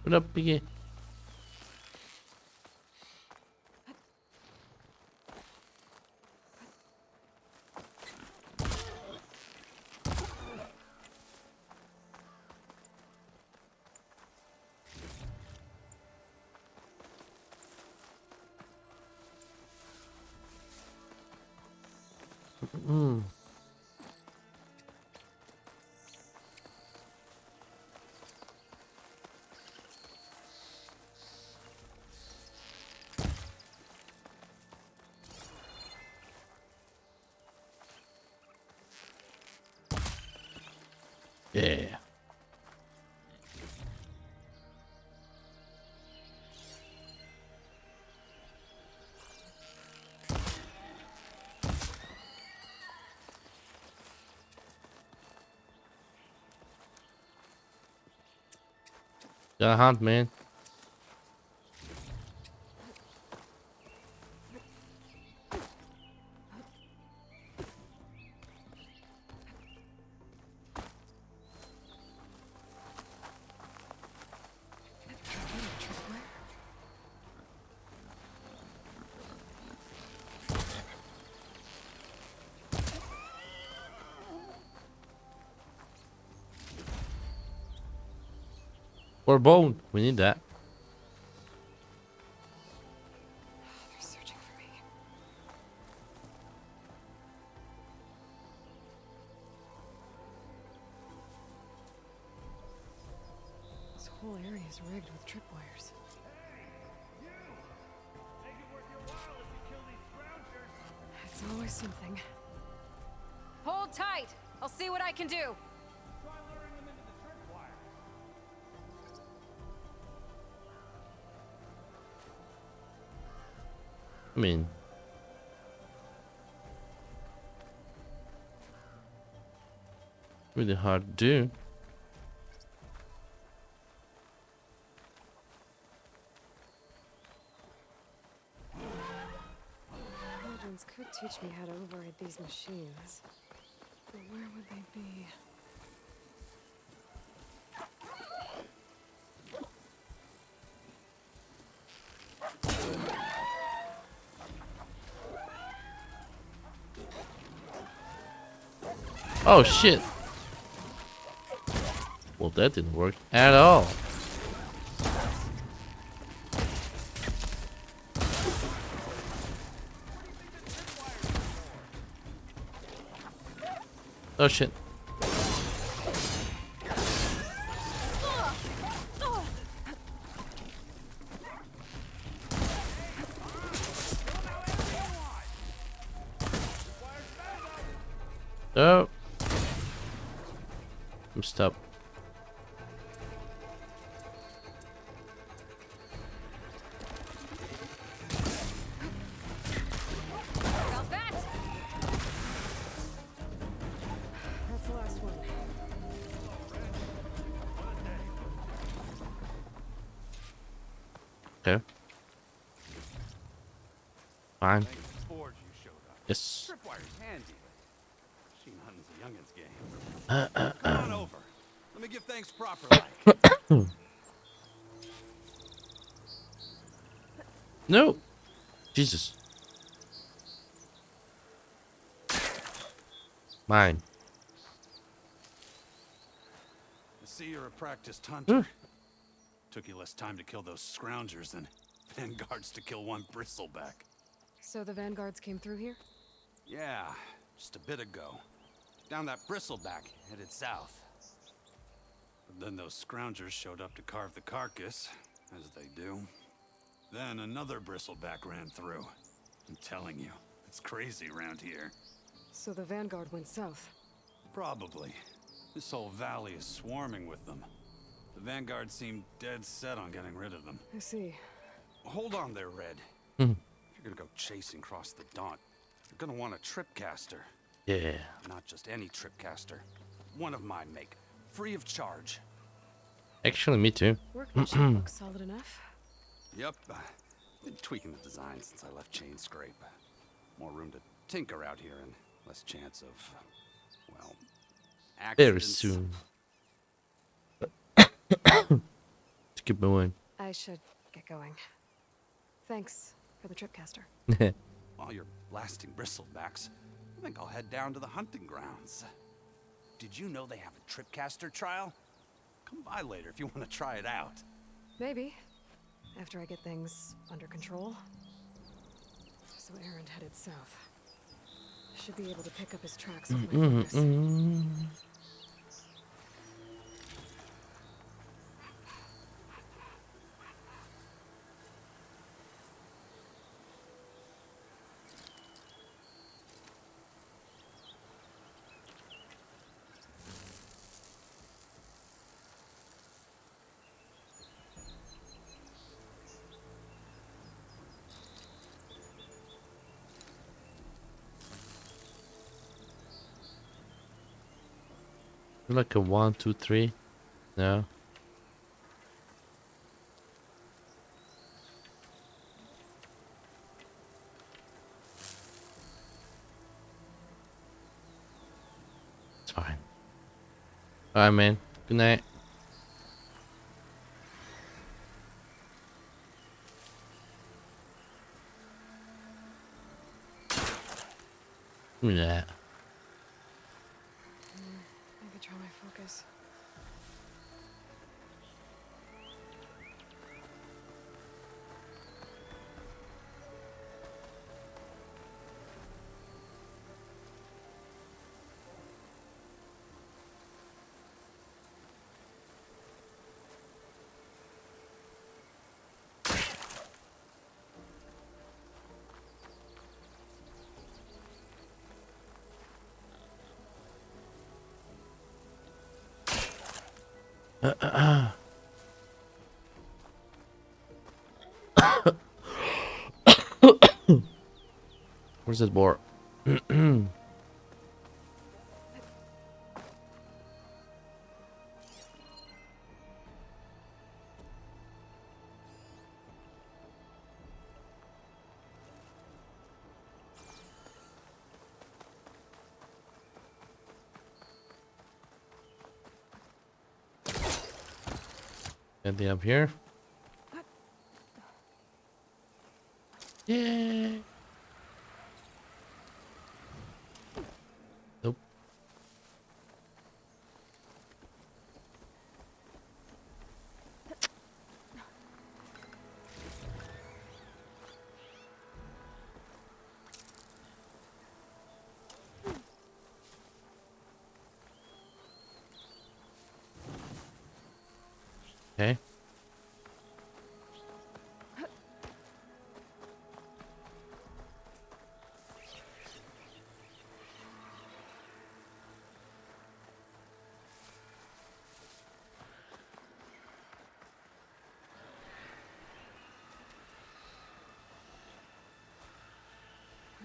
Speaker 1: What up, Piggy? Yeah. Gotta hunt, man. Or bone. We need that.
Speaker 2: They're searching for me. This whole area is rigged with tripwires. It's always something.
Speaker 12: Hold tight. I'll see what I can do.
Speaker 1: I mean, really hard to do.
Speaker 2: Legends could teach me how to override these machines. But where would they be?
Speaker 1: Oh shit. that didn't work at all. Oh shit. Oh. I'm stuck.
Speaker 2: That's the last one.
Speaker 1: Okay. Fine.
Speaker 20: Thanks to Forge you showed up.
Speaker 1: Yes.
Speaker 20: Tripwire's handy, but machine hunting's a youngin's game. Come on over. Let me give thanks proper like.
Speaker 1: No. Jesus. Mine.
Speaker 20: I see you're a practiced hunter. Took you less time to kill those scroungers than vanguards to kill one bristleback.
Speaker 2: So the vanguards came through here?
Speaker 20: Yeah, just a bit ago. Down that bristleback, headed south. But then those scroungers showed up to carve the carcass, as they do. Then another bristleback ran through. I'm telling you, it's crazy around here.
Speaker 2: So the vanguard went south?
Speaker 20: Probably. This whole valley is swarming with them. The vanguard seemed dead set on getting rid of them.
Speaker 2: I see.
Speaker 20: Hold on there, Red.
Speaker 1: Mhm.
Speaker 20: If you're gonna go chasing across the Daunt, you're gonna want a tripcaster.
Speaker 1: Yeah.
Speaker 20: Not just any tripcaster. One of my make. Free of charge.
Speaker 1: Actually, me too.
Speaker 2: Workmanship looks solid enough.
Speaker 20: Yep. Been tweaking the design since I left Chain Scrape. More room to tinker out here and less chance of, well,
Speaker 1: Very
Speaker 20: accidents.
Speaker 1: soon. Let's keep moving.
Speaker 2: I should get going. Thanks for the tripcaster.
Speaker 20: While you're blasting bristlebacks, I think I'll head down to the hunting grounds. Did you know they have a tripcaster trial? Come by later if you want to try it out.
Speaker 2: Maybe. After I get things under control. So Aaron headed south. Should be able to pick up his tracks with my focus.
Speaker 1: Like a 1, 2, 3. No. It's fine. Alright, man. Good night. Give me that.
Speaker 2: I could try my focus.
Speaker 1: Where's that board? Anything up here? Yeah. Nope.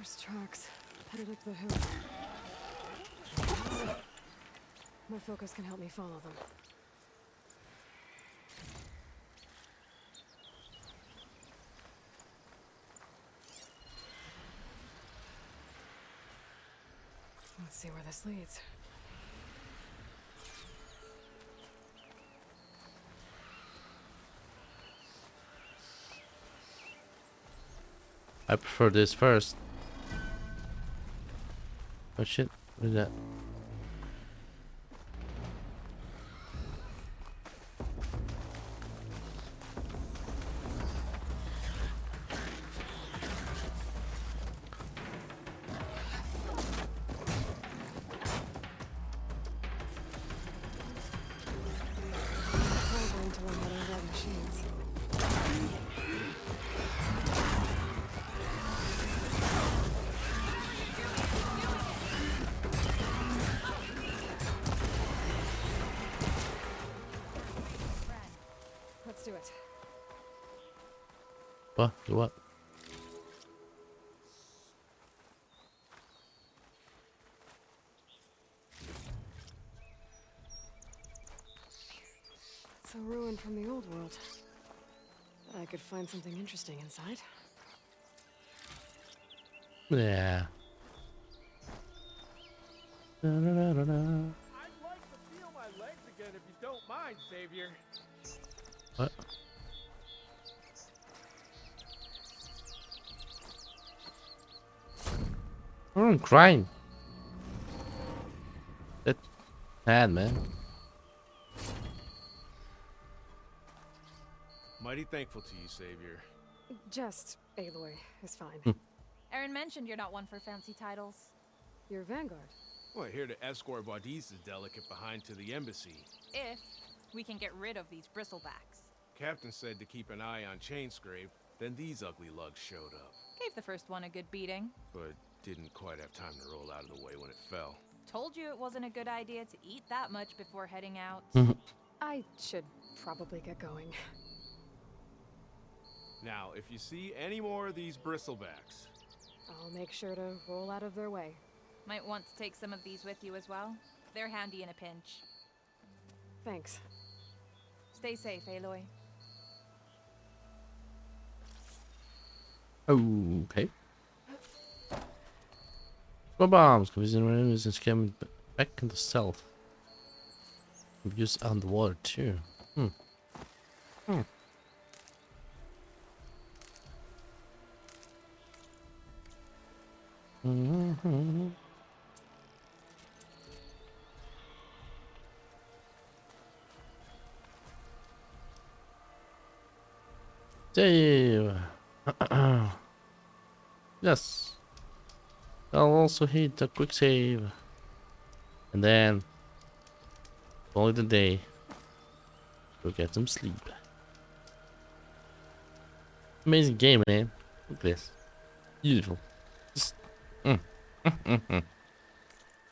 Speaker 2: There's tracks headed up the hill. My focus can help me follow them. Let's see where this leads.
Speaker 1: I prefer this first. Oh shit, what is that?
Speaker 2: Going to learn how to run machines. Let's do it.
Speaker 1: What? Do what?
Speaker 2: It's a ruin from the old world. Bet I could find something interesting inside.
Speaker 1: Yeah. Da, da, da, da, da.
Speaker 13: I'd like to feel my legs again if you don't mind, Savior.
Speaker 1: What? I'm crying. That's sad, man.
Speaker 13: Mighty thankful to you, Savior.
Speaker 2: Just Aloy is fine.
Speaker 12: Aaron mentioned you're not one for fancy titles.
Speaker 2: You're Vanguard.
Speaker 13: Well, here to escort Wadis' delicate behind to the embassy.
Speaker 12: If we can get rid of these bristlebacks.
Speaker 13: Captain said to keep an eye on Chainscrape, then these ugly lugs showed up.
Speaker 12: Gave the first one a good beating.
Speaker 13: But didn't quite have time to roll out of the way when it fell.
Speaker 12: Told you it wasn't a good idea to eat that much before heading out.
Speaker 2: I should probably get going.
Speaker 13: Now, if you see any more of these bristlebacks,
Speaker 2: I'll make sure to roll out of their way.
Speaker 12: Might want to take some of these with you as well. They're handy in a pinch.
Speaker 2: Thanks.
Speaker 12: Stay safe, Aloy.
Speaker 1: Okay. My bombs confusing enemies and scamming back into stealth. Used underwater too. Save. Yes. I'll also hit a quick save. And then only the day. Go get some sleep. Amazing game, man. Look at this. Beautiful. Just